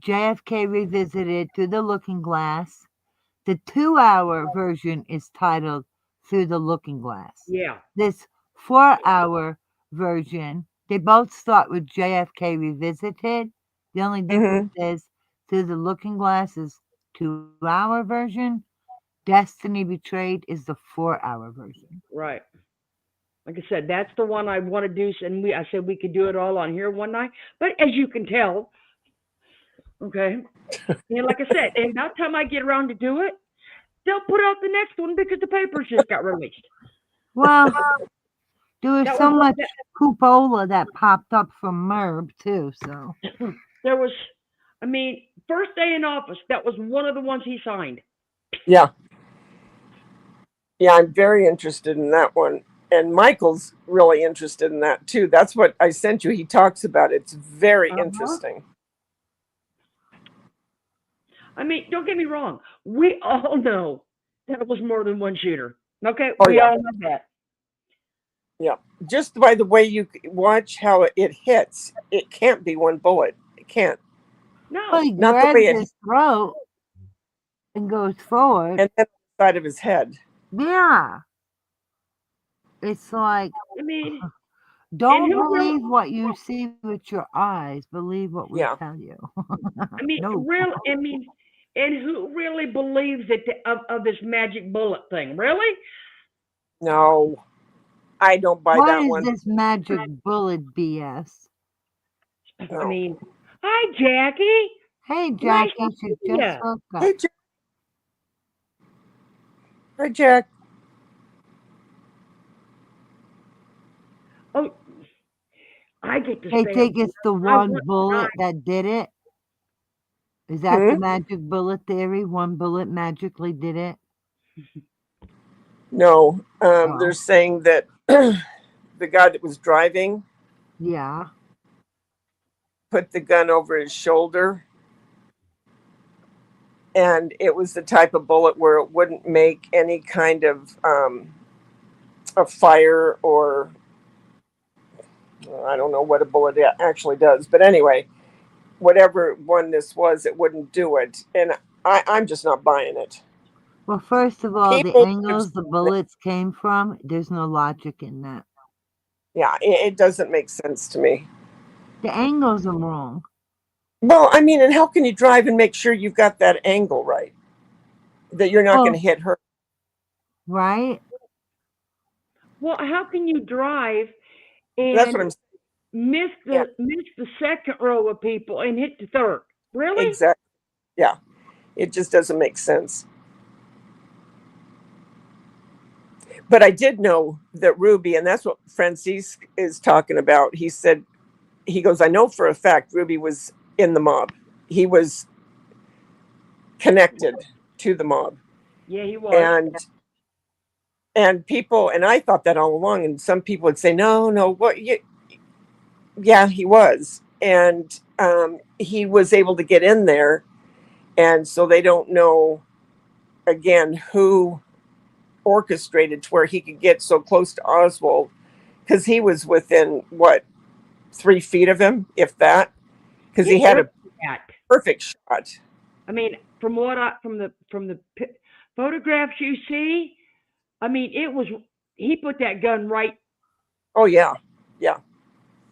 Speaker 2: JFK Revisited Through the Looking Glass. The 2-hour version is titled Through the Looking Glass.
Speaker 1: Yeah.
Speaker 2: This 4-hour version, they both start with JFK Revisited. The only difference is Through the Looking Glass is 2-hour version. Destiny Betrayed is the 4-hour version.
Speaker 1: Right. Like I said, that's the one I want to do. And I said we could do it all on here one night. But as you can tell, okay. And like I said, and about the time I get around to do it, they'll put out the next one because the papers just got released.
Speaker 2: Well, there was so much cupola that popped up from Merb too. So
Speaker 1: there was, I mean, first day in office, that was one of the ones he signed.
Speaker 6: Yeah. Yeah, I'm very interested in that one. And Michael's really interested in that too. That's what I sent you. He talks about it. It's very interesting.
Speaker 1: I mean, don't get me wrong. We all know that it was more than one shooter. Okay?
Speaker 6: Oh,
Speaker 1: we all know that.
Speaker 6: Yeah. Just by the way you watch how it hits, it can't be one bullet. It can't.
Speaker 1: No.
Speaker 2: well, he
Speaker 6: Not the
Speaker 2: grabs
Speaker 6: way it
Speaker 2: his throat and goes forward.
Speaker 6: and then the side of his head.
Speaker 2: Yeah. It's like,
Speaker 1: I mean,
Speaker 2: don't
Speaker 1: and who
Speaker 2: believe what you see with your eyes. Believe what we tell you.
Speaker 1: I mean,
Speaker 2: No.
Speaker 1: and who really believes of this magic bullet thing? Really?
Speaker 6: No, I don't buy
Speaker 2: What
Speaker 6: that
Speaker 2: is
Speaker 6: one.
Speaker 2: this magic bullet BS?
Speaker 6: No.
Speaker 1: I mean, hi, Jackie.
Speaker 2: Hey, Jackie, she just
Speaker 1: Yeah.
Speaker 2: woke up.
Speaker 6: Hey, Jack. Hi, Jack.
Speaker 1: Oh, I get to
Speaker 2: They
Speaker 1: stay up.
Speaker 2: think it's the
Speaker 1: I
Speaker 2: one
Speaker 1: want
Speaker 2: bullet
Speaker 1: nine.
Speaker 2: that did it. Is that the magic bullet theory? One bullet magically did it?
Speaker 6: No,
Speaker 2: Oh,
Speaker 6: they're saying that the guy that was driving
Speaker 2: yeah.
Speaker 6: put the gun over his shoulder, and it was the type of bullet where it wouldn't make any kind of a fire, or I don't know what a bullet actually does, but anyway, whatever one this was, it wouldn't do it, and I'm just not buying it.
Speaker 2: Well, first of all, the
Speaker 6: People,
Speaker 2: angles the bullets came from, there's no logic in that.
Speaker 6: yeah, it doesn't make sense to me.
Speaker 2: The angles are wrong.
Speaker 6: Well, I mean, and how can you drive and make sure you've got that angle right, that you're not going
Speaker 2: Oh,
Speaker 6: to hit her?
Speaker 2: right?
Speaker 1: Well, how can you drive
Speaker 6: That's what
Speaker 1: and
Speaker 6: I'm saying.
Speaker 1: miss
Speaker 6: Yeah,
Speaker 1: the second row of people and hit the third? Really?
Speaker 6: exactly. Yeah, it just doesn't make sense. But I did know that Ruby, and that's what Francis is talking about. He said, he goes, I know for a fact Ruby was in the mob. He was connected to the mob.
Speaker 1: Yeah, he was.
Speaker 6: And people, and I thought that all along, and some people would say, no, what? Yeah, he was. And he was able to get in there. And so they don't know, again, who orchestrated to where he could get so close to Oswald, because he was within, what, 3 feet of him, if that, because he had a
Speaker 1: That.
Speaker 6: perfect shot.
Speaker 1: I mean, from the photographs you see, I mean, he put that gun right
Speaker 6: Oh, yeah. Yeah.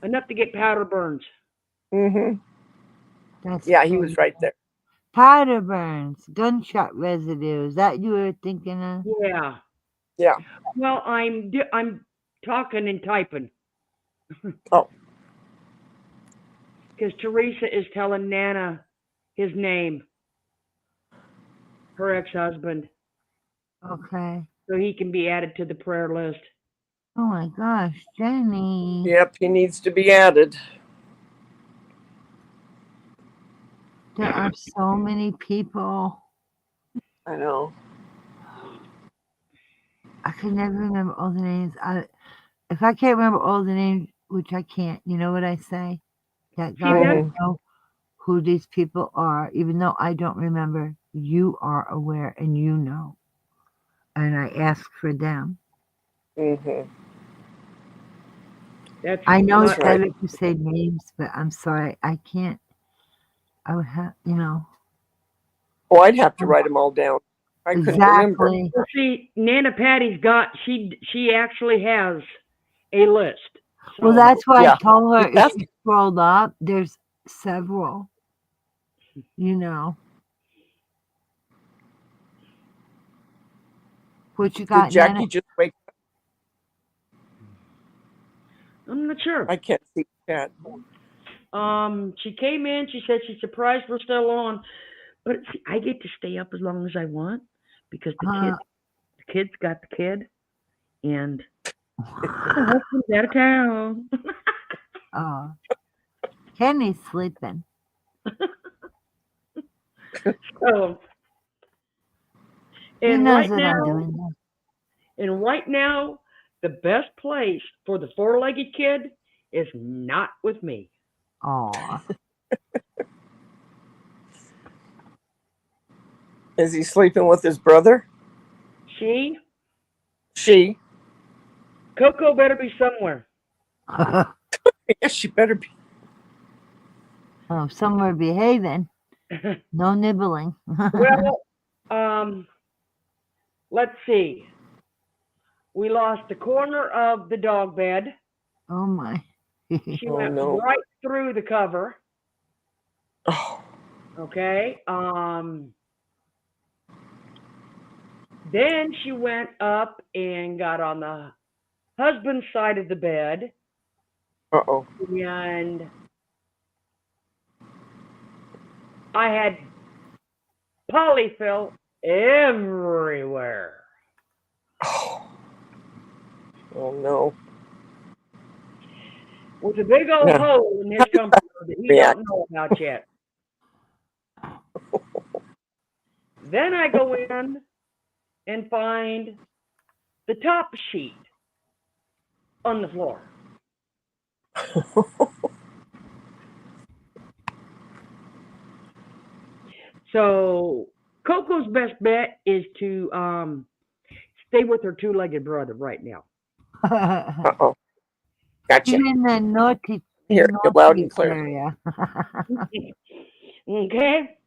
Speaker 1: enough to get powder burns.
Speaker 6: Hmm.
Speaker 2: That's
Speaker 6: Yeah, he
Speaker 2: crazy.
Speaker 6: was right there.
Speaker 2: Powder burns, gunshot residue. Is that you were thinking of?
Speaker 1: Yeah.
Speaker 6: Yeah.
Speaker 1: Well, I'm talking and typing
Speaker 6: Oh,
Speaker 1: because Teresa is telling Nana his name, her ex-husband,
Speaker 2: Okay.
Speaker 1: so he can be added to the prayer list.
Speaker 2: Oh my gosh, Jenny.
Speaker 6: yep, he needs to be added.
Speaker 2: There are so many people.
Speaker 6: I know.
Speaker 2: I can never remember all the names. If I can't remember all the names, which I can't, you know what I say? That
Speaker 1: See,
Speaker 2: God,
Speaker 1: that's
Speaker 2: you know who these people are, even though I don't remember. You are aware and you know. And I ask for them.
Speaker 6: Hmm.
Speaker 1: that's
Speaker 2: I know
Speaker 6: That's
Speaker 2: it's
Speaker 6: right.
Speaker 2: better to say names, but I'm sorry, I can't. I would have, you know.
Speaker 6: Oh, I'd have to write them all down. I couldn't remember.
Speaker 2: Exactly.
Speaker 1: well. See, Nana Patty's got she actually has a list.
Speaker 2: Well,
Speaker 1: So
Speaker 2: that's why
Speaker 6: Yeah.
Speaker 2: I told her if
Speaker 6: That's,
Speaker 2: she scrolled up, there's several, you know. What you
Speaker 6: did
Speaker 2: got, Nana?
Speaker 6: Jackie just wake up?
Speaker 1: I'm not sure.
Speaker 6: I can't see that.
Speaker 1: She came in. She said she's surprised we're still on, but see, I get to stay up as long as I want because the kid's got the kid, and the husband's out of town.
Speaker 2: Oh, Kenny's sleeping.
Speaker 1: So,
Speaker 2: He
Speaker 1: and
Speaker 2: knows
Speaker 1: right
Speaker 2: what I'm
Speaker 1: now,
Speaker 2: doing now.
Speaker 1: the best place for the four-legged kid is not with me.
Speaker 2: Aw.
Speaker 6: Is he sleeping with his brother?
Speaker 1: She,
Speaker 6: She?
Speaker 1: Coco better be somewhere.
Speaker 6: Yes, she better be.
Speaker 2: Oh, somewhere behaving. No nibbling.
Speaker 1: Well, let's see. We lost the corner of the dog bed.
Speaker 2: Oh my.
Speaker 1: She
Speaker 6: Oh,
Speaker 1: went
Speaker 6: no.
Speaker 1: right through the cover.
Speaker 6: Oh,
Speaker 1: Okay. Then she went up and got on the husband's side of the bed,
Speaker 6: uh-oh.
Speaker 1: and I had polyfill everywhere.
Speaker 6: Oh, no.
Speaker 1: with a big old
Speaker 6: Yeah.
Speaker 1: hole in his comforter that he
Speaker 6: React.
Speaker 1: don't know about yet. Then I go in and find the top sheet on the floor. So Coco's best bet is to stay with her two-legged brother right now.
Speaker 6: Uh-oh. Gotcha.
Speaker 2: She's in the naughty,
Speaker 6: Hear you loud and
Speaker 2: naughty
Speaker 6: clear.
Speaker 2: area.
Speaker 1: Okay.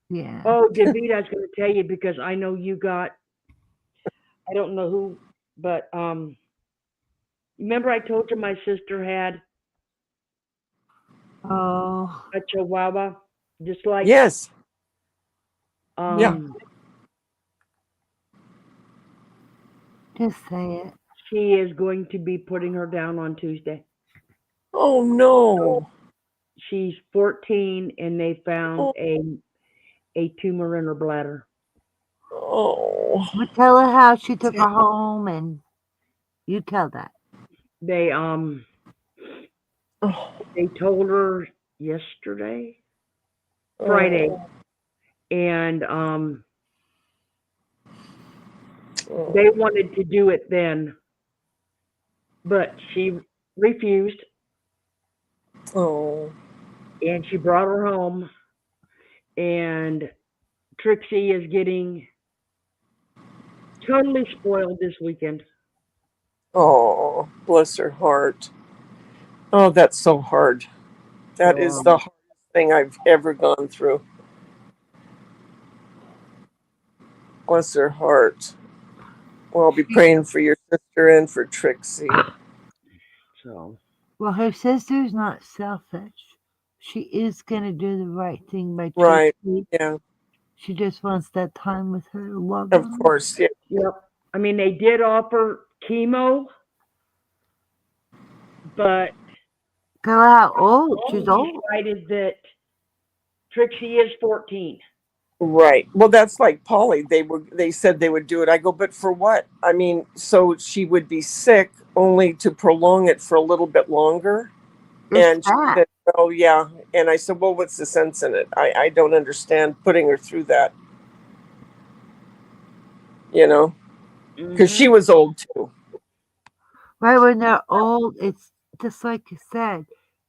Speaker 2: Yeah.
Speaker 1: Oh, Davita, I was going to tell you because I know you got. I don't know who, but remember I told you my sister had
Speaker 2: Oh,
Speaker 1: a Chihuahua, just like
Speaker 6: Yes. Yeah.
Speaker 2: just say it.
Speaker 1: she is going to be putting her down on Tuesday.
Speaker 6: Oh no.
Speaker 1: She's 14 and they found
Speaker 6: Oh.
Speaker 1: a tumor in her bladder.
Speaker 6: Oh.
Speaker 2: Well, tell her how she took her home, and you tell that.
Speaker 1: They
Speaker 6: Oh.
Speaker 1: they told her yesterday, Friday, and
Speaker 6: Oh.
Speaker 1: they wanted to do it then, but she refused,
Speaker 6: Oh.
Speaker 1: and she brought her home, and Trixie is getting totally spoiled this weekend.
Speaker 6: Oh, bless her heart. Oh, that's so hard. That
Speaker 1: So,
Speaker 6: is the hardest thing I've ever gone through. Bless her heart. Well, I'll be praying for your sister and for Trixie.
Speaker 1: so
Speaker 2: Well, her sister's not selfish. She is going to do the right thing by
Speaker 6: Right.
Speaker 2: Trixie.
Speaker 6: Yeah.
Speaker 2: She just wants that time with her loved
Speaker 6: Of
Speaker 2: one.
Speaker 6: course. Yeah.
Speaker 1: yep. I mean, they did offer chemo, but
Speaker 2: Girl, how old? She's
Speaker 1: she
Speaker 2: old.
Speaker 1: decided that Trixie is 14.
Speaker 6: Right. Well, that's like Polly. They said they would do it. I go, but for what? I mean, so she would be sick only to prolong it for a little bit longer.
Speaker 2: It's
Speaker 6: And she
Speaker 2: that.
Speaker 6: said, oh yeah. And I said, well, what's the sense in it? I don't understand putting her through that. You know, because she was old too.
Speaker 2: Right when they're old, it's just like you said.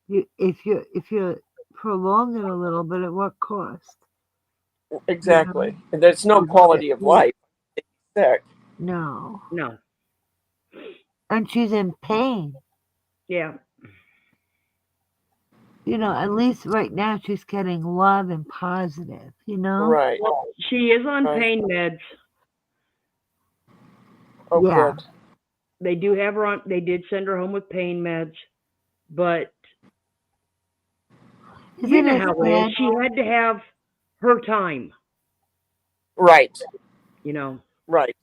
Speaker 2: If you prolong it a little bit, at what cost?
Speaker 6: Exactly. And there's no quality of life. Sick.
Speaker 2: No.
Speaker 1: No.
Speaker 2: And she's in pain.
Speaker 1: Yeah.
Speaker 2: You know, at least right now she's getting love and positive, you know?
Speaker 6: Right.
Speaker 1: Well, she is on
Speaker 6: Right.
Speaker 1: pain meds.
Speaker 6: Oh,
Speaker 2: Yeah.
Speaker 6: good.
Speaker 1: They do have her on. They did send her home with pain meds, but you
Speaker 2: Isn't
Speaker 1: know
Speaker 2: it
Speaker 1: how it
Speaker 2: sad?
Speaker 1: is. She had to have her time.
Speaker 6: Right.
Speaker 1: You know.
Speaker 6: Right.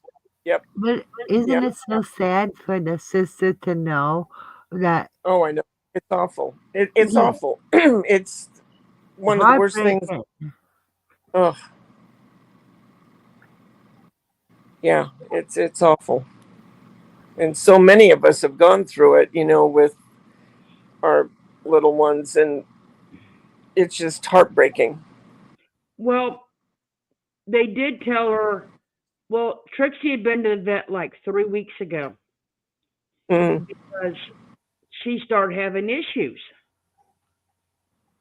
Speaker 6: Yep.
Speaker 2: But isn't
Speaker 6: Yep.
Speaker 2: it so sad for the sister to know that
Speaker 6: Oh, I know. It's awful. It's
Speaker 2: Yeah.
Speaker 6: awful. It's one of the worst things.
Speaker 2: heartbreaking?
Speaker 6: Ugh. Yeah, it's awful. And so many of us have gone through it, you know, with our little ones, and it's just heartbreaking.
Speaker 1: Well, they did tell her. Well, Trixie had been to the vet like 3 weeks ago
Speaker 6: Mm.
Speaker 1: because she started having issues,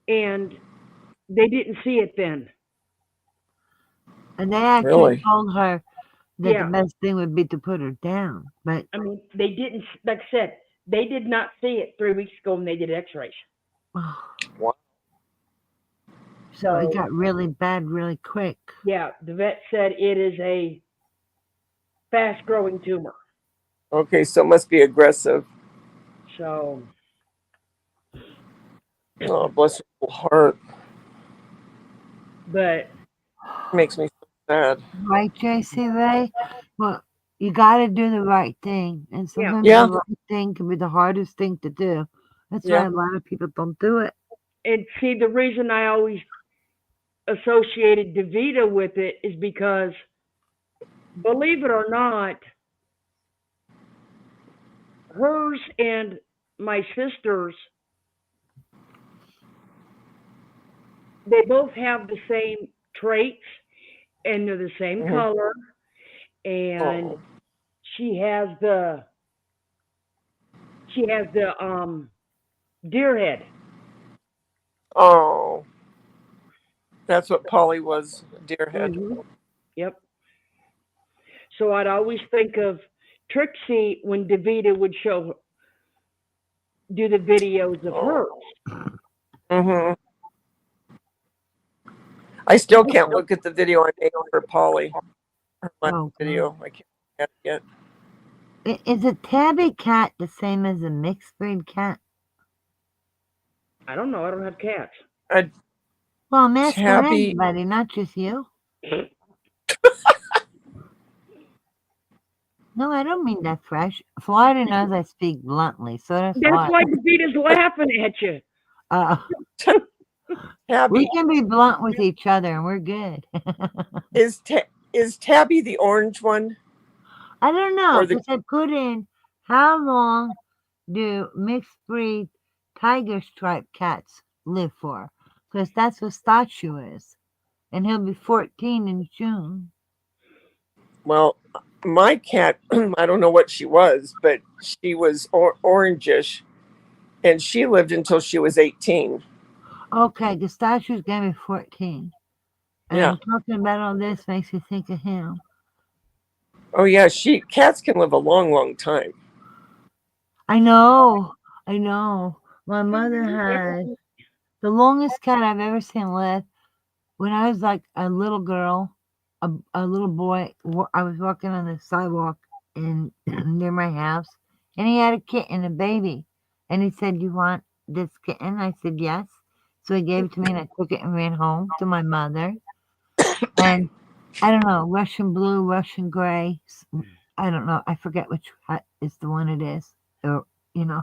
Speaker 1: and they didn't see it then.
Speaker 2: And they actually
Speaker 6: Really?
Speaker 2: told her that
Speaker 1: Yeah.
Speaker 2: the best thing would be to put her down. But
Speaker 1: I mean, they didn't. Like I said, they did not see it 3 weeks ago when they did X-rays.
Speaker 6: Wow.
Speaker 2: so it got really bad really quick.
Speaker 1: Yeah, the vet said it is a fast-growing tumor.
Speaker 6: Okay, so it must be aggressive.
Speaker 1: So,
Speaker 6: Oh, bless her little heart.
Speaker 1: but
Speaker 6: Makes me so sad.
Speaker 2: Right, JC Ray? Well, you got to do the right thing. And sometimes
Speaker 6: Yeah.
Speaker 2: the right thing can be the hardest thing to do. That's
Speaker 6: Yeah.
Speaker 2: why a lot of people don't do it.
Speaker 1: and see, the reason I always associated Davita with it is because, believe it or not, hers and my sisters, they both have the same traits and they're the same
Speaker 6: Mhm.
Speaker 1: color. And
Speaker 6: Oh,
Speaker 1: she has the she has the deer head.
Speaker 6: oh, that's what Polly was, deer head.
Speaker 1: Yep. So I'd always think of Trixie when Davita would do the videos of
Speaker 6: Oh.
Speaker 1: hers.
Speaker 6: Hmm. I still can't look at the video I made for Polly. Her last
Speaker 2: Oh, God.
Speaker 6: video. I can't look at it yet.
Speaker 2: Is a tabby cat the same as a mixed breed cat?
Speaker 1: I don't know. I don't have cats.
Speaker 6: A
Speaker 2: Well, I'm asking
Speaker 6: tabby.
Speaker 2: everybody, not just you. No, I don't mean that fresh. Florida knows I speak bluntly, so does
Speaker 1: That's
Speaker 2: Florida.
Speaker 1: why Davita's laughing at you.
Speaker 6: Tabby
Speaker 2: We can be blunt with each other, and we're good.
Speaker 6: is Tabby the orange one?
Speaker 2: I don't know,
Speaker 6: Or the
Speaker 2: because I put in how long do mixed breed tiger striped cats live for? Because that's what Statue is. And he'll be 14 in June.
Speaker 6: well, my cat. I don't know what she was, but she was orangish, and she lived until she was 18.
Speaker 2: Okay, the Statue's going to be 14. And
Speaker 6: Yeah.
Speaker 2: talking about all this makes me think of him.
Speaker 6: Oh yeah, cats can live a long, long time.
Speaker 2: I know. My mother had the longest cat I've ever seen live. When I was like a little girl, a little boy, I was walking on the sidewalk in near my house, and he had a kitten, a baby, and he said, "You want this kitten?" I said, "Yes." So he gave it to me, and I took it and ran home to my mother. And I don't know, Russian blue, Russian gray. I don't know. I forget which is the one it is, or you know,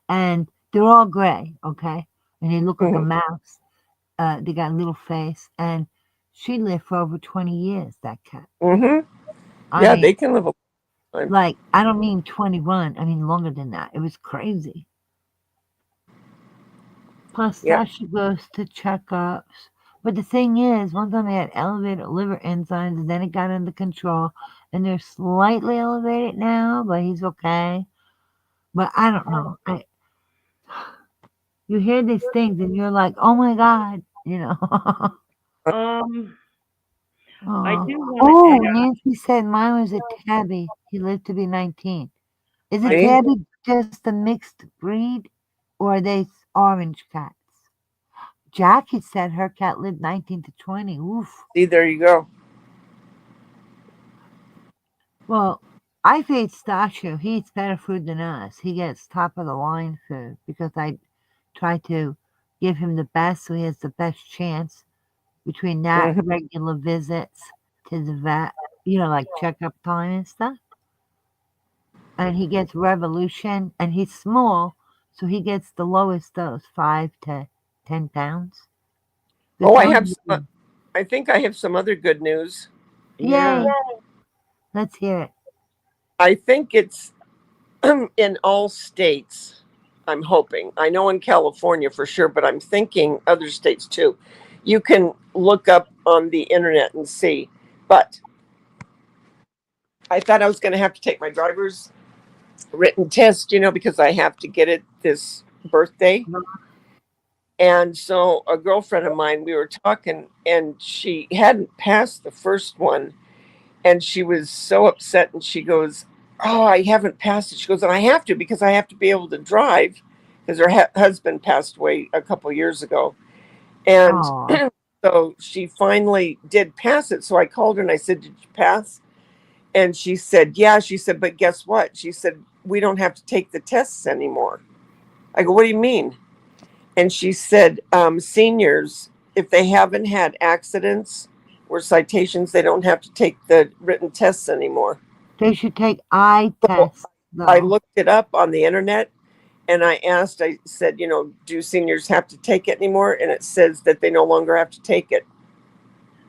Speaker 2: and they're all gray, okay, and they look like a
Speaker 6: Mhm.
Speaker 2: mouse. They got a little face, and she lived for over 20 years. That cat.
Speaker 6: Mhm.
Speaker 2: I
Speaker 6: Yeah,
Speaker 2: mean,
Speaker 6: they can live a long time.
Speaker 2: like I don't mean 21. I mean longer than that. It was crazy. Plus,
Speaker 6: Yeah.
Speaker 2: Sasha goes to checkups. But the thing is, one time he had elevated liver enzymes, and then it got under control, and they're slightly elevated now, but he's okay. But I don't know. You hear these things, and you're like, oh my god.
Speaker 1: Um, I
Speaker 2: Oh,
Speaker 1: do want to
Speaker 2: oh,
Speaker 1: ask.
Speaker 2: Nancy said mine was a tabby. He lived to be 19. Is a
Speaker 1: I do.
Speaker 6: See?
Speaker 2: tabby just a mixed breed, or are they orange cats? Jackie said her cat lived 19 to 20. Oof.
Speaker 6: See, there you go.
Speaker 2: Well, I feed Stasio. He eats better food than us. He gets top of the line food because I try to give him the best so he has the best chance between that
Speaker 6: Mhm.
Speaker 2: regular visits to the vet, like checkup time and stuff. And he gets Revolution, and he's small, so he gets the lowest dose, 5 to 10 pounds. The
Speaker 6: Oh, I think I have some other good news.
Speaker 1: Yeah.
Speaker 2: Yay! Let's hear it.
Speaker 6: I think it's in all states. I'm hoping. I know in California for sure, but I'm thinking other states too. You can look up on the internet and see. But I thought I was going to have to take my driver's written test, because I have to get it this birthday. And so a girlfriend of mine, we were talking, and she hadn't passed the first one. And she was so upset. And she goes, "Oh, I haven't passed it." She goes, "And I have to because I have to be able to drive," because her husband passed away a couple years ago. And
Speaker 2: Oh,
Speaker 6: so she finally did pass it. So I called her and I said, "Did you pass?" And she said, "Yeah." She said, "But guess what?" She said, "We don't have to take the tests anymore." I go, "What do you mean?" And she said, "Seniors, if they haven't had accidents or citations, they don't have to take the written tests anymore."
Speaker 2: they should take eye
Speaker 6: So
Speaker 2: tests,
Speaker 6: I
Speaker 2: though.
Speaker 6: looked it up on the internet and I said, "Do seniors have to take it anymore?" And it says that they no longer have to take it.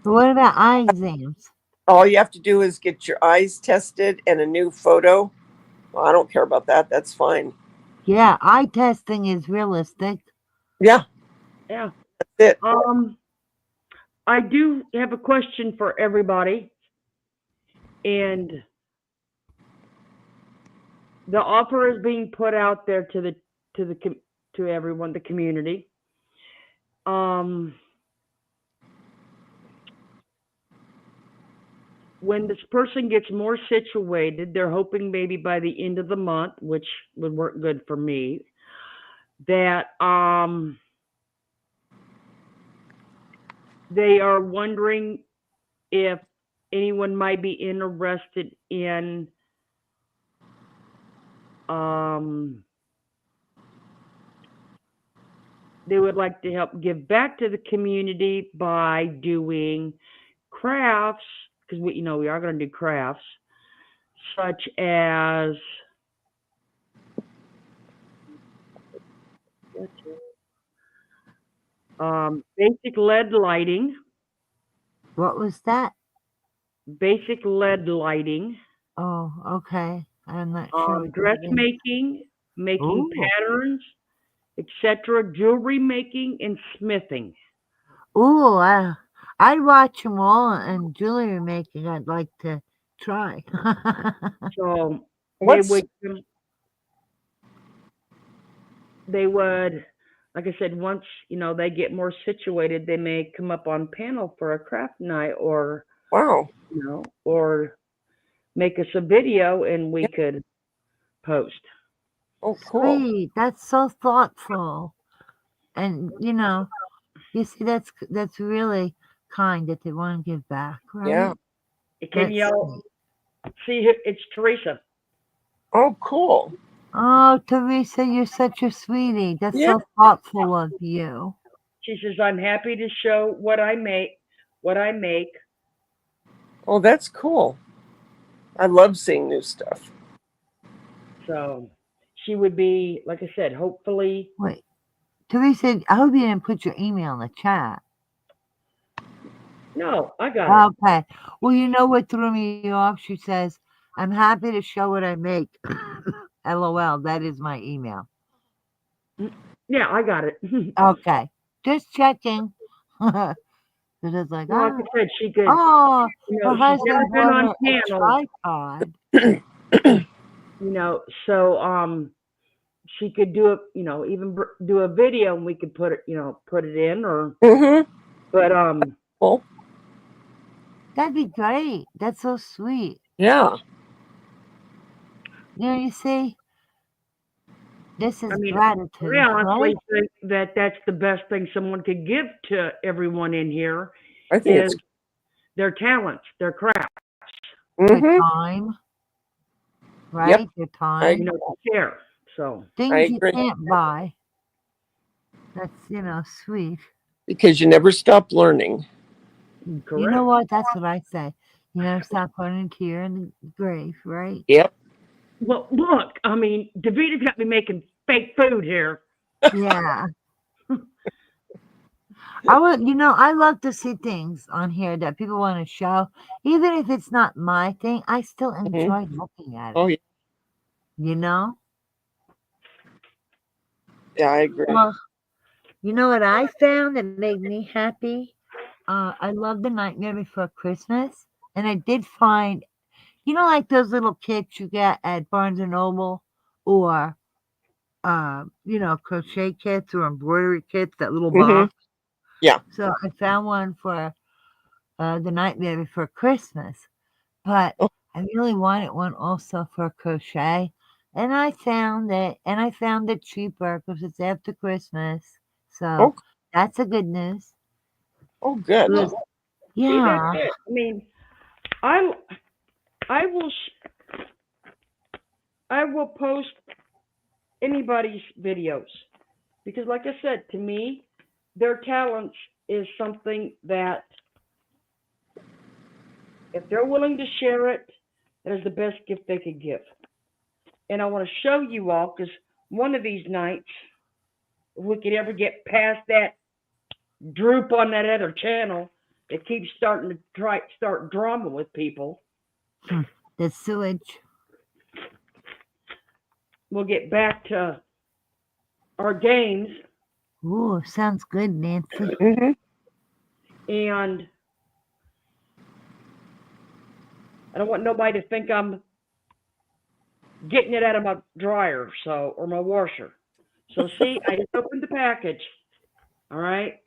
Speaker 2: But what about eye exams?
Speaker 6: All you have to do is get your eyes tested and a new photo. Well, I don't care about that. That's fine.
Speaker 2: Yeah, eye testing is realistic.
Speaker 6: Yeah,
Speaker 1: Yeah.
Speaker 6: that's it.
Speaker 1: I do have a question for everybody, and the offer is being put out there to everyone, the community. When this person gets more situated, they're hoping maybe by the end of the month, which would work good for me, that they are wondering if anyone might be interested in they would like to help give back to the community by doing crafts, because we are going to do crafts such as basic LED lighting,
Speaker 2: What was that?
Speaker 1: basic LED lighting,
Speaker 2: Oh, okay. I'm not sure what that is.
Speaker 1: dressmaking, making
Speaker 2: Ooh.
Speaker 1: patterns, etc., jewelry making, and smithing.
Speaker 2: Ooh, I'd watch them all, and jewelry making I'd like to try.
Speaker 1: So
Speaker 6: What's
Speaker 1: they would, like I said, once they get more situated, they may come up on panel for a craft night, or
Speaker 6: wow?
Speaker 1: or make us a video and we could post.
Speaker 6: Oh, cool.
Speaker 2: Sweet, that's so thoughtful. And you see, that's really kind that they want to give back,
Speaker 6: Yeah.
Speaker 2: right?
Speaker 1: Can
Speaker 2: That's
Speaker 1: y'all
Speaker 2: sweet.
Speaker 1: see? It's Teresa.
Speaker 6: Oh, cool.
Speaker 2: Oh, Teresa, you're such a sweetie. That's
Speaker 6: Yeah.
Speaker 2: so thoughtful of you.
Speaker 1: She says, "I'm happy to show what I make. What I make."
Speaker 6: Oh, that's cool. I love seeing new stuff.
Speaker 1: So she would be, like I said, hopefully.
Speaker 2: Wait, Teresa, I hope you didn't put your email in the chat.
Speaker 1: No, I got it.
Speaker 2: Okay. Well, you know what threw me off? She says, I'm happy to show what I make. LOL. That is my email.
Speaker 1: Yeah, I got it.
Speaker 2: Okay. Just checking. Because it's like,
Speaker 1: Well, like I said, she could.
Speaker 2: oh, her
Speaker 1: She's never
Speaker 2: husband
Speaker 1: been
Speaker 2: bought
Speaker 1: on
Speaker 2: her a
Speaker 1: panels.
Speaker 2: tripod.
Speaker 1: So she could do it. Even do a video, and we could put it in, or.
Speaker 6: Mm-hmm.
Speaker 1: But
Speaker 6: Cool.
Speaker 2: That'd be great. That's so sweet.
Speaker 6: Yeah.
Speaker 2: You see, this is
Speaker 1: I mean,
Speaker 2: gratitude,
Speaker 1: I honestly
Speaker 2: right?
Speaker 1: think that that's the best thing someone could give to everyone in here
Speaker 6: I think
Speaker 1: is their talents, their craft,
Speaker 2: Your
Speaker 6: Mm-hmm.
Speaker 2: time, right?
Speaker 6: Yep.
Speaker 2: Your
Speaker 6: I
Speaker 2: time.
Speaker 1: to share. So
Speaker 6: I
Speaker 2: Things you
Speaker 6: agree.
Speaker 2: can't buy. That's, sweet.
Speaker 6: Because you never stop learning.
Speaker 1: correct.
Speaker 2: You know what? That's what I say. You never stop running to your in the grave, right?
Speaker 6: Yep.
Speaker 1: Well, look, I mean, Davita's got me making fake food here.
Speaker 2: Yeah. I love to see things on here that people want to show. Even if it's not my thing, I still
Speaker 6: Mm-hmm.
Speaker 2: enjoy looking at it.
Speaker 6: Oh, yeah.
Speaker 2: You know?
Speaker 6: Yeah, I agree.
Speaker 2: Well, you know what I found that made me happy? I love The Nightmare Before Christmas. And I did find, like those little kits you get at Barnes and Noble, or crochet kits or embroidery kits, that little
Speaker 6: Mm-hmm.
Speaker 2: box.
Speaker 6: Yeah.
Speaker 2: So I found one for The Nightmare Before Christmas, but
Speaker 6: Oh,
Speaker 2: I really wanted one also for crochet, and I found it cheaper because it's after Christmas. So
Speaker 6: oh,
Speaker 2: that's a good news.
Speaker 6: oh, good.
Speaker 2: Good.
Speaker 1: See, that's
Speaker 2: Yeah.
Speaker 1: it. I mean, I will I will post anybody's videos because, like I said, to me, their talents is something that if they're willing to share it, that is the best gift they could give. And I want to show you all because one of these nights, if we could ever get past that droop on that other channel that keeps starting to start drama with people,
Speaker 2: The sewage.
Speaker 1: we'll get back to our games,
Speaker 2: Ooh, sounds good, Nancy.
Speaker 6: Hmm.
Speaker 1: and I don't want nobody to think I'm getting it out of my dryer, or my washer. So see, I just opened the package. All right.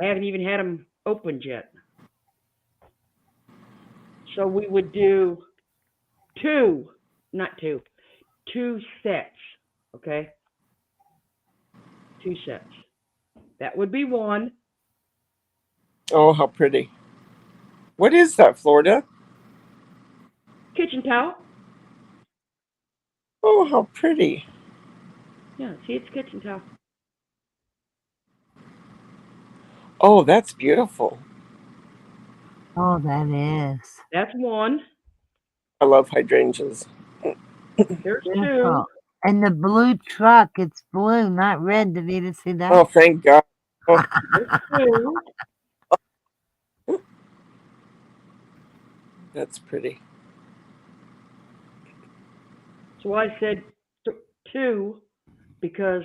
Speaker 1: I haven't even had them opened yet. So we would do two, not two, two sets. Okay, two sets. That would be one.
Speaker 6: Oh, how pretty. What is that, Florida?
Speaker 1: Kitchen towel.
Speaker 6: Oh, how pretty.
Speaker 1: Yeah, see, it's kitchen towel.
Speaker 6: Oh, that's beautiful.
Speaker 2: Oh, that is
Speaker 1: That's one.
Speaker 6: I love hydrangeas.
Speaker 1: There's two.
Speaker 2: beautiful. And the blue truck, it's blue, not red. Did you see that?
Speaker 6: Oh, thank God. Oh,
Speaker 1: There's two.
Speaker 6: that's pretty.
Speaker 1: So I said two because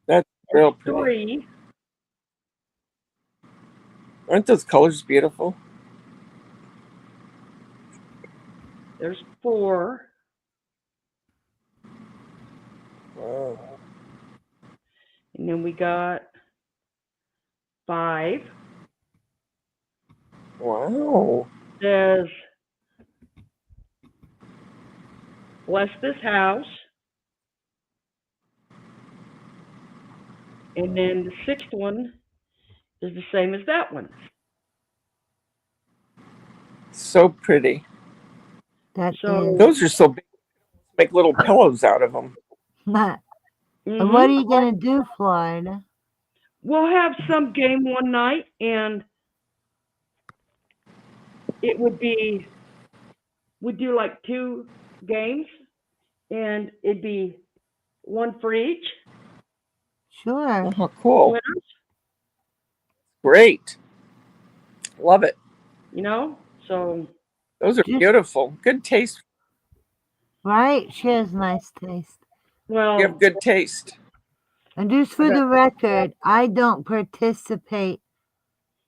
Speaker 6: That's real pretty.
Speaker 1: three.
Speaker 6: Aren't those colors beautiful?
Speaker 1: There's four.
Speaker 6: Wow.
Speaker 1: And then we got five.
Speaker 6: Wow.
Speaker 1: There's bless this house. And then the sixth one is the same as that one.
Speaker 6: So pretty.
Speaker 2: That
Speaker 1: So-
Speaker 2: is.
Speaker 6: Those are so big. Make little pillows out of them.
Speaker 2: And what are you gonna do, Florida?
Speaker 1: We'll have some game one night, and it would be, we'd do like two games, and it'd be one for each.
Speaker 2: Sure.
Speaker 6: Oh, cool.
Speaker 1: Winners,
Speaker 6: Great. Love it.
Speaker 1: you know? So,
Speaker 6: Those are
Speaker 2: Just-
Speaker 6: beautiful. Good taste.
Speaker 2: Right? She has nice taste.
Speaker 1: well,
Speaker 6: You have good taste.
Speaker 2: And just for the record, I don't participate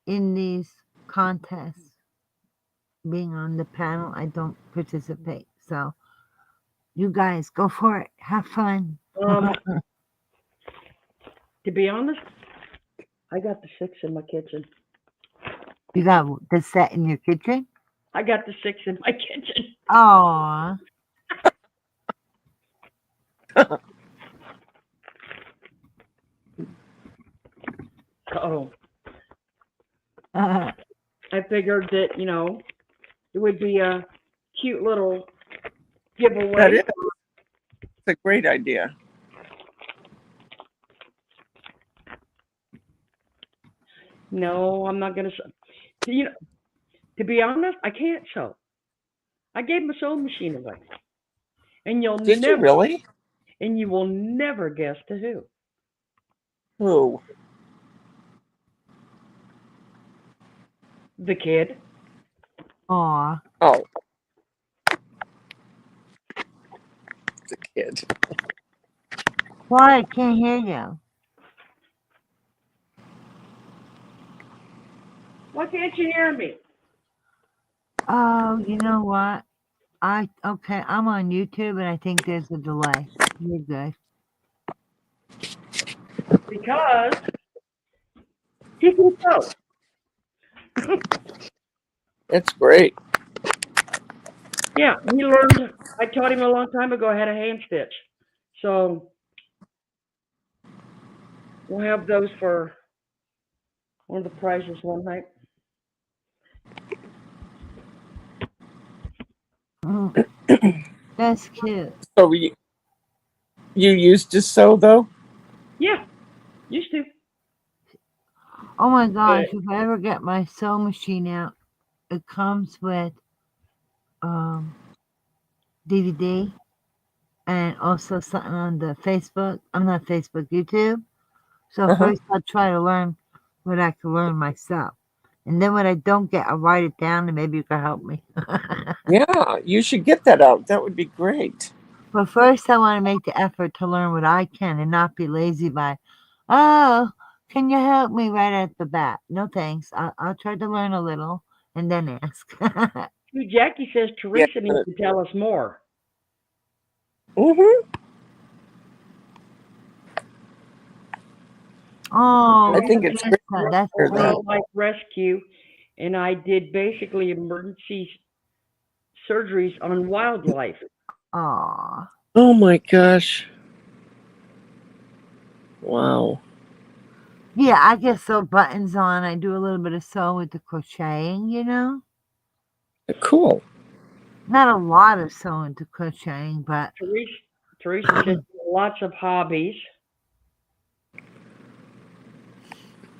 Speaker 2: in these contests. Being on the panel, I don't participate. So you guys go for it. Have fun.
Speaker 1: to be honest, I got the six in my kitchen.
Speaker 2: You got the set in your kitchen?
Speaker 1: I got the six in my kitchen.
Speaker 2: Aw.
Speaker 1: Oh, I figured that, it would be a cute little giveaway.
Speaker 6: That is. It's a great idea.
Speaker 1: No, I'm not gonna sew. To be honest, I can't sew. I gave my sewing machine away, and
Speaker 6: Did you really?
Speaker 1: And you will never guess to who.
Speaker 6: Who?
Speaker 1: The kid.
Speaker 2: Aw.
Speaker 6: Oh. It's a kid.
Speaker 2: Why? I can't hear you.
Speaker 1: Why can't you hear me?
Speaker 2: Oh, you know what? Okay, I'm on YouTube and I think there's a delay. You're good.
Speaker 1: Because he can sew.
Speaker 6: It's great.
Speaker 1: Yeah, he learned. I taught him a long time ago how to hand stitch. So we'll have those for one of the prizes one night.
Speaker 2: That's cute.
Speaker 6: So you used to sew though?
Speaker 1: Yeah, used to.
Speaker 2: Oh my gosh, if I ever get my sewing machine out, it comes with DVD and also something on the Facebook. I'm not Facebook, YouTube. So first I'll try to learn what I can learn myself. And then when I don't get, I'll write it down and maybe you can help me.
Speaker 6: Yeah, you should get that out. That would be great.
Speaker 2: But first, I want to make the effort to learn what I can and not be lazy by, oh, can you help me right at the bat? No, thanks. I'll try to learn a little and then ask.
Speaker 1: See, Jackie says
Speaker 6: Yeah.
Speaker 1: Teresa needs to tell us more.
Speaker 6: Mm-hmm.
Speaker 2: Oh,
Speaker 6: I think it's
Speaker 2: Teresa,
Speaker 6: great.
Speaker 2: that's
Speaker 6: Or
Speaker 2: great.
Speaker 6: that.
Speaker 1: Wildlife rescue, and I did basically emergency surgeries on wildlife.
Speaker 2: Aw.
Speaker 6: Oh my gosh. Wow.
Speaker 2: Yeah, I get sew buttons on. I do a little bit of sewing with the crocheting, you know?
Speaker 6: Cool.
Speaker 2: Not a lot of sewing to crocheting, but
Speaker 1: Teresa says lots of hobbies.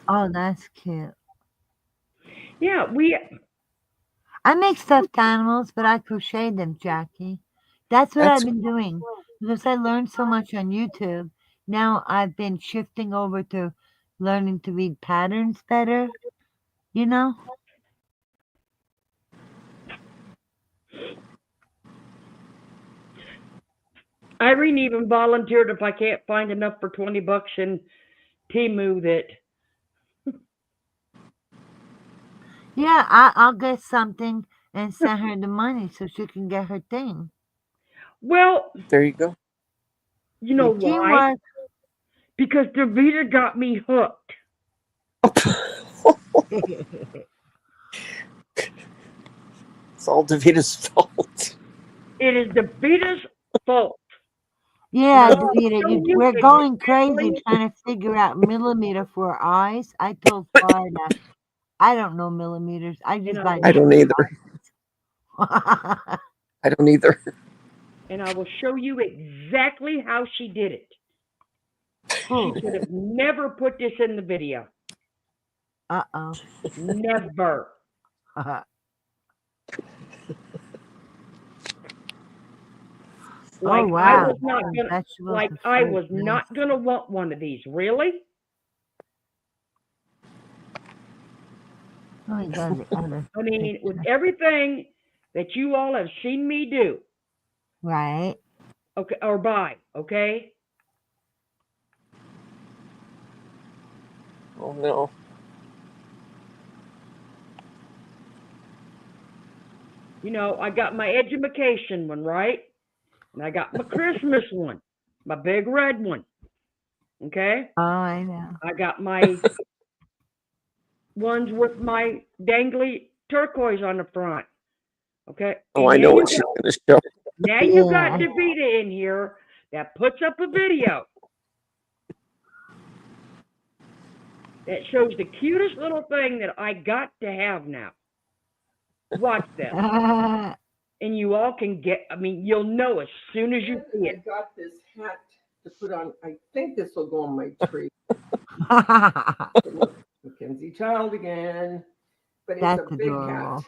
Speaker 2: oh, that's cute.
Speaker 1: Yeah,
Speaker 2: I make stuffed animals, but I crochet them, Jackie. That's what
Speaker 6: That's
Speaker 2: I've been doing because I learned so much on YouTube. Now I've been shifting over to learning to read patterns better, you know?
Speaker 1: Irene even volunteered if I can't find enough for $20 in Temu that.
Speaker 2: Yeah, I'll get something and send her the money so she can get her thing.
Speaker 1: Well,
Speaker 6: there you go.
Speaker 1: you know
Speaker 2: See,
Speaker 1: why?
Speaker 2: teamwork.
Speaker 1: Because Davita got me hooked.
Speaker 6: It's all Davita's fault.
Speaker 1: It is Davita's fault.
Speaker 2: Yeah,
Speaker 1: Now,
Speaker 2: Davita, we're going crazy trying to figure out millimeter for our eyes. I told Florida, I don't know millimeters. I just buy.
Speaker 6: I don't either.
Speaker 2: I
Speaker 6: I don't either.
Speaker 1: And I will show you exactly how she did it. She could have never put this in the video.
Speaker 2: Uh-oh.
Speaker 1: Never. Like
Speaker 2: Oh, wow.
Speaker 1: I was not gonna,
Speaker 2: Vegetables
Speaker 1: like
Speaker 2: and
Speaker 1: I
Speaker 2: fruit,
Speaker 1: was not
Speaker 2: nice.
Speaker 1: gonna want one of these. Really?
Speaker 2: Oh, he does the other.
Speaker 1: I mean, with everything that you all have seen me do,
Speaker 2: Right.
Speaker 1: okay, or buy, okay?
Speaker 6: Oh no.
Speaker 1: You know, I got my education one, right? And I got my Christmas one, my big red one. Okay?
Speaker 2: Oh, I know.
Speaker 1: I got my ones with my dangly turquoise on the front. Okay?
Speaker 6: Oh,
Speaker 1: And
Speaker 6: I
Speaker 1: now
Speaker 6: know
Speaker 1: you
Speaker 6: what she's
Speaker 1: got,
Speaker 6: going to show.
Speaker 1: now you got
Speaker 2: Yeah.
Speaker 1: Davita in here that puts up a video that shows the cutest little thing that I got to have now. Watch this. And you all can get, I mean, you'll know as soon as you see
Speaker 6: I
Speaker 1: it.
Speaker 6: got this hat to put on. I think this will go on my tree. Look, Mackenzie Child again. But it's
Speaker 2: That's
Speaker 6: a big
Speaker 2: adorable.
Speaker 6: hat.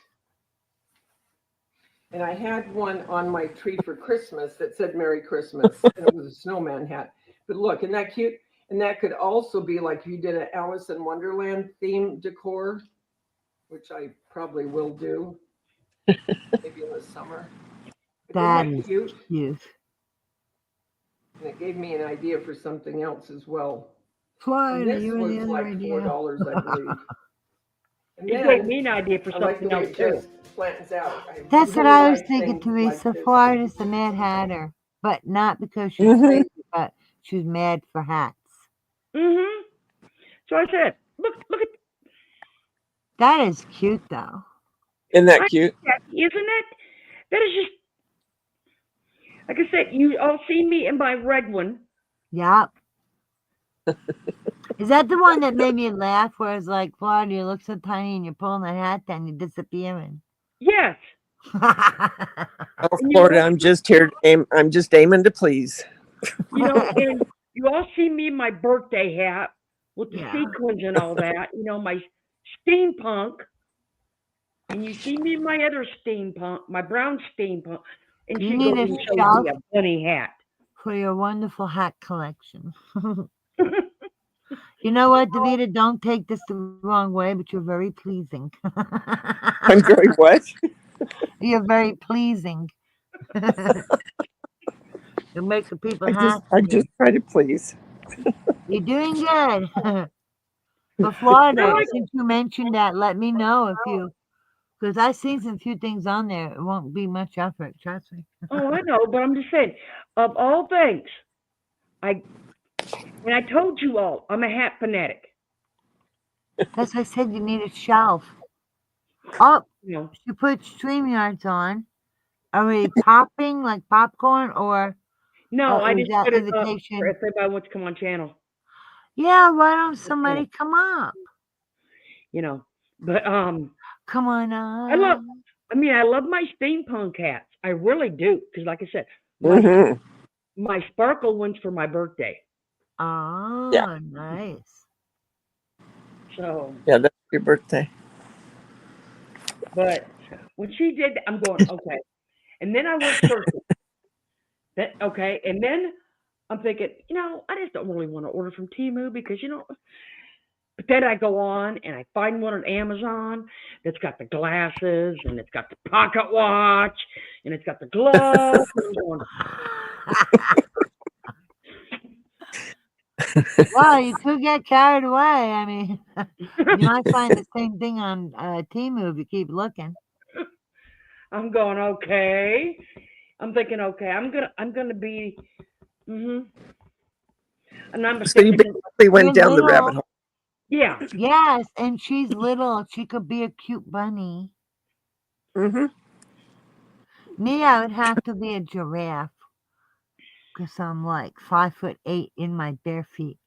Speaker 6: And I had one on my tree for Christmas that said Merry Christmas. And it was a snowman hat. But look, isn't that cute? And that could also be like if you did an Alice in Wonderland theme decor, which I probably will do. Maybe in the summer. But
Speaker 2: That
Speaker 6: isn't
Speaker 2: is
Speaker 6: that cute?
Speaker 2: cute.
Speaker 6: And it gave me an idea for something else as well. And
Speaker 2: Florida,
Speaker 6: this
Speaker 2: you were the
Speaker 6: was
Speaker 2: other
Speaker 6: like
Speaker 2: idea.
Speaker 6: $4, I believe. And
Speaker 1: You gave
Speaker 6: then
Speaker 1: me an idea for
Speaker 6: I like the
Speaker 1: something
Speaker 6: way
Speaker 1: else
Speaker 6: it
Speaker 1: too.
Speaker 6: just flattens out.
Speaker 2: That's what
Speaker 6: really
Speaker 2: I was
Speaker 6: like
Speaker 2: thinking,
Speaker 6: things like
Speaker 2: Teresa.
Speaker 6: this.
Speaker 2: Florida's the Mad Hatter, but not because she's
Speaker 6: Mhm.
Speaker 2: crazy, but she's mad for hats.
Speaker 1: Mm-hmm. So I said, look at
Speaker 2: That is cute, though.
Speaker 6: Isn't that cute?
Speaker 1: that, isn't it? That is just, like I said, you all seen me in my red one.
Speaker 2: Yep. Is that the one that made me laugh? Where it's like, Florida, you look so tiny and you're pulling that hat down, you're disappearing.
Speaker 1: Yes.
Speaker 6: Oh,
Speaker 1: And
Speaker 6: Florida, I'm just here. I'm just aiming to please.
Speaker 1: You know, and you all see me in my birthday hat with the
Speaker 2: Yeah.
Speaker 1: sequins and all that. You know, my steampunk. And you see me in my other steampunk, my brown steampunk. And
Speaker 2: You
Speaker 1: she
Speaker 2: need
Speaker 1: goes
Speaker 2: a
Speaker 1: and shows
Speaker 2: shelf
Speaker 1: me a bunny hat.
Speaker 2: for your wonderful hat collection. You know what, Davita? Don't take this the wrong way, but you're very pleasing.
Speaker 6: I'm very what?
Speaker 2: You're very pleasing. You'll make the people
Speaker 6: I
Speaker 2: happy.
Speaker 6: just try to please.
Speaker 2: You're doing good. But Florida,
Speaker 1: I like-
Speaker 2: since you mentioned that, let me know if you, because I've seen some few things on there. It won't be much effort, trust me.
Speaker 1: Oh, I know, but I'm just saying, of all things, I told you all, I'm a hat fanatic.
Speaker 2: That's why I said you need a shelf. Oh,
Speaker 1: You know,
Speaker 2: she put StreamYards on. Are we popping like popcorn or
Speaker 1: no, I
Speaker 2: is
Speaker 1: just
Speaker 2: that
Speaker 1: put it up for
Speaker 2: invitation?
Speaker 1: if anybody wants to come on channel.
Speaker 2: Yeah, why don't somebody come up?
Speaker 1: You know, but
Speaker 2: Come on
Speaker 1: I love.
Speaker 2: up.
Speaker 1: I love my steampunk hats. I really do, because like I said,
Speaker 6: Hmm.
Speaker 1: my sparkle one's for my birthday.
Speaker 6: Yeah.
Speaker 2: Oh, nice.
Speaker 1: So,
Speaker 6: Yeah, that's your birthday.
Speaker 1: but when she did, I'm going okay. And then I went searching. That okay, and then I'm thinking, I just don't really want to order from Temu because But then I go on and I find one on Amazon that's got the glasses and it's got the pocket watch and it's got the gloves. And I'm going,
Speaker 2: Well, you could get carried away. I mean, you might find the same thing on Temu if you keep looking.
Speaker 1: I'm going okay. I'm thinking okay. I'm gonna be. And I'm
Speaker 6: So you
Speaker 1: thinking,
Speaker 6: basically went
Speaker 2: You're
Speaker 6: down the rabbit
Speaker 2: little.
Speaker 6: hole.
Speaker 1: yeah.
Speaker 2: Yes, and she's little. She could be a cute bunny.
Speaker 6: Hmm.
Speaker 2: Me, I would have to be a giraffe because I'm like 5'8" in my bare feet.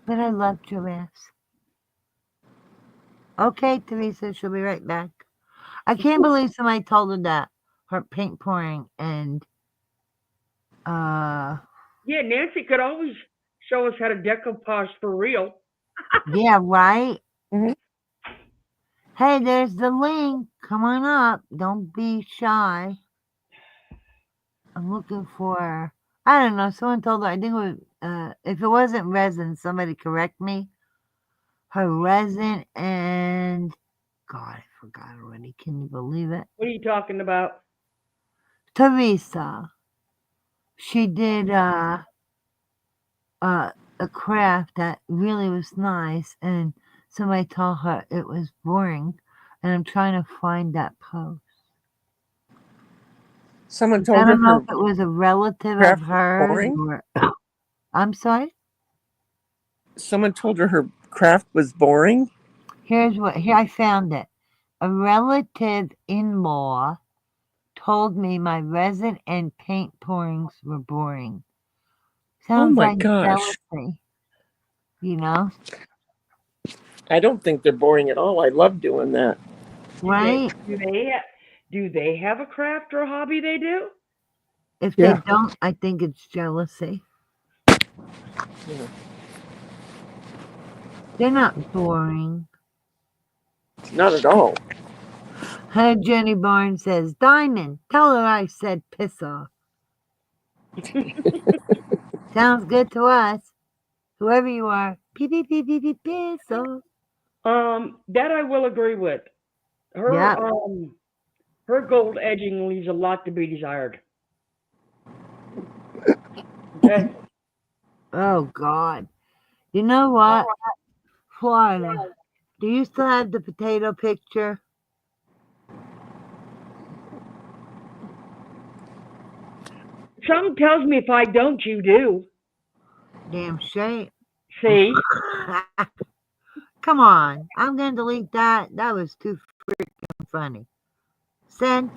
Speaker 2: But I love giraffes. Okay, Teresa, she'll be right back. I can't believe somebody told her that. Her paint pouring and
Speaker 1: Yeah, Nancy could always show us how to decoupage for real.
Speaker 2: yeah, right?
Speaker 6: Mhm.
Speaker 2: Hey, there's the link. Come on up. Don't be shy. I'm looking for, I don't know, someone told her, I think it was, if it wasn't resin, somebody correct me. Her resin and, God, I forgot already. Can you believe it?
Speaker 1: What are you talking about?
Speaker 2: Teresa. She did a craft that really was nice, and somebody told her it was boring, and I'm trying to find that post.
Speaker 6: Someone
Speaker 2: I
Speaker 6: told her
Speaker 2: don't know
Speaker 6: her
Speaker 2: if it was a relative
Speaker 6: craft
Speaker 2: of
Speaker 6: was
Speaker 2: hers
Speaker 6: boring.
Speaker 2: or. I'm sorry.
Speaker 6: Someone told her craft was boring.
Speaker 2: Here I found it. A relative in-law told me my resin and paint pourings were boring.
Speaker 6: Oh
Speaker 2: Sounds
Speaker 6: my
Speaker 2: like
Speaker 6: gosh.
Speaker 2: jealousy, you know?
Speaker 6: I don't think they're boring at all. I love doing that.
Speaker 2: Right?
Speaker 1: Do they have a craft or a hobby they do?
Speaker 2: If they
Speaker 6: Yeah.
Speaker 2: don't, I think it's jealousy.
Speaker 6: Yeah.
Speaker 2: They're not boring.
Speaker 6: Not at all.
Speaker 2: Jenny Barnes says, Diamond, tell her I said piss off. Sounds good to us. Whoever you are, piss off.
Speaker 1: That I will agree with.
Speaker 2: Yeah.
Speaker 1: Her gold edging leaves a lot to be desired. Okay.
Speaker 2: Oh, God. You know what? Florida. Do you still have the potato picture?
Speaker 1: Something tells me if I don't, you do.
Speaker 2: Damn shame.
Speaker 1: See?
Speaker 2: Come on. I'm going to delete that. That was too freaking funny. Sent.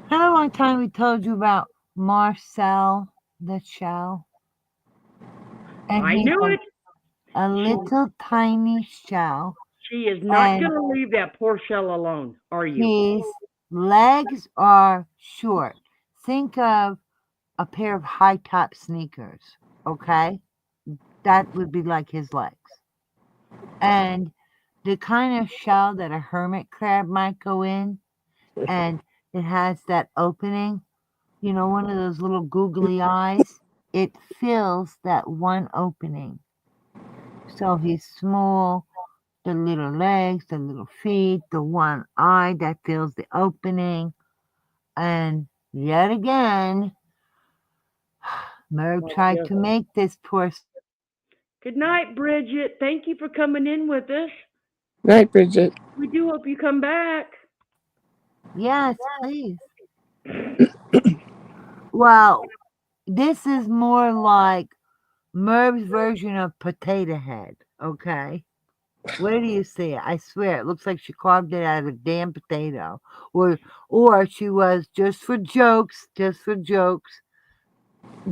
Speaker 2: Remember one time we told you about Marcel the shell? And
Speaker 1: I
Speaker 2: he's
Speaker 1: knew it.
Speaker 2: a little tiny shell.
Speaker 1: She is not
Speaker 2: And
Speaker 1: going to leave that poor shell alone, are you?
Speaker 2: his legs are short. Think of a pair of high top sneakers, okay? That would be like his legs. And the kind of shell that a hermit crab might go in, and it has that opening, one of those little googly eyes. It fills that one opening. So he's small, the little legs, the little feet, the one eye that fills the opening. And yet again, Merv
Speaker 1: Oh,
Speaker 2: tried
Speaker 1: dear.
Speaker 2: to make this poor.
Speaker 1: Good night, Bridget. Thank you for coming in with us.
Speaker 6: Right, Bridget.
Speaker 1: We do hope you come back.
Speaker 2: Yes, please. Well, this is more like Merv's version of Potato Head, okay? Where do you see it? I swear, it looks like she carved it out of a damn potato. Or she was, just for jokes,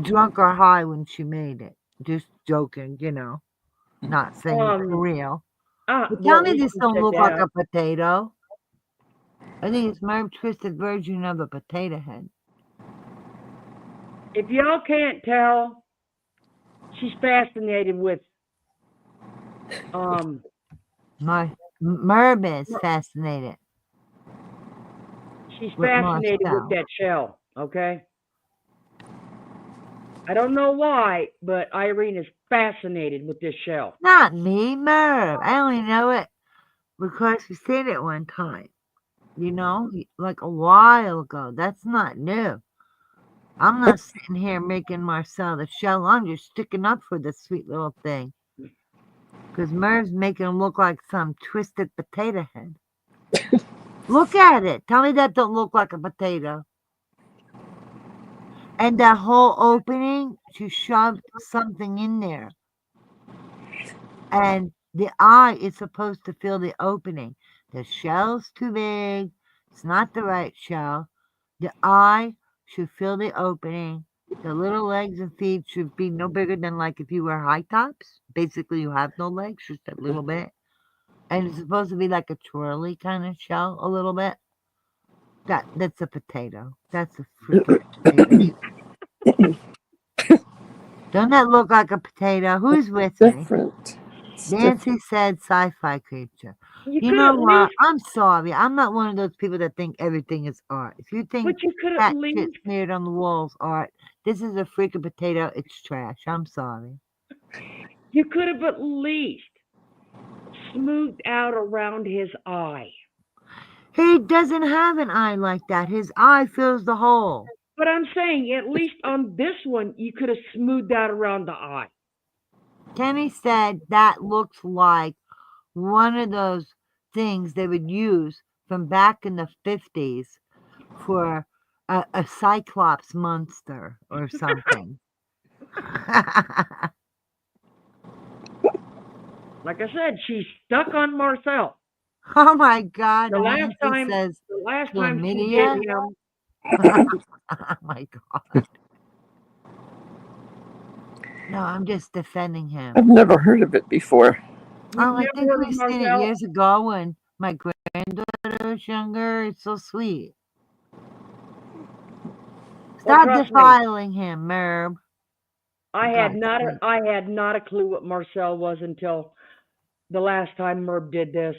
Speaker 2: drunk or high when she made it. Just joking, not saying it for real. But
Speaker 1: Well,
Speaker 2: tell
Speaker 1: at
Speaker 2: me
Speaker 1: least
Speaker 2: this
Speaker 1: you
Speaker 2: don't
Speaker 1: said
Speaker 2: look like
Speaker 1: that.
Speaker 2: a potato. I think it's Merv Twisted version of a potato head.
Speaker 1: If y'all can't tell, she's fascinated with
Speaker 2: Merv is fascinated
Speaker 1: she's
Speaker 2: with
Speaker 1: fascinated with
Speaker 2: Marcel.
Speaker 1: that shell, okay? I don't know why, but Irene is fascinated with this shell.
Speaker 2: Not me, Merv. I only know it because we seen it one time. Like a while ago. That's not new. I'm not sitting here making Marcel the shell. I'm just sticking up for this sweet little thing. Because Merv's making him look like some twisted potato head. Look at it. Tell me that don't look like a potato. And that whole opening, she shoved something in there. And the eye is supposed to fill the opening. The shell's too big. It's not the right shell. The eye should fill the opening. The little legs and feet should be no bigger than like if you wear high tops. Basically, you have no legs, just a little bit. And it's supposed to be like a twirly kind of shell, a little bit. That's a potato. That's a freaking potato. Don't that look like a potato? Who's with me?
Speaker 6: Different. It's
Speaker 2: Nancy said sci-fi creature.
Speaker 1: You
Speaker 2: You
Speaker 1: could
Speaker 2: know
Speaker 1: at
Speaker 2: what?
Speaker 1: least,
Speaker 2: I'm sorry. I'm not one of those people that think everything is art. If you think
Speaker 1: but you could at
Speaker 2: that shit
Speaker 1: least,
Speaker 2: smeared on the walls art, this is a freaking potato. It's trash. I'm sorry.
Speaker 1: you could have at least smoothed out around his eye.
Speaker 2: He doesn't have an eye like that. His eye fills the hole.
Speaker 1: But I'm saying, at least on this one, you could have smoothed out around the eye.
Speaker 2: Kenny said that looks like one of those things they would use from back in the 50s for a cyclops monster or something.
Speaker 1: Like I said, she's stuck on Marcel.
Speaker 2: Oh my God,
Speaker 1: The last
Speaker 2: Nancy
Speaker 1: time,
Speaker 2: says
Speaker 1: the last time she did
Speaker 2: chlamydia.
Speaker 1: him,
Speaker 2: Oh my God. No, I'm just defending him.
Speaker 6: I've never heard of it before.
Speaker 1: you've
Speaker 2: Oh, I
Speaker 1: never
Speaker 2: think
Speaker 1: heard
Speaker 2: we
Speaker 1: of
Speaker 2: seen it
Speaker 1: Marcel.
Speaker 2: years ago when my granddaughter was younger. It's so sweet.
Speaker 1: Well,
Speaker 2: Stop
Speaker 1: trust me,
Speaker 2: defiling him, Merv.
Speaker 1: I
Speaker 2: For
Speaker 1: had
Speaker 2: God's
Speaker 1: not,
Speaker 2: sake.
Speaker 1: I had not a clue what Marcel was until the last time Merv did this,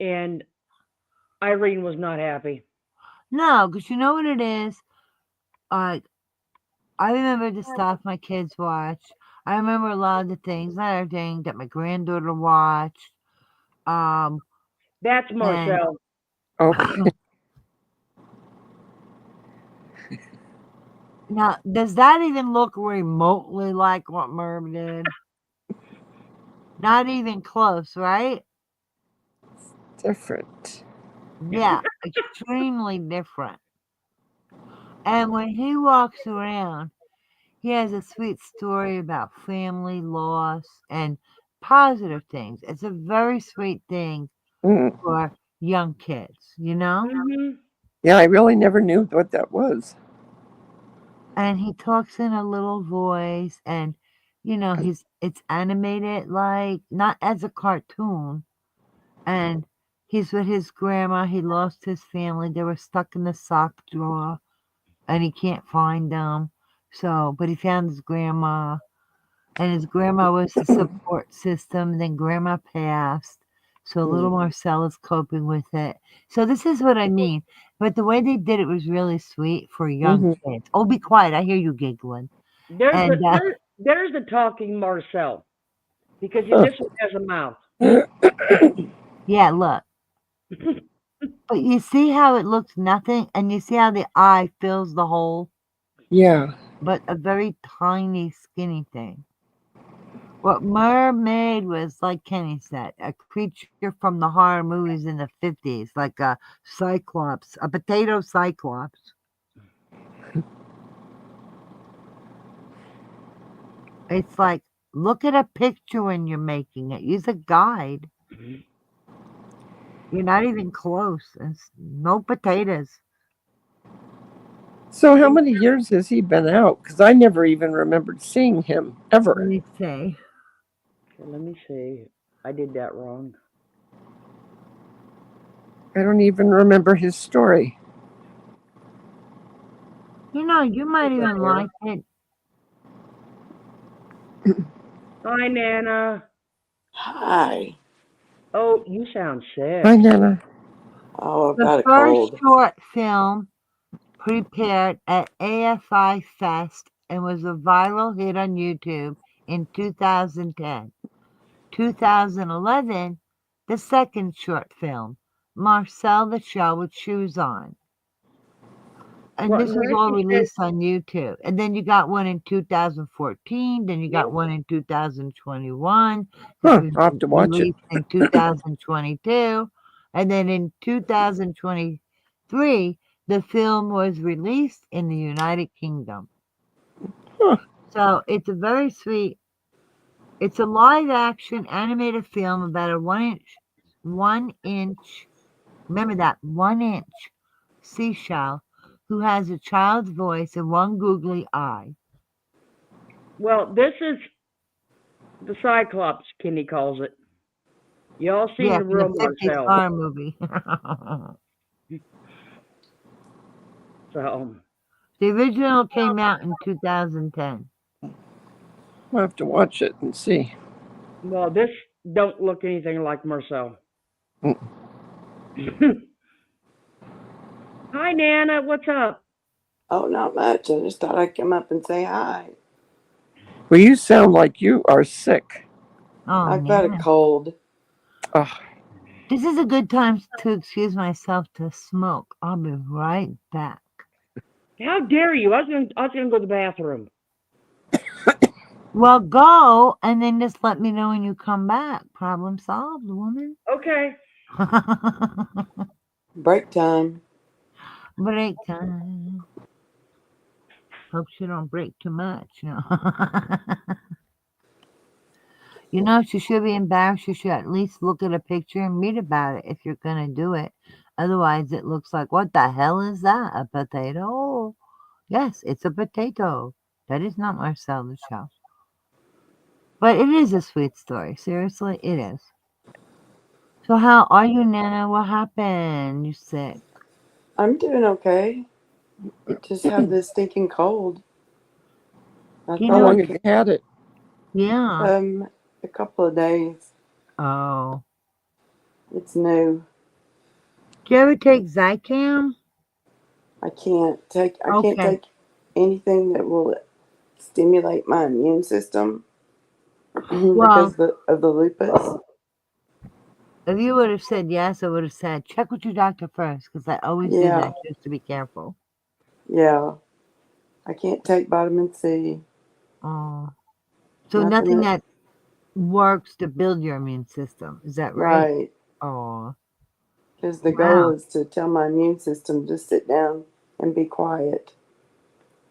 Speaker 1: and Irene was not happy.
Speaker 2: No, because you know what it is? I remember the stuff my kids watched. I remember a lot of the things, not everything, that my granddaughter watched.
Speaker 1: That's
Speaker 2: And
Speaker 1: Marcel.
Speaker 6: Okay.
Speaker 2: now, does that even look remotely like what Merv did? Not even close, right?
Speaker 6: Different.
Speaker 2: Yeah, extremely different. And when he walks around, he has a sweet story about family loss and positive things. It's a very sweet thing
Speaker 6: Mm.
Speaker 2: for young kids, you know?
Speaker 1: Hmm.
Speaker 6: Yeah, I really never knew what that was.
Speaker 2: And he talks in a little voice and it's animated like not as a cartoon. And he's with his grandma. He lost his family. They were stuck in the sock drawer and he can't find them. So, but he found his grandma, and his grandma was the support system. And then grandma passed. So little Marcel is coping with it. So this is what I mean. But the way they did it was really sweet for young
Speaker 6: Mm-hmm.
Speaker 2: kids. Oh, be quiet. I hear you giggling.
Speaker 1: There's
Speaker 2: And
Speaker 1: there's the talking Marcel, because
Speaker 6: Huh.
Speaker 1: this one has a mouth.
Speaker 2: yeah, look. But you see how it looks nothing, and you see how the eye fills the hole,
Speaker 6: Yeah.
Speaker 2: but a very tiny, skinny thing. What mermaid was, like Kenny said, a creature from the horror movies in the 50s, like a cyclops, a potato cyclops. It's like, look at a picture when you're making it. Use a guide. You're not even close. It's no potatoes.
Speaker 6: So how many years has he been out? Because I never even remembered seeing him
Speaker 2: Let
Speaker 6: ever.
Speaker 2: me see.
Speaker 1: Okay, let me see. I did that wrong.
Speaker 6: I don't even remember his story.
Speaker 2: You know, you might
Speaker 1: It's up
Speaker 2: even
Speaker 1: there.
Speaker 2: like it.
Speaker 1: Hi, Nana.
Speaker 8: Hi.
Speaker 1: Oh, you sound sick.
Speaker 6: Hi, Nana.
Speaker 8: Oh, I've
Speaker 2: The
Speaker 8: got a
Speaker 2: first
Speaker 8: cold.
Speaker 2: short film prepared at AFI Fest and was a viral hit on YouTube in 2010. 2011, the second short film, Marcel the Shell with Shoes On. And
Speaker 1: Well,
Speaker 2: this was
Speaker 1: now
Speaker 2: all
Speaker 1: she said,
Speaker 2: released on YouTube. And then you got one in 2014. Then you got one in 2021. That
Speaker 6: Huh,
Speaker 2: was
Speaker 6: I'll have to watch it.
Speaker 2: released in 2022. And then in 2023, the film was released in the United Kingdom.
Speaker 6: Huh.
Speaker 2: So it's a very sweet, it's a live action animated film about a 1 inch, remember that, 1 inch seashell who has a child's voice and one googly eye.
Speaker 1: well, this is the Cyclops, Kenny calls it. Y'all seen
Speaker 2: Yeah,
Speaker 1: the
Speaker 2: from
Speaker 1: real
Speaker 2: the 50s
Speaker 1: Marcel.
Speaker 2: horror movie.
Speaker 1: So,
Speaker 2: The original came out in 2010.
Speaker 6: I'll have to watch it and see.
Speaker 1: well, this don't look anything like Marcel.
Speaker 6: Mm.
Speaker 1: Hi, Nana. What's up?
Speaker 8: Oh, not much. I just thought I'd come up and say hi.
Speaker 6: Well, you sound like you are sick.
Speaker 2: Oh,
Speaker 8: I've got a
Speaker 2: man.
Speaker 8: cold.
Speaker 6: Oh,
Speaker 2: This is a good time to excuse myself to smoke. I'll be right back.
Speaker 1: How dare you? I was gonna go to the bathroom.
Speaker 2: Well, go and then just let me know when you come back. Problem solved, woman.
Speaker 1: Okay.
Speaker 8: Break time.
Speaker 2: Break time. Hope you don't break too much. You know, she should be embarrassed. You should at least look at a picture and read about it if you're going to do it. Otherwise, it looks like, what the hell is that? A potato? Yes, it's a potato. That is not Marcel the Shell. But it is a sweet story. Seriously, it is. So, how are you, Nana? What happened? You sick?
Speaker 8: I'm doing okay. I just have this stinking cold. I
Speaker 2: You
Speaker 6: how
Speaker 8: thought
Speaker 2: know,
Speaker 6: long
Speaker 8: I'd
Speaker 6: have you had it?
Speaker 2: yeah.
Speaker 8: a couple of days.
Speaker 2: Oh.
Speaker 8: It's new.
Speaker 2: Do you ever take Zycam?
Speaker 8: I can't
Speaker 2: Okay.
Speaker 8: take anything that will stimulate my immune system
Speaker 2: Well,
Speaker 8: because of the lupus.
Speaker 2: if you would have said yes, I would have said, check with your doctor first, because I always do
Speaker 8: Yeah,
Speaker 2: that just to be careful.
Speaker 8: yeah. I can't take vitamin C.
Speaker 2: Oh. So
Speaker 8: Nothing
Speaker 2: nothing
Speaker 8: that,
Speaker 2: that works to build your immune system. Is that right?
Speaker 8: right.
Speaker 2: Oh,
Speaker 8: Because the goal
Speaker 2: wow.
Speaker 8: is to tell my immune system to sit down and be quiet.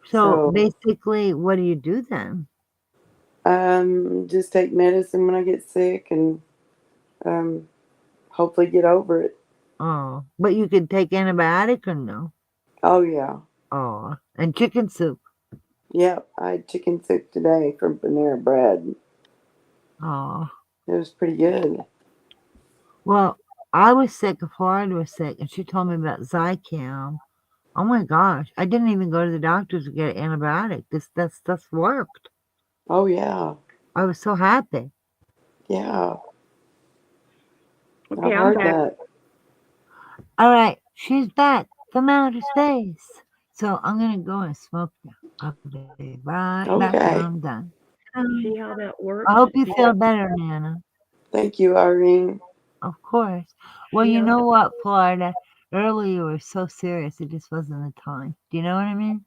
Speaker 2: So
Speaker 8: So,
Speaker 2: basically, what do you do then?
Speaker 8: just take medicine when I get sick and um, hopefully get over it.
Speaker 2: Oh, but you could take antibiotic or no?
Speaker 8: Oh yeah,
Speaker 2: Oh, and chicken soup.
Speaker 8: yep. I had chicken soup today from Panera Bread.
Speaker 2: Oh,
Speaker 8: It was pretty good.
Speaker 2: well, I was sick. Florida was sick, and she told me about Zycam. Oh my gosh, I didn't even go to the doctors to get an antibiotic. That stuff worked.
Speaker 8: Oh yeah,
Speaker 2: I was so happy.
Speaker 8: yeah.
Speaker 1: Okay,
Speaker 8: I've
Speaker 1: I'm
Speaker 8: heard
Speaker 1: back.
Speaker 8: that.
Speaker 2: All right, she's back from outer space. So I'm gonna go and smoke now. I'll be right back when
Speaker 8: Okay.
Speaker 2: I'm done.
Speaker 1: See how that works?
Speaker 2: I hope you feel better, Nana.
Speaker 8: Thank you, Irene.
Speaker 2: Of course. Well,
Speaker 1: See
Speaker 2: you
Speaker 1: how
Speaker 2: know what, Florida? Earlier you were so serious, it just wasn't the time. Do you know what I mean?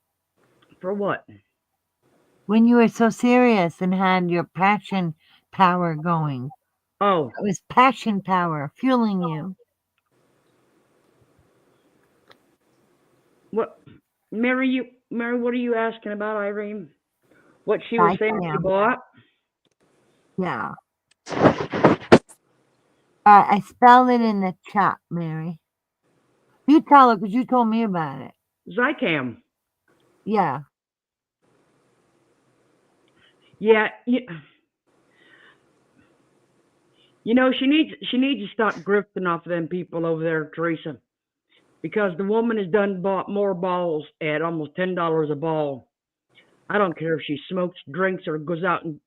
Speaker 1: For what?
Speaker 2: When you were so serious and had your passion power going.
Speaker 1: Oh,
Speaker 2: It was passion power fueling you.
Speaker 1: what? Mary, what are you asking about, Irene? What she was saying she
Speaker 2: Am.
Speaker 1: bought?
Speaker 2: Yeah. I spelled it in the chat, Mary. You tell her because you told me about it.
Speaker 1: Zycam.
Speaker 2: Yeah.
Speaker 1: Yeah, you know, she needs to stop grifting off of them people over there, Teresa, because the woman has bought more balls at almost $10 a ball. I don't care if she smokes, drinks, or goes out and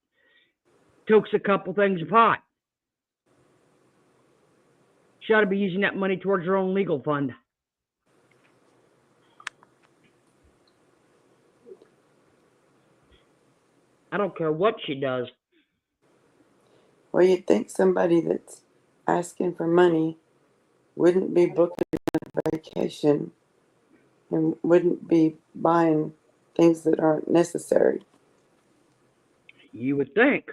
Speaker 1: tokes a couple things of pot. She ought to be using that money towards her own legal fund. I don't care what she does.
Speaker 8: Well, you'd think somebody that's asking for money wouldn't be booking a vacation and wouldn't be buying things that aren't necessary.
Speaker 1: You would think.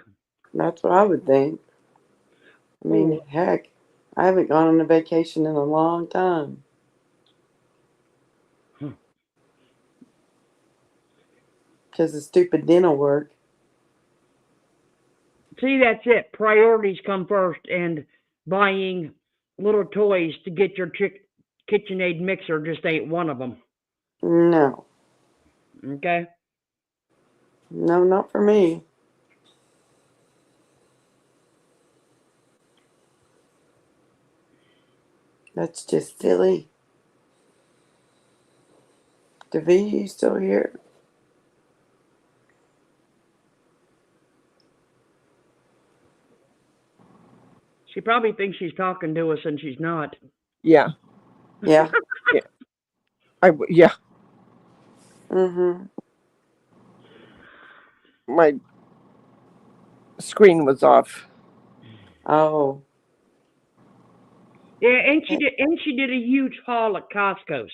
Speaker 8: That's what I would think. I mean, heck, I haven't gone on a vacation in a long time. Because of stupid dental work.
Speaker 1: See, that's it. Priorities come first, and buying little toys to get your KitchenAid mixer just ain't one of them.
Speaker 8: No.
Speaker 1: Okay?
Speaker 8: No, not for me. That's just silly. Davy, you still here?
Speaker 1: She probably thinks she's talking to us, and she's not.
Speaker 6: Yeah.
Speaker 8: Yeah.
Speaker 6: Yeah.
Speaker 8: Mm-hmm.
Speaker 6: My screen was off.
Speaker 8: Oh.
Speaker 1: Yeah, and she did a huge haul at Costco's.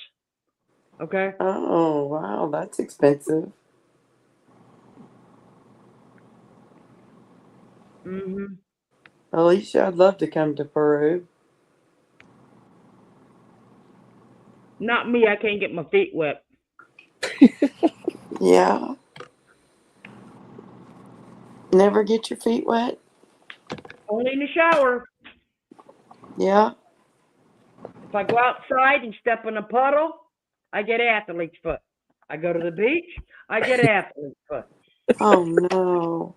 Speaker 1: Okay?
Speaker 8: Oh, wow, that's expensive.
Speaker 1: Mm-hmm.
Speaker 8: Alicia, I'd love to come to Peru.
Speaker 1: Not me. I can't get my feet wet.
Speaker 8: Yeah. Never get your feet wet?
Speaker 1: Only in the shower.
Speaker 8: Yeah.
Speaker 1: If I go outside and step in a puddle, I get athlete's foot. I go to the beach, I get athlete's foot.
Speaker 8: Oh, no.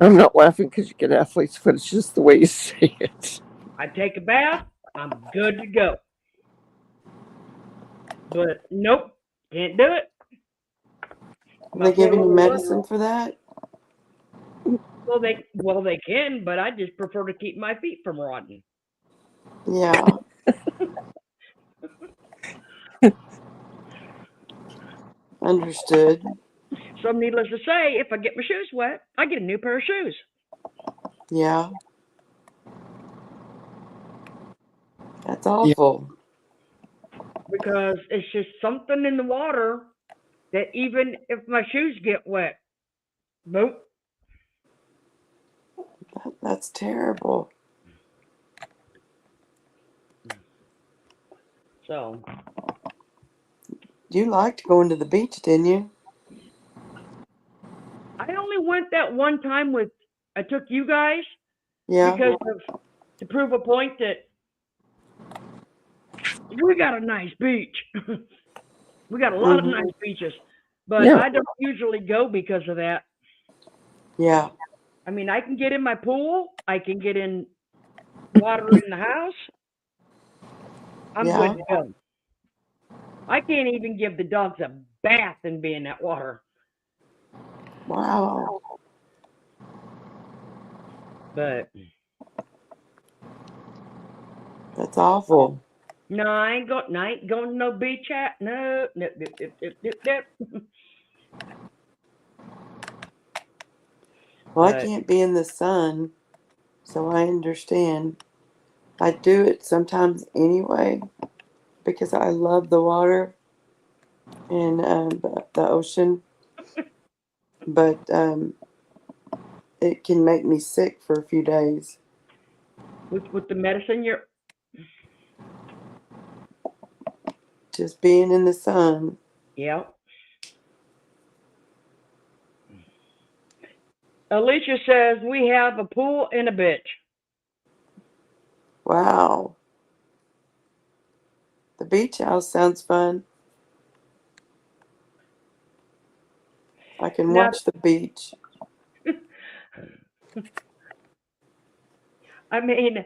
Speaker 6: I'm not laughing because you get athlete's foot. It's just the way you say it.
Speaker 1: I take a bath, I'm good to go. But nope, can't do it.
Speaker 8: Are they giving you medicine for that?
Speaker 1: Well, they can, but I just prefer to keep my feet from rotting.
Speaker 8: Yeah. Understood.
Speaker 1: So needless to say, if I get my shoes wet, I get a new pair of shoes.
Speaker 8: Yeah. That's awful.
Speaker 1: Because it's just something in the water that even if my shoes get wet, nope.
Speaker 8: That's terrible.
Speaker 1: So.
Speaker 8: You liked going to the beach, didn't you?
Speaker 1: I only went that one time I took you guys.
Speaker 8: Yeah.
Speaker 1: Because to prove a point that we got a nice beach. We got a lot of nice beaches. But I don't usually go because of that.
Speaker 8: Yeah.
Speaker 1: I mean, I can get in my pool. I can get in water in the house. I'm good to go. I can't even give the dogs a bath and be in that water.
Speaker 8: Wow.
Speaker 1: But
Speaker 8: that's awful.
Speaker 1: No, I ain't going to no beach hat. No.
Speaker 8: Well, I can't be in the sun, so I understand. I do it sometimes anyway because I love the water and the ocean, but it can make me sick for a few days.
Speaker 1: With the medicine you're.
Speaker 8: Just being in the sun.
Speaker 1: Yeah. Alicia says we have a pool and a bitch.
Speaker 8: Wow. The beach house sounds fun. I can
Speaker 1: Now,
Speaker 8: watch the beach.
Speaker 1: I mean,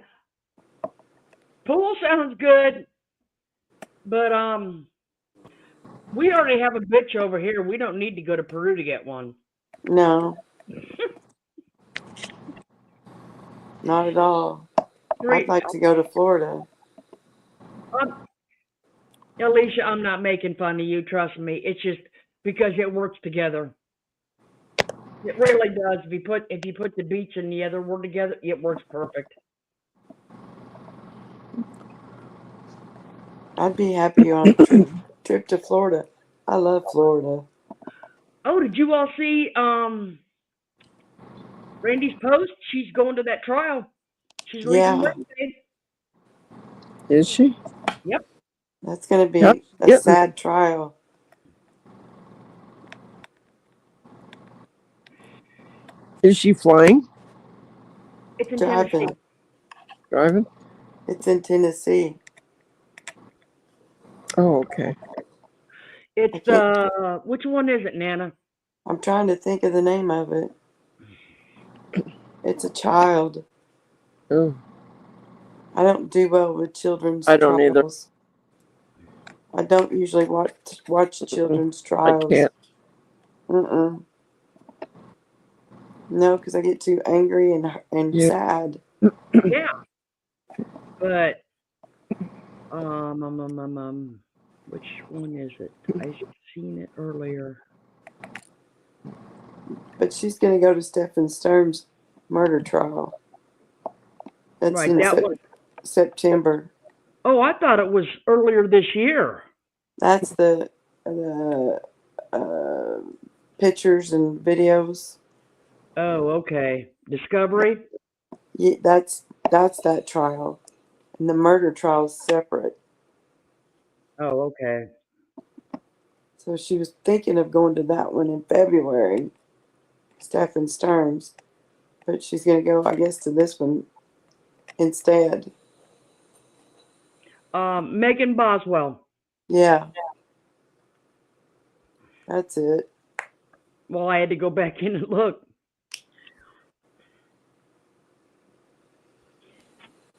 Speaker 1: pool sounds good, but we already have a bitch over here. We don't need to go to Peru to get one.
Speaker 8: No, not at all. I'd like to go to Florida.
Speaker 1: Alicia, I'm not making fun of you. Trust me. It's just because it works together. It really does. If you put the beach and the other word together, it works perfect.
Speaker 8: I'd be happy on a trip to Florida. I love Florida.
Speaker 1: Oh, did you all see Randy's post? She's going to that trial. She's leaving
Speaker 8: Yeah,
Speaker 1: Wednesday.
Speaker 6: Is she?
Speaker 1: Yep.
Speaker 8: that's going to be
Speaker 6: Yep.
Speaker 8: a
Speaker 6: Yep.
Speaker 8: sad trial.
Speaker 6: Is she flying?
Speaker 1: It's in Tennessee.
Speaker 8: Driving.
Speaker 6: Driving?
Speaker 8: It's in Tennessee.
Speaker 6: Oh, okay.
Speaker 1: It's which one is it, Nana?
Speaker 8: I'm trying to think of the name of it. It's a child.
Speaker 6: Oh,
Speaker 8: I don't do well with children's
Speaker 6: I don't either.
Speaker 8: trials. I don't usually watch children's
Speaker 6: I
Speaker 8: trials.
Speaker 6: can't.
Speaker 8: Mm-mm. No, because I get too angry and
Speaker 6: Yeah.
Speaker 8: sad.
Speaker 1: Yeah. But which one is it? I seen it earlier.
Speaker 8: But she's going to go to Stephen Sturm's murder trial. That's
Speaker 1: Right,
Speaker 8: in
Speaker 1: that one.
Speaker 8: September.
Speaker 1: Oh, I thought it was earlier this year.
Speaker 8: That's the pictures and videos.
Speaker 1: Oh, okay. Discovery?
Speaker 8: Yeah, that's that trial, and the murder trial is separate.
Speaker 1: Oh, okay.
Speaker 8: So she was thinking of going to that one in February, Stephen Sturm's, but she's going to go, I guess, to this one instead.
Speaker 1: Megan Boswell.
Speaker 8: Yeah, that's it.
Speaker 1: Well, I had to go back in and look.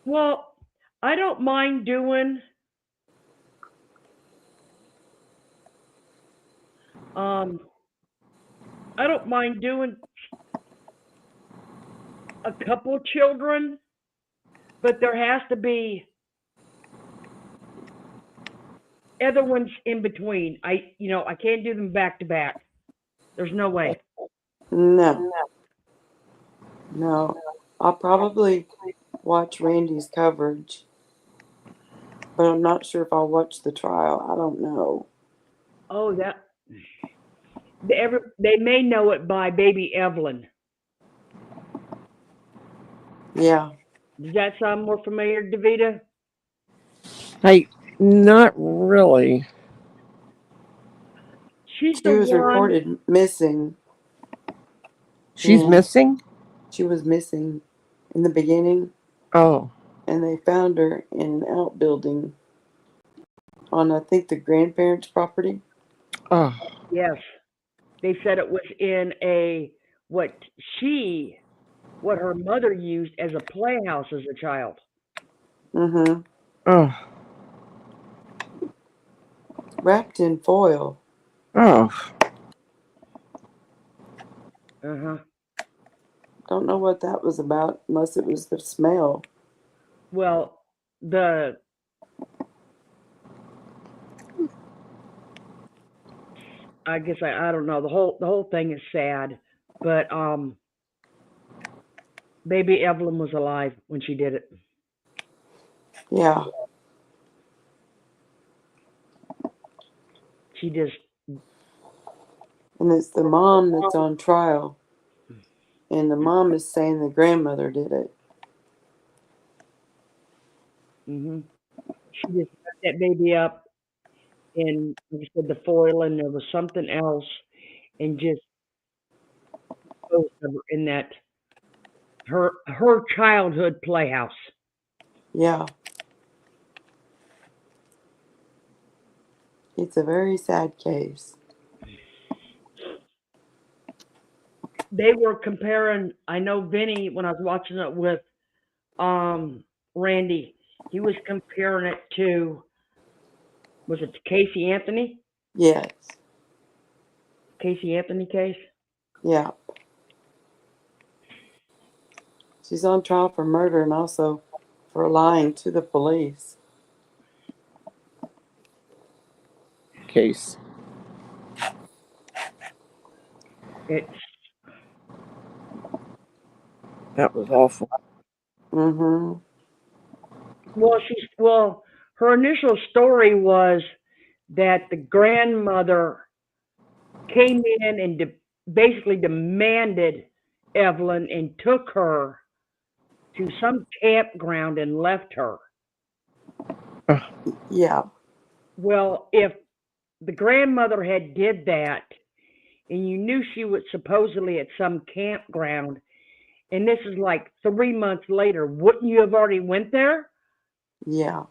Speaker 1: Well, I don't mind doing I don't mind doing a couple children, but there has to be other ones in between. I can't do them back to back. There's no way.
Speaker 8: No, I'll probably watch Randy's coverage, but I'm not sure if I'll watch the trial. I don't know.
Speaker 1: Oh, they may know it by Baby Evelyn.
Speaker 8: Yeah,
Speaker 1: Does that sound more familiar, Davita?
Speaker 6: Not really.
Speaker 1: She's
Speaker 8: she
Speaker 1: the
Speaker 8: was
Speaker 1: one.
Speaker 8: reported missing.
Speaker 6: She's
Speaker 8: Yeah.
Speaker 6: missing?
Speaker 8: She was missing in the beginning,
Speaker 6: Oh.
Speaker 8: and they found her in an outbuilding on, I think, the grandparents' property.
Speaker 6: Oh.
Speaker 1: Yes. They said it was in what her mother used as a playhouse as a child.
Speaker 8: Mm-hmm.
Speaker 6: Oh.
Speaker 8: Wrapped in foil.
Speaker 6: Oh.
Speaker 1: Uh-huh.
Speaker 8: Don't know what that was about, unless it was the smell.
Speaker 1: Well, I guess I don't know. The whole thing is sad, but Baby Evelyn was alive when she did it.
Speaker 8: Yeah.
Speaker 1: She just,
Speaker 8: And it's the mom that's on trial. And the mom is saying the grandmother did it.
Speaker 1: she just got that baby up in, like I said, the foil, and there was something else, and just disposed of her in that her childhood playhouse.
Speaker 8: Yeah. It's a very sad case.
Speaker 1: They were comparing. I know Vinny, when I was watching it with Randy, he was comparing it to, was it Casey Anthony?
Speaker 8: Yes.
Speaker 1: Casey Anthony case?
Speaker 8: Yeah. She's on trial for murder and also for lying to the police.
Speaker 6: Case.
Speaker 1: It's
Speaker 6: That was awful.
Speaker 8: Mm-hmm.
Speaker 1: well, her initial story was that the grandmother came in and basically demanded Evelyn and took her to some campground and left her.
Speaker 8: Yeah.
Speaker 1: Well, if the grandmother had did that and you knew she was supposedly at some campground, and this is like 3 months later, wouldn't you have already went there?
Speaker 8: Yeah.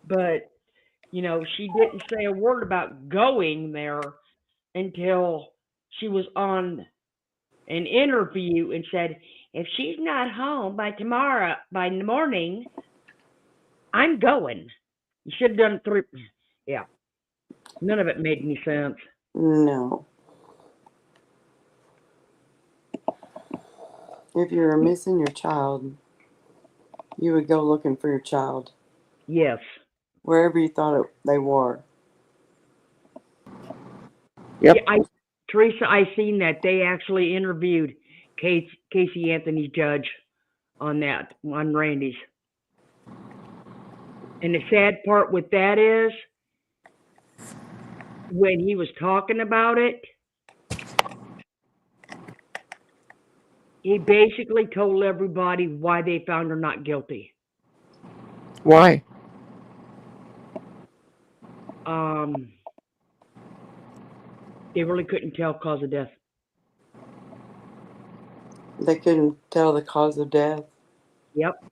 Speaker 1: But she didn't say a word about going there until she was on an interview and said, if she's not home by tomorrow, by the morning, I'm going. You should have done 3. Yeah. None of it made any sense.
Speaker 8: No. If you were missing your child, you would go looking for your child
Speaker 1: Yes.
Speaker 8: wherever you thought they were.
Speaker 6: Yep.
Speaker 1: Yeah, Teresa, I seen that. They actually interviewed Casey Anthony Judge on Randy's. And the sad part with that is, when he was talking about it, he basically told everybody why they found her not guilty.
Speaker 6: Why?
Speaker 1: They really couldn't tell cause of death.
Speaker 8: They couldn't tell the cause of death.
Speaker 1: Yep.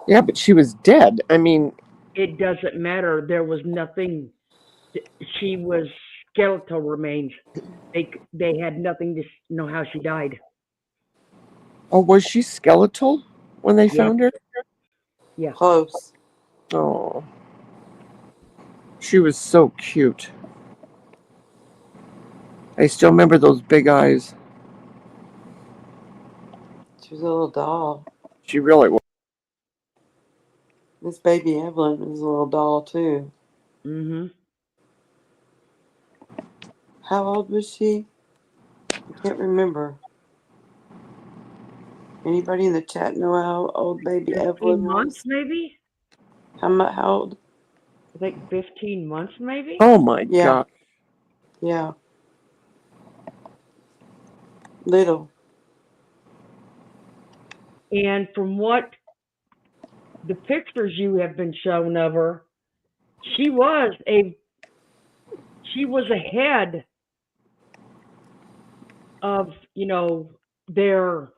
Speaker 6: Yeah, but she was dead. I mean,
Speaker 1: It doesn't matter. There was nothing. She was skeletal remains. They had nothing to know how she died.
Speaker 6: oh, was she skeletal when they
Speaker 1: Yeah.
Speaker 6: found her?
Speaker 1: Yeah.
Speaker 8: Close.
Speaker 6: Oh, she was so cute. I still remember those big eyes.
Speaker 8: She was a little doll.
Speaker 6: She really was.
Speaker 8: This baby Evelyn was a little doll too.
Speaker 1: Mhm.
Speaker 8: How old was she? I can't remember. Anybody in the chat know how old baby
Speaker 1: 15
Speaker 8: Evelyn
Speaker 1: months,
Speaker 8: was?
Speaker 1: maybe.
Speaker 8: How old?
Speaker 1: I think 15 months, maybe.
Speaker 6: Oh my
Speaker 8: Yeah.
Speaker 6: God.
Speaker 8: Yeah. Little.
Speaker 1: And from what the pictures you have been shown of her, she was ahead of their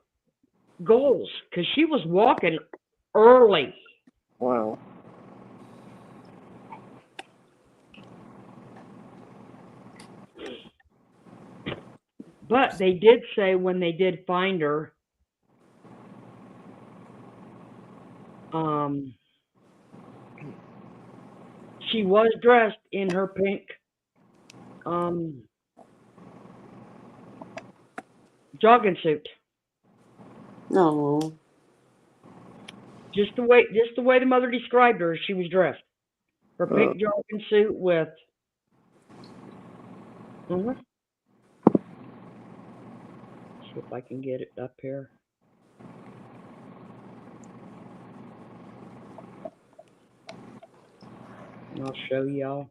Speaker 1: goals, because she was walking early.
Speaker 6: Wow.
Speaker 1: But they did say when they did find her, she was dressed in her pink jogging suit.
Speaker 8: No.
Speaker 1: Just the way the mother described her, she was dressed. Her pink jogging suit with. See if I can get it up here. I'll show y'all.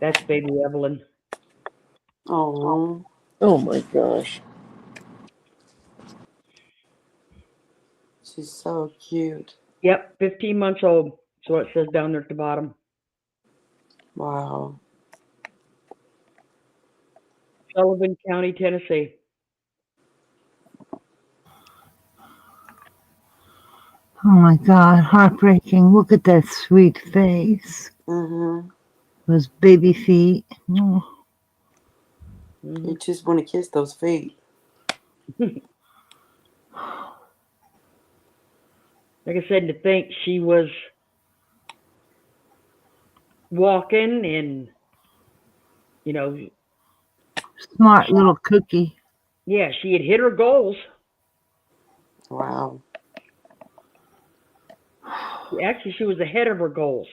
Speaker 1: That's baby Evelyn.
Speaker 8: Oh,
Speaker 6: Oh my gosh.
Speaker 8: she's so cute.
Speaker 1: Yep, 15 months old. That's what it says down there at the bottom.
Speaker 8: Wow.
Speaker 1: Sullivan County, Tennessee.
Speaker 2: Oh my God, heartbreaking. Look at that sweet face.
Speaker 8: Mm-hmm.
Speaker 2: Those baby feet. Oh.
Speaker 1: Mhm.
Speaker 8: You just want to kiss those feet.
Speaker 1: Like I said, to think she was walking and, you know,
Speaker 2: Smart little cookie.
Speaker 1: yeah, she had hit her goals.
Speaker 8: Wow.
Speaker 1: Actually, she was ahead of her goals.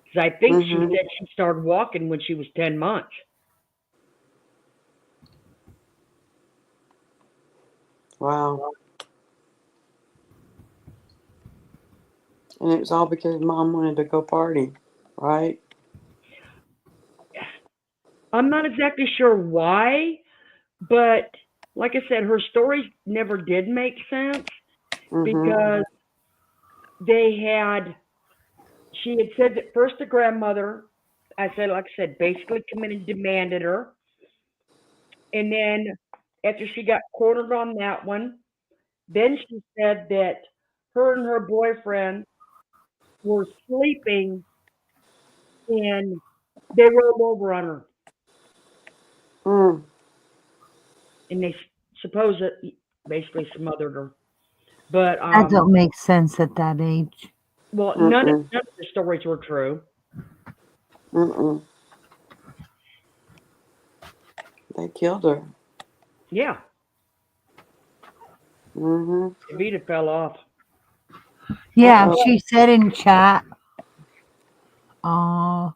Speaker 1: Because I think she
Speaker 8: Mm-hmm.
Speaker 1: said she started walking when she was 10 months.
Speaker 8: Wow. And it was all because Mom wanted to go party, right?
Speaker 1: I'm not exactly sure why, but like I said, her stories never did make sense
Speaker 8: Mm-hmm.
Speaker 1: because she had said that first the grandmother, like I said, basically come in and demanded her. And then after she got cornered on that one, then she said that her and her boyfriend were sleeping and they rolled over on her
Speaker 8: Mm.
Speaker 1: and they suppose that basically smothered her. But
Speaker 2: That don't make sense at that age.
Speaker 1: well,
Speaker 8: Mm-mm.
Speaker 1: none of the stories were true.
Speaker 8: Mm-mm. They killed her.
Speaker 1: Yeah,
Speaker 8: Mm-hmm.
Speaker 1: Evita fell off.
Speaker 2: Yeah,
Speaker 8: Uh-oh.
Speaker 2: she said in chat, oh,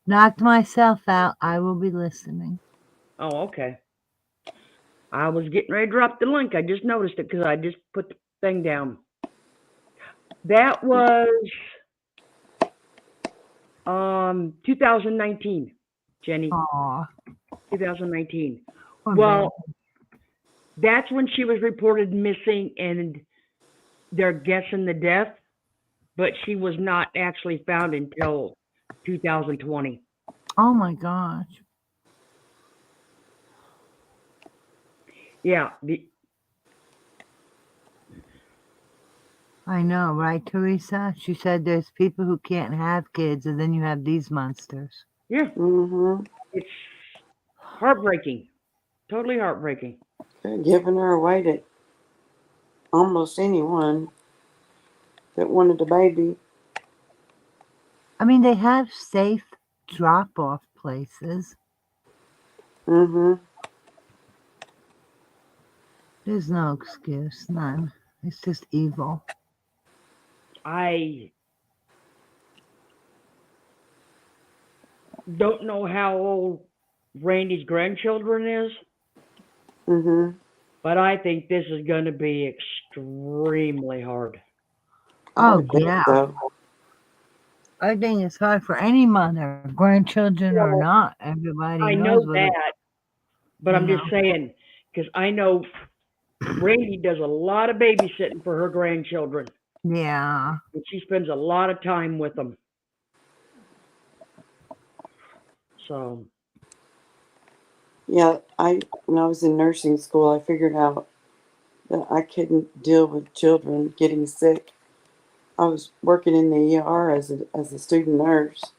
Speaker 2: knocked myself out. I will be listening.
Speaker 1: Oh, okay. I was getting ready to drop the link. I just noticed it because I just put the thing down. That was 2019, Jenny.
Speaker 2: Aw.
Speaker 1: 2019.
Speaker 2: Poor
Speaker 1: Well,
Speaker 2: baby.
Speaker 1: that's when she was reported missing and they're guessing the death, but she was not actually found until 2020.
Speaker 2: Oh my gosh.
Speaker 1: Yeah,
Speaker 2: I know, right, Teresa? She said there's people who can't have kids, and then you have these monsters.
Speaker 1: yeah,
Speaker 8: Mm-hmm.
Speaker 1: it's heartbreaking. Totally heartbreaking.
Speaker 8: They're giving her away to almost anyone that wanted a baby.
Speaker 2: I mean, they have safe drop-off places.
Speaker 8: Mm-hmm.
Speaker 2: There's no excuse, none. It's just evil.
Speaker 1: I don't know how old Randy's grandchildren is,
Speaker 8: Mm-hmm.
Speaker 1: but I think this is going to be extremely hard.
Speaker 8: I
Speaker 2: Oh,
Speaker 8: would think
Speaker 2: yeah.
Speaker 8: so.
Speaker 2: I think it's hard for any mother, grandchildren or
Speaker 1: Well,
Speaker 2: not. Everybody
Speaker 1: I
Speaker 2: knows
Speaker 1: know
Speaker 2: what it,
Speaker 1: that, but
Speaker 2: you
Speaker 1: I'm
Speaker 2: know.
Speaker 1: just saying because I know Randy does a lot of babysitting for her grandchildren,
Speaker 2: Yeah.
Speaker 1: and she spends a lot of time with them. So,
Speaker 8: Yeah, when I was in nursing school, I figured out that I couldn't deal with children getting sick. I was working in the ER as a student nurse,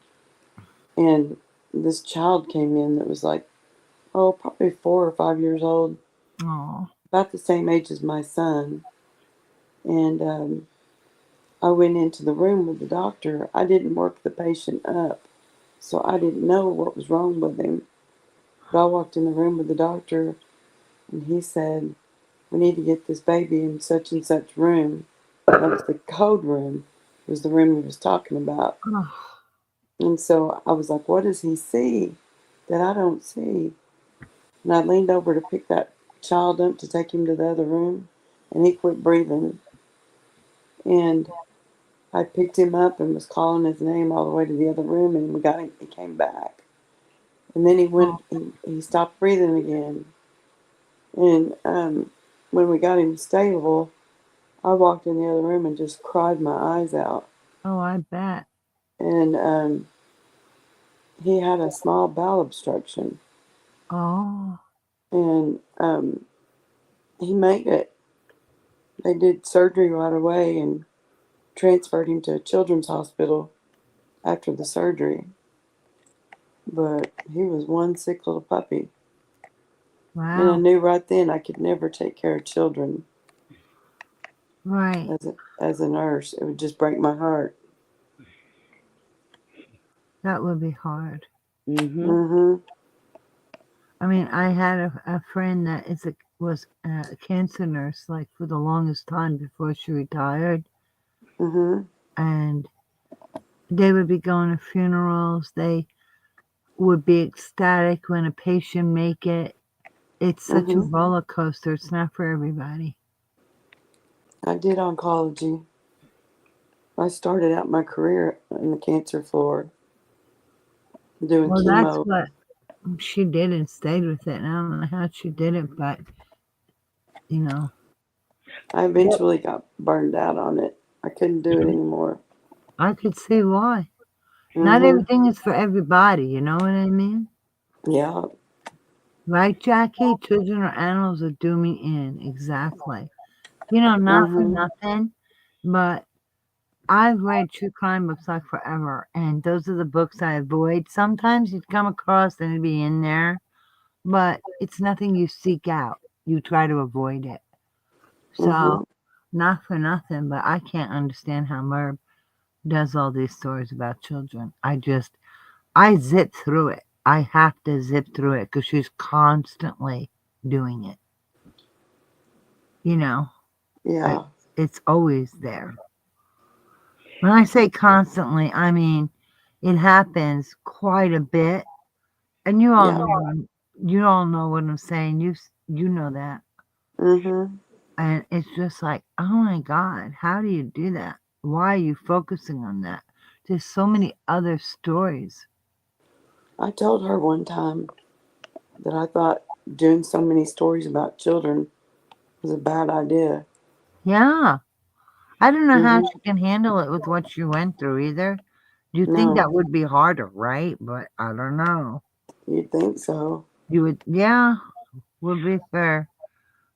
Speaker 8: and this child came in that was like, oh, probably 4 or 5 years old,
Speaker 2: Oh.
Speaker 8: about the same age as my son. And I went into the room with the doctor. I didn't work the patient up, so I didn't know what was wrong with him. But I walked in the room with the doctor, and he said, we need to get this baby in such and such room. That was the code room, was the room he was talking about.
Speaker 2: Oh.
Speaker 8: And so I was like, what does he see that I don't see? And I leaned over to pick that child up to take him to the other room, and he quit breathing. And I picked him up and was calling his name all the way to the other room, and we got him. He came back, and then he went. He stopped breathing again, and when we got him stable, I walked in the other room and just cried my eyes out.
Speaker 2: Oh, I bet.
Speaker 8: And he had a small bowel obstruction,
Speaker 2: Oh,
Speaker 8: and he made it. They did surgery right away and transferred him to a children's hospital after the surgery. But he was one sick little puppy. And I
Speaker 2: wow.
Speaker 8: knew right then I could never take care of children
Speaker 2: Right.
Speaker 8: as a nurse. It would just break my heart.
Speaker 2: That would be hard.
Speaker 1: Mm-hmm.
Speaker 8: Mm-hmm.
Speaker 2: I mean, I had a friend that was a cancer nurse, like, for the longest time before she retired.
Speaker 8: Mm-hmm.
Speaker 2: And they would be going to funerals. They would be ecstatic when a patient make it. It's such a
Speaker 8: Mm-hmm.
Speaker 2: roller coaster. It's not for everybody.
Speaker 8: I did oncology. I started out my career in the cancer floor doing
Speaker 2: Well, that's
Speaker 8: chemo.
Speaker 2: what she did and stayed with it. And I don't know how she did it, but, you know.
Speaker 8: I eventually got burned out on it. I couldn't do it anymore.
Speaker 2: I could see why. Not
Speaker 8: Mm-hmm.
Speaker 2: everything is for everybody, you know what I mean?
Speaker 8: Yeah.
Speaker 2: Right, Jackie? Children or animals that do me in. Exactly. You know, not for
Speaker 8: Mm-hmm.
Speaker 2: nothing, but I've read true crime books like forever, and those are the books I avoid. Sometimes you'd come across and it'd be in there, but it's nothing you seek out. You try to avoid it. So,
Speaker 8: Mm-hmm.
Speaker 2: not for nothing, but I can't understand how Merv does all these stories about children. I zip through it. I have to zip through it because she's constantly doing it. You know,
Speaker 8: Yeah.
Speaker 2: it's always there. When I say constantly, I mean it happens quite a bit, and you all
Speaker 8: Yeah.
Speaker 2: know what I'm saying. You know that,
Speaker 8: Mm-hmm.
Speaker 2: and it's just like, oh my God, how do you do that? Why are you focusing on that? There's so many other stories.
Speaker 8: I told her one time that I thought doing so many stories about children was a bad idea.
Speaker 2: Yeah, I don't know how
Speaker 8: Mm-hmm.
Speaker 2: she can handle it with what she went through either. You think
Speaker 8: No,
Speaker 2: that would be harder, right? But I don't know.
Speaker 8: you'd think so.
Speaker 2: You would, yeah, would be fair.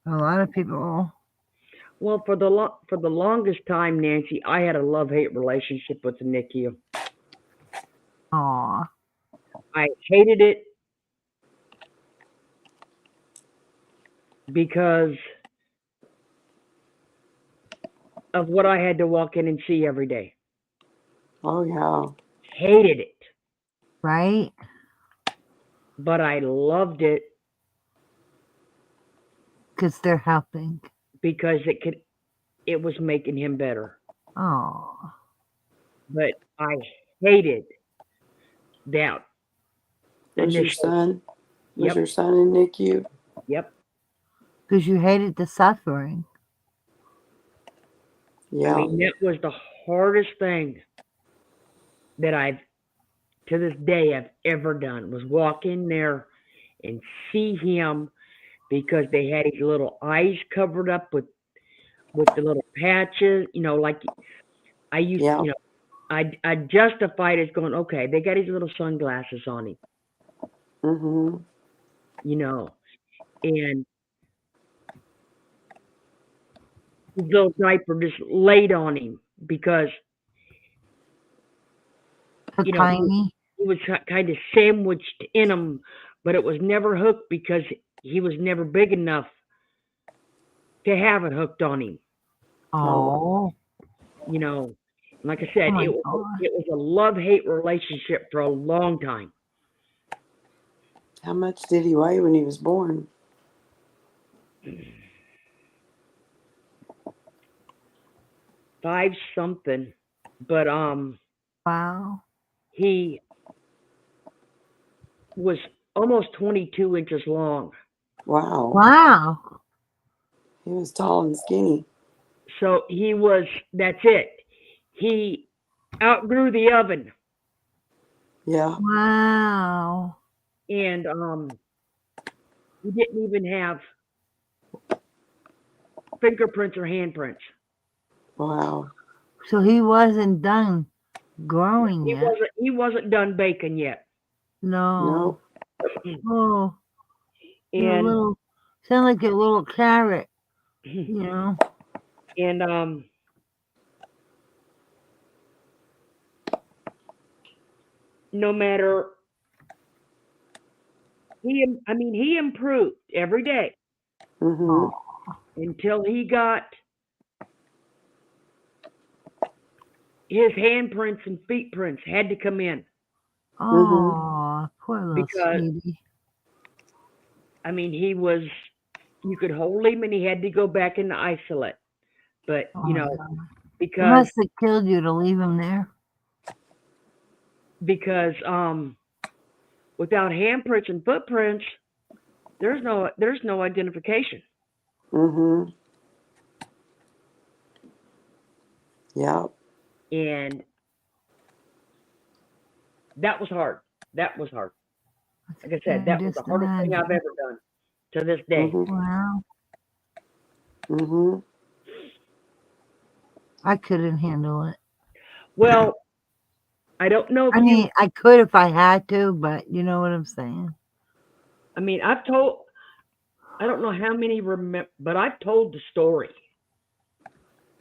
Speaker 2: A lot of people.
Speaker 1: Well, for the longest time, Nancy, I had a love-hate relationship with the NICU.
Speaker 2: Aw,
Speaker 1: I hated it because of what I had to walk in and see every day.
Speaker 8: Oh, yeah.
Speaker 1: Hated it,
Speaker 2: right?
Speaker 1: but I loved it
Speaker 2: Because they're helping.
Speaker 1: because it was making him better.
Speaker 2: Aw,
Speaker 1: But I hated that
Speaker 8: Was your
Speaker 1: initial.
Speaker 8: son? Was
Speaker 1: Yep,
Speaker 8: your son in NICU?
Speaker 1: yep.
Speaker 2: because you hated the suffering.
Speaker 1: I
Speaker 8: Yeah.
Speaker 1: mean, that was the hardest thing that to this day, I've ever done was walk in there and see him because they had his little eyes covered up with the little patches, like I used,
Speaker 8: Yeah.
Speaker 1: I justified it as going, okay, they got his little sunglasses on him,
Speaker 8: Mm-hmm.
Speaker 1: you know, and his little diaper just laid on him because,
Speaker 2: A
Speaker 1: you know,
Speaker 2: tiny.
Speaker 1: he was kind of sandwiched in him, but it was never hooked because he was never big enough to have it hooked on him,
Speaker 8: Oh,
Speaker 2: Oh,
Speaker 1: you know. Like I
Speaker 2: oh
Speaker 1: said,
Speaker 2: my
Speaker 1: it was
Speaker 2: God.
Speaker 1: it was a love-hate relationship for a long time.
Speaker 8: how much did he weigh when he was born?
Speaker 1: 5 something, but
Speaker 2: Wow.
Speaker 1: he was almost 22 inches long.
Speaker 8: Wow.
Speaker 2: Wow.
Speaker 8: He was tall and skinny.
Speaker 1: So he was, that's it. he outgrew the oven,
Speaker 8: Yeah.
Speaker 2: Wow.
Speaker 1: and he didn't even have fingerprints or handprints.
Speaker 8: Wow.
Speaker 2: So he wasn't done growing
Speaker 1: He
Speaker 2: yet.
Speaker 1: wasn't done baking yet.
Speaker 2: No.
Speaker 8: Nope.
Speaker 2: Oh, you're a
Speaker 1: And
Speaker 2: little, sound like a little carrot, you know?
Speaker 1: and no matter he improved every day
Speaker 8: Mm-hmm.
Speaker 2: Oh,
Speaker 1: until he got his handprints and feet prints had to come in
Speaker 2: oh, poor little
Speaker 1: because
Speaker 2: sweetie.
Speaker 1: he was, you could hold him and he had to go back into isolate. But
Speaker 2: Oh, God. It
Speaker 1: because
Speaker 2: must have killed you to leave him there.
Speaker 1: because without handprints and footprints, there's no identification.
Speaker 8: Mm-hmm. Yeah.
Speaker 1: And that was hard. That was hard. Like I said,
Speaker 2: I
Speaker 1: that was the
Speaker 2: just
Speaker 1: hardest thing I've
Speaker 2: imagine.
Speaker 1: ever done to this day.
Speaker 8: Mm-hmm.
Speaker 2: Wow.
Speaker 8: Mm-hmm.
Speaker 2: I couldn't handle it.
Speaker 1: Well, I don't know if
Speaker 2: I mean, I could if I had to, but you know what I'm saying?
Speaker 1: I've told, I don't know how many remember, but I've told the story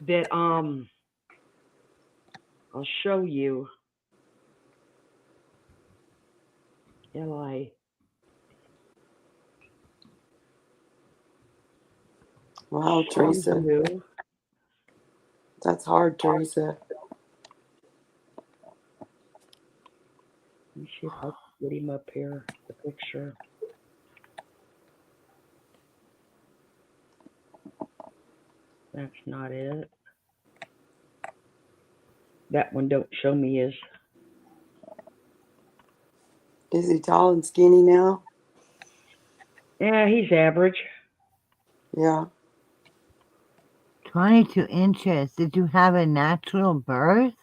Speaker 1: that I'll show you. Li.
Speaker 8: Wow, Teresa.
Speaker 1: You.
Speaker 8: That's hard, Teresa.
Speaker 1: Let me see if I can get him up here. The picture. That's not it. That one don't show me his.
Speaker 8: Is he tall and skinny now?
Speaker 1: Yeah, he's average.
Speaker 8: Yeah.
Speaker 2: 22 inches. Did you have a natural birth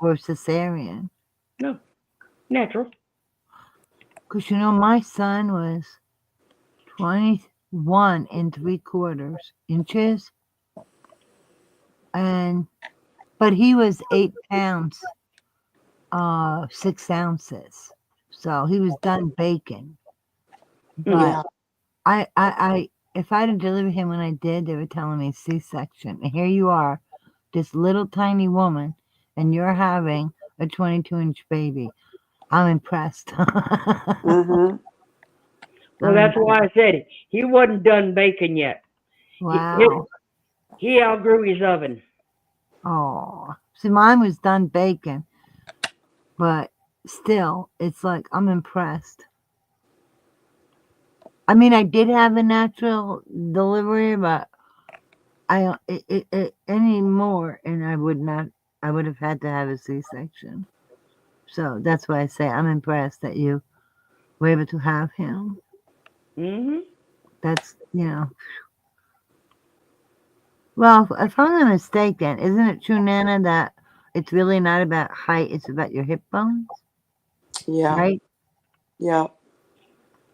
Speaker 2: or cesarean?
Speaker 1: No, natural.
Speaker 2: Because you know, my son was 21 and 3/4 inches, but he was 8 pounds, 6 ounces. So he was done baking. But
Speaker 8: Yeah.
Speaker 2: if I didn't deliver him when I did, they were telling me C-section. And here you are, this little tiny woman, and you're having a 22-inch baby. I'm impressed.
Speaker 8: Mm-hmm.
Speaker 1: Well, that's why I said he wasn't done baking yet.
Speaker 2: Wow.
Speaker 1: He outgrew his oven.
Speaker 2: Oh, see, mine was done baking, but still, it's like I'm impressed. I mean, I did have a natural delivery, but any more, and I would not. I would have had to have a C-section. So that's why I say I'm impressed that you were able to have him.
Speaker 1: Mm-hmm.
Speaker 2: That's Well, if I'm not mistaken, isn't it true, Nana, that it's really not about height; it's about your hip bones,
Speaker 8: Yeah.
Speaker 2: right?
Speaker 8: Yeah.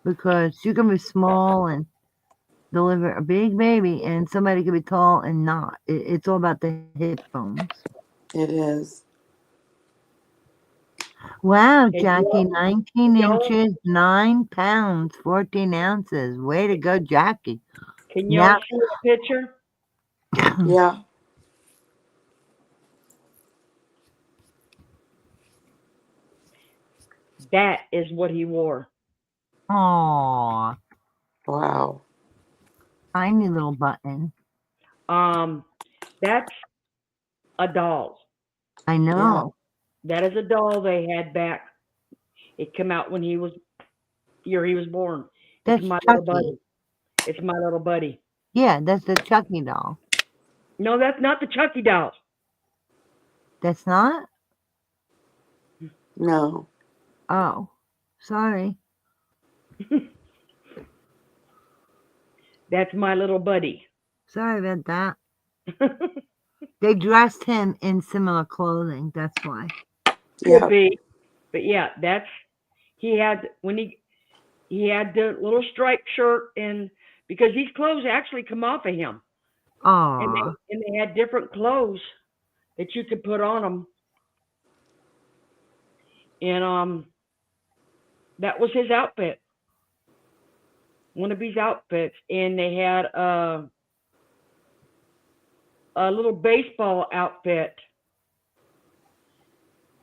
Speaker 2: Because you can be small and deliver a big baby, and somebody can be tall and not. It's all about the hip bones.
Speaker 8: It is.
Speaker 2: Wow,
Speaker 1: Hey,
Speaker 2: Jackie, 19
Speaker 1: y'all,
Speaker 2: inches, 9 pounds, 14 ounces. Way to go, Jackie.
Speaker 1: can y'all
Speaker 2: Now,
Speaker 1: see the picture?
Speaker 8: Yeah.
Speaker 1: That is what he wore.
Speaker 2: aw,
Speaker 8: Wow.
Speaker 2: tiny little button.
Speaker 1: That's a doll.
Speaker 2: I know.
Speaker 1: That is a doll they had back. It came out when he was year he was born. It's
Speaker 2: That's
Speaker 1: my little
Speaker 2: Chucky.
Speaker 1: buddy. It's my little buddy.
Speaker 2: Yeah, that's the Chucky doll.
Speaker 1: No, that's not the Chucky dolls.
Speaker 2: That's not?
Speaker 8: No.
Speaker 2: Oh, sorry.
Speaker 1: That's my little buddy.
Speaker 2: Sorry about that. They dressed him in similar clothing. That's why.
Speaker 1: Could
Speaker 8: Yeah.
Speaker 1: be, but yeah, he had when he had the little striped shirt, and because these clothes actually come off of him, and
Speaker 2: Aw.
Speaker 1: they had different clothes that you could put on them, and that was his outfit, one of his outfits, and they had a little baseball outfit.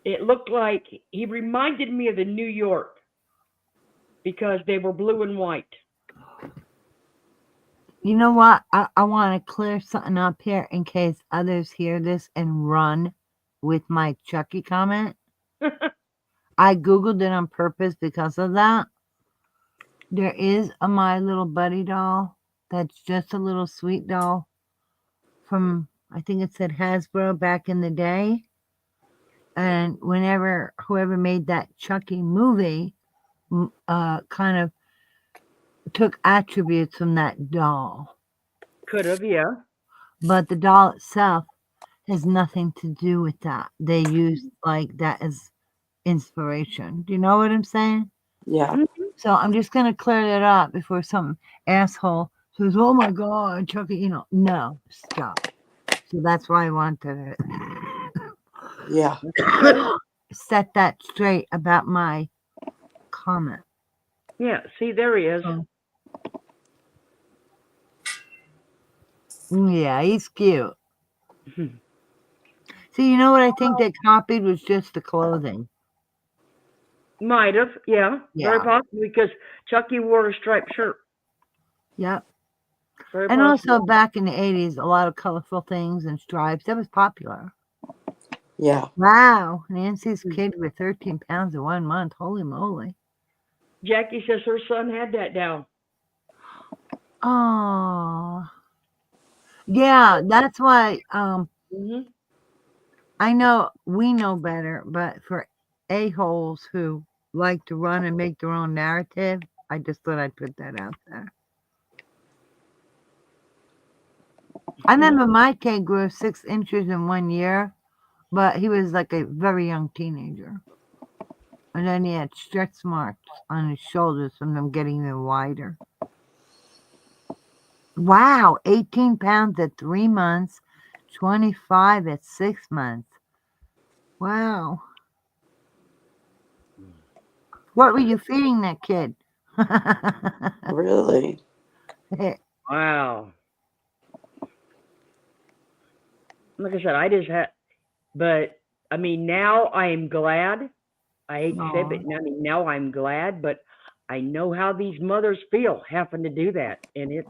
Speaker 1: It looked like he reminded me of the New York because they were blue and white.
Speaker 2: You know what? I want to clear something up here in case others hear this and run with my Chucky comment. I Googled it on purpose because of that. There is a My Little Buddy doll that's just a little sweet doll from, I think it said Hasbro back in the day. And whenever whoever made that Chucky movie kind of took attributes from that doll.
Speaker 1: Could have, yeah.
Speaker 2: But the doll itself has nothing to do with that. They used like that as inspiration. Do you know what I'm saying?
Speaker 8: Yeah.
Speaker 2: So I'm just gonna clear that up before some asshole says, "Oh my God, Chucky," no, stop. So that's why I wanted
Speaker 8: Yeah.
Speaker 2: to set that straight about my comment.
Speaker 1: Yeah, see, there he is.
Speaker 2: So, yeah, he's cute. See, you know what I think they copied was just the clothing.
Speaker 1: Might have, yeah, very
Speaker 2: Yeah.
Speaker 1: possibly, because Chucky wore a striped shirt.
Speaker 2: Yep.
Speaker 1: Very
Speaker 2: And
Speaker 1: possible.
Speaker 2: also back in the 80s, a lot of colorful things and stripes. That was popular.
Speaker 8: Yeah.
Speaker 2: Wow. Nancy's kid with 13 pounds in 1 month. Holy moly.
Speaker 1: Jackie says her son had that down.
Speaker 2: Oh. Yeah, that's why
Speaker 1: Hmm.
Speaker 2: I know we know better, but for a-holes who like to run and make their own narrative, I just thought I'd put that out there. I remember my kid grew 6 inches in 1 year, but he was like a very young teenager. And then he had stretch marks on his shoulders from them getting even wider. Wow, 18 pounds at 3 months, 25 at 6 months. Wow. What were you feeding that kid?
Speaker 8: Really?
Speaker 1: Wow. Like I said, I just had, but I mean, now I am glad. I hate to say it, but
Speaker 2: Aw.
Speaker 1: I mean, now I'm glad, but I know how these mothers feel having to do that, and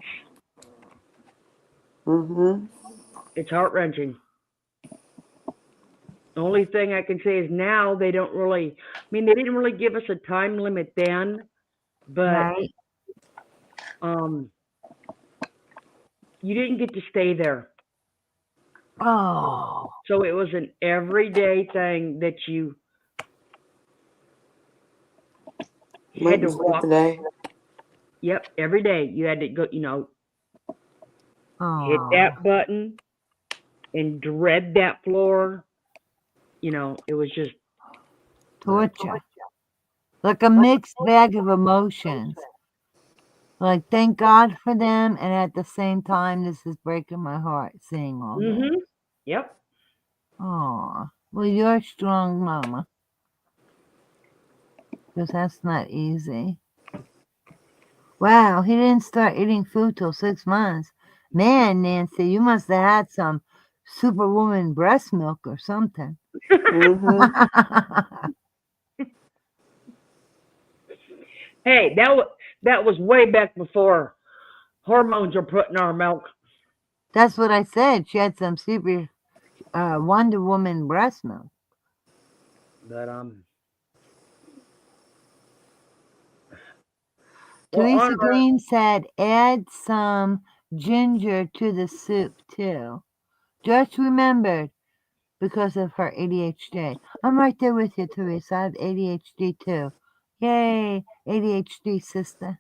Speaker 8: Mm-hmm.
Speaker 1: it's heart wrenching. The only thing I can say is now they don't really. I mean, they didn't really give us a time limit then, but
Speaker 2: Right?
Speaker 1: um, you didn't get to stay there.
Speaker 2: Oh.
Speaker 1: So it was an everyday thing that you had
Speaker 8: Went
Speaker 1: to
Speaker 8: and spent
Speaker 1: walk.
Speaker 8: the day.
Speaker 1: Yep, every day you had to go, hit
Speaker 2: Oh.
Speaker 1: that button and dread that floor. It was just,
Speaker 2: Torture. Like a mixed bag of emotions. Like, thank God for them, and at the same time, this is breaking my heart seeing all this.
Speaker 1: Yep.
Speaker 2: Oh, well, you're a strong mama, because that's not easy. Wow, he didn't start eating food till 6 months. Man, Nancy, you must have had some superwoman breast milk or something.
Speaker 8: Mm-hmm.
Speaker 1: Hey, that was way back before hormones were put in our milk.
Speaker 2: That's what I said. She had some super Wonder Woman breast milk.
Speaker 1: But well,
Speaker 2: Teresa
Speaker 1: on our
Speaker 2: Green said, add some ginger to the soup too. Just remembered because of her ADHD. I'm right there with you, Teresa. I have ADHD too. Yay, ADHD sister.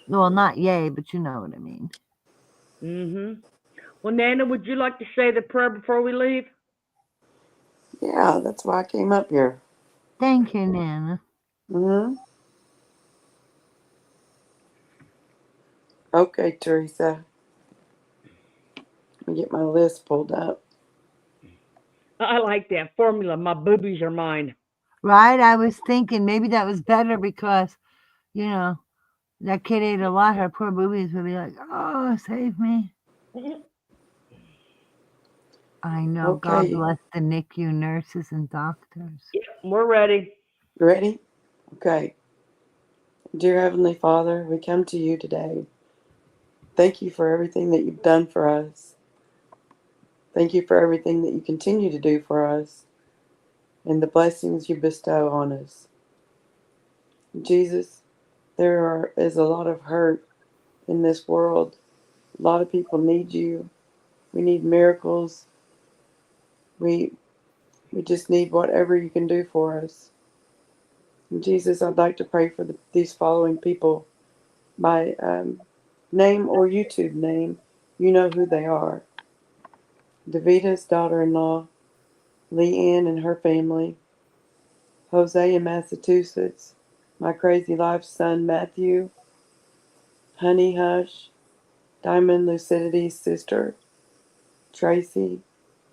Speaker 2: Well, not yay, but you know what I mean.
Speaker 1: Well, Nana, would you like to say the prayer before we leave?
Speaker 8: Yeah, that's why I came up here.
Speaker 2: Thank you, Nana.
Speaker 8: Mm-hmm. Okay, Teresa. Let me get my list pulled up.
Speaker 1: I like that formula. My boobies are mine.
Speaker 2: Right? I was thinking maybe that was better because, you know, that kid ate a lot. Her poor boobies would be like, oh, save me. I know. God
Speaker 8: Okay,
Speaker 2: bless the NICU nurses and doctors.
Speaker 1: Yep, we're ready.
Speaker 8: you ready? Okay. Dear Heavenly Father, we come to you today. Thank you for everything that you've done for us. Thank you for everything that you continue to do for us and the blessings you bestow on us. Jesus, is a lot of hurt in this world. A lot of people need you. We need miracles. We we just need whatever you can do for us. And Jesus, I'd like to pray for these following people by name or YouTube name. You know who they are. Davita's daughter-in-law, Leanne and her family, Jose in Massachusetts, my crazy life son Matthew, Honey Hush, Diamond Lucidity's sister, Tracy,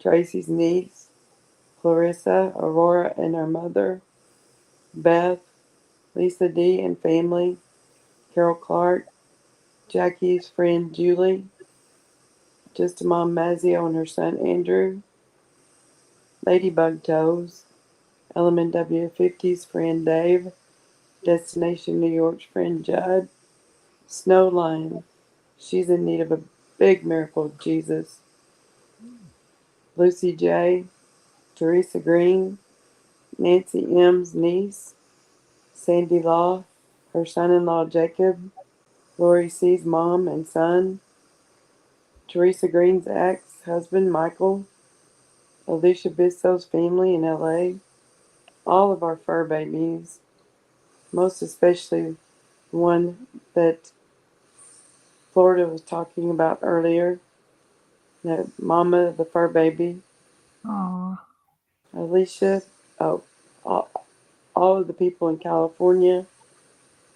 Speaker 8: Tracy's niece, Clarissa, Aurora and her mother, Beth, Lisa D and family, Carol Clark, Jackie's friend Julie, Just Mom Mazio and her son Andrew, Ladybug Toes, LMNW50's friend Dave, Destination New York's friend Judd, Snowline, she's in need of a big miracle, Jesus, Lucy J, Teresa Green, Nancy M's niece, Sandy Law, her son-in-law Jacob, Lori C's mom and son, Teresa Green's ex-husband Michael, Alicia Bissell's family in LA, all of our fur babies, most especially the one that Florida was talking about earlier, the mama, the fur baby,
Speaker 2: Oh,
Speaker 8: Alicia, oh, all of the people in California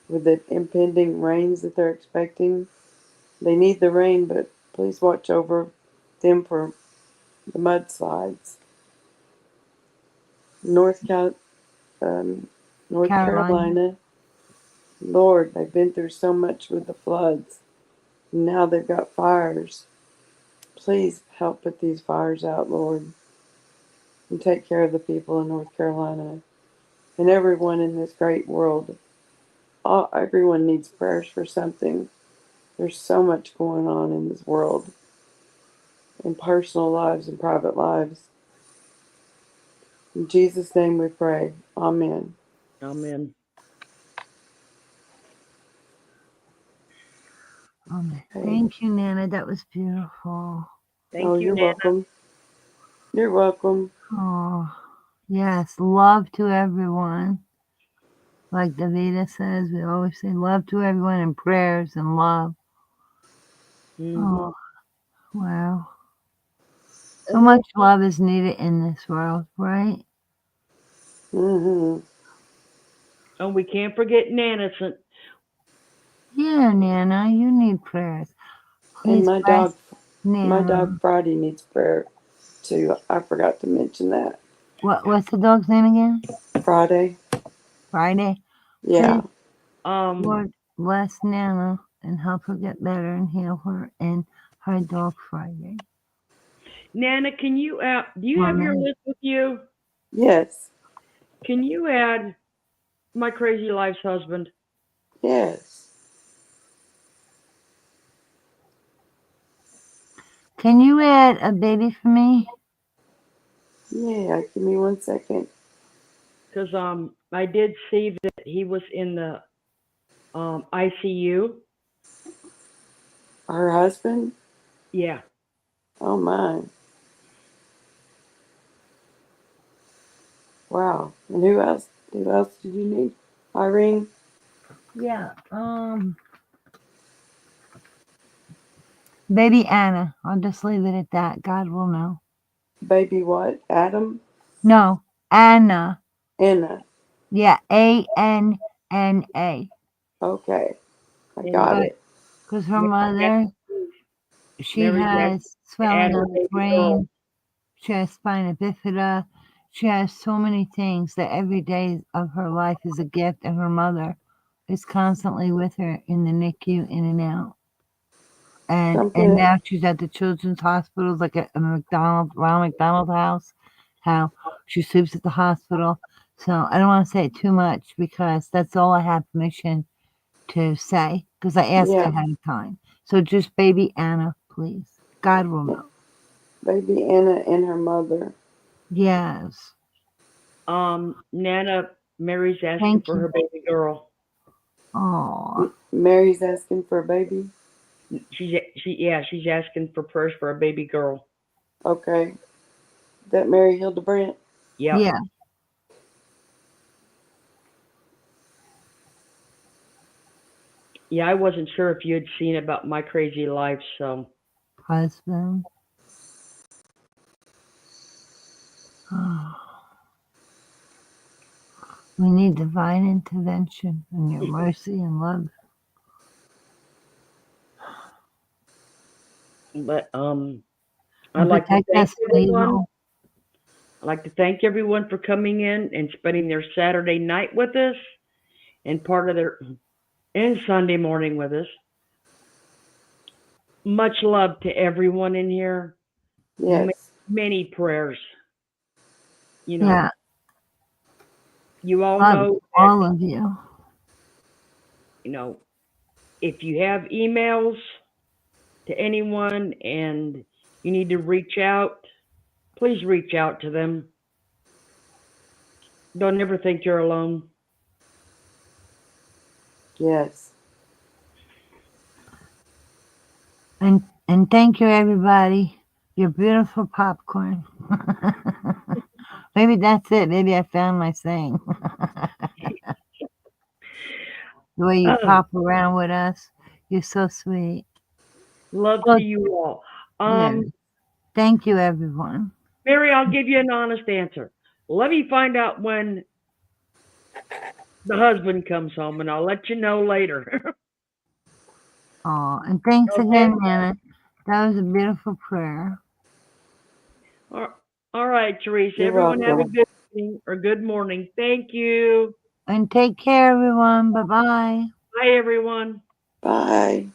Speaker 8: with the impending rains that they're expecting. They need the rain, but please watch over them for the mudslides. North Cal- North
Speaker 2: Carolina.
Speaker 8: Carolina, Lord, they've been through so much with the floods. And now they've got fires. Please help put these fires out, Lord, and take care of the people in North Carolina and everyone in this great world. Everyone needs prayers for something. There's so much going on in this world, in personal lives and private lives. In Jesus' name we pray. Amen.
Speaker 1: Amen.
Speaker 8: Okay.
Speaker 2: Thank you, Nana. That was beautiful.
Speaker 1: Thank you,
Speaker 8: You're
Speaker 1: Nana.
Speaker 8: welcome. You're welcome.
Speaker 2: Oh, yes. Love to everyone. Like Davida says, we always say love to everyone and prayers and love.
Speaker 1: Mm-hmm.
Speaker 2: Oh, wow. So much love is needed in this world, right?
Speaker 8: Mm-hmm.
Speaker 1: And we can't forget Nana.
Speaker 2: Yeah, Nana, you need prayers.
Speaker 8: And
Speaker 2: Please bless
Speaker 8: my
Speaker 2: Nana.
Speaker 8: dog Friday needs prayer too. I forgot to mention that.
Speaker 2: What's the dog's name again?
Speaker 8: Friday.
Speaker 2: Friday.
Speaker 8: Yeah.
Speaker 2: Please, Lord, bless Nana and help her get better and heal her and her dog Friday.
Speaker 1: Nana, can you add? Do you have your
Speaker 2: Amen.
Speaker 1: list with you?
Speaker 8: Yes.
Speaker 1: Can you add my crazy life's husband?
Speaker 8: Yes.
Speaker 2: Can you add a baby for me?
Speaker 8: Yeah. Give me 1 second.
Speaker 1: Because I did see that he was in the ICU.
Speaker 8: Her husband.
Speaker 1: Yeah.
Speaker 8: Oh my. Wow. And who else? Who else did you need? Irene.
Speaker 2: Yeah. Baby Anna. I'll just leave it at that. God will know.
Speaker 8: Baby what? Adam?
Speaker 2: No, Anna.
Speaker 8: Anna.
Speaker 2: Yeah, Anna.
Speaker 8: Okay. I
Speaker 1: And
Speaker 8: got
Speaker 2: But
Speaker 8: it.
Speaker 2: because her
Speaker 1: Mary
Speaker 2: mother,
Speaker 1: Jackson,
Speaker 2: she
Speaker 1: Mary Jackson
Speaker 2: has swelling
Speaker 1: had her
Speaker 2: of the
Speaker 1: baby girl.
Speaker 2: brain. She has spina bifida. She has so many things that every day of her life is a gift, and her mother is constantly with her in the NICU, in and out. And
Speaker 8: Something.
Speaker 2: now she's at the children's hospitals, like at a Ronald McDonald House, how she sleeps at the hospital. So I don't want to say too much because that's all I have permission to say because I asked
Speaker 8: Yeah.
Speaker 2: ahead of time. So just baby Anna, please. God will know.
Speaker 8: Baby Anna and her mother.
Speaker 2: Yes.
Speaker 1: Nana, Mary's asking
Speaker 2: Thank
Speaker 1: for
Speaker 2: you.
Speaker 1: her baby girl.
Speaker 2: Oh,
Speaker 8: Mary's asking for a baby.
Speaker 1: She's asking for prayers for a baby girl.
Speaker 8: Okay. That Mary Hildebrandt.
Speaker 1: Yep.
Speaker 2: yeah.
Speaker 1: Yeah, I wasn't sure if you had seen about my crazy life, so
Speaker 2: Husband. We need divine intervention and your mercy and love.
Speaker 1: but I'd
Speaker 2: And
Speaker 1: like to
Speaker 2: protect
Speaker 1: thank
Speaker 2: us from
Speaker 1: everyone.
Speaker 2: evil.
Speaker 1: I'd like to thank everyone for coming in and spending their Saturday night with us and part of their and Sunday morning with us. Much love to everyone in here.
Speaker 8: Yes.
Speaker 1: Many prayers. You know,
Speaker 2: Yeah.
Speaker 1: you all
Speaker 2: Love
Speaker 1: know that,
Speaker 2: all of you.
Speaker 1: you know, if you have emails to anyone and you need to reach out, please reach out to them. Don't ever think you're alone.
Speaker 8: Yes.
Speaker 2: And thank you, everybody. Your beautiful popcorn. Maybe that's it. Maybe I found my saying. The way you
Speaker 1: Oh,
Speaker 2: pop around with us. You're so sweet.
Speaker 1: love
Speaker 2: Well,
Speaker 1: to you all.
Speaker 2: yeah. Thank you, everyone.
Speaker 1: Mary, I'll give you an honest answer. Let me find out when the husband comes home, and I'll let you know later.
Speaker 2: Oh, and thanks
Speaker 1: Okay?
Speaker 2: again, Nana. That was a beautiful prayer.
Speaker 1: All right, Teresa.
Speaker 8: You're
Speaker 1: Everyone have a
Speaker 8: welcome.
Speaker 1: good evening or good morning. Thank you.
Speaker 2: And take care, everyone. Bye bye.
Speaker 1: Bye, everyone.
Speaker 8: Bye.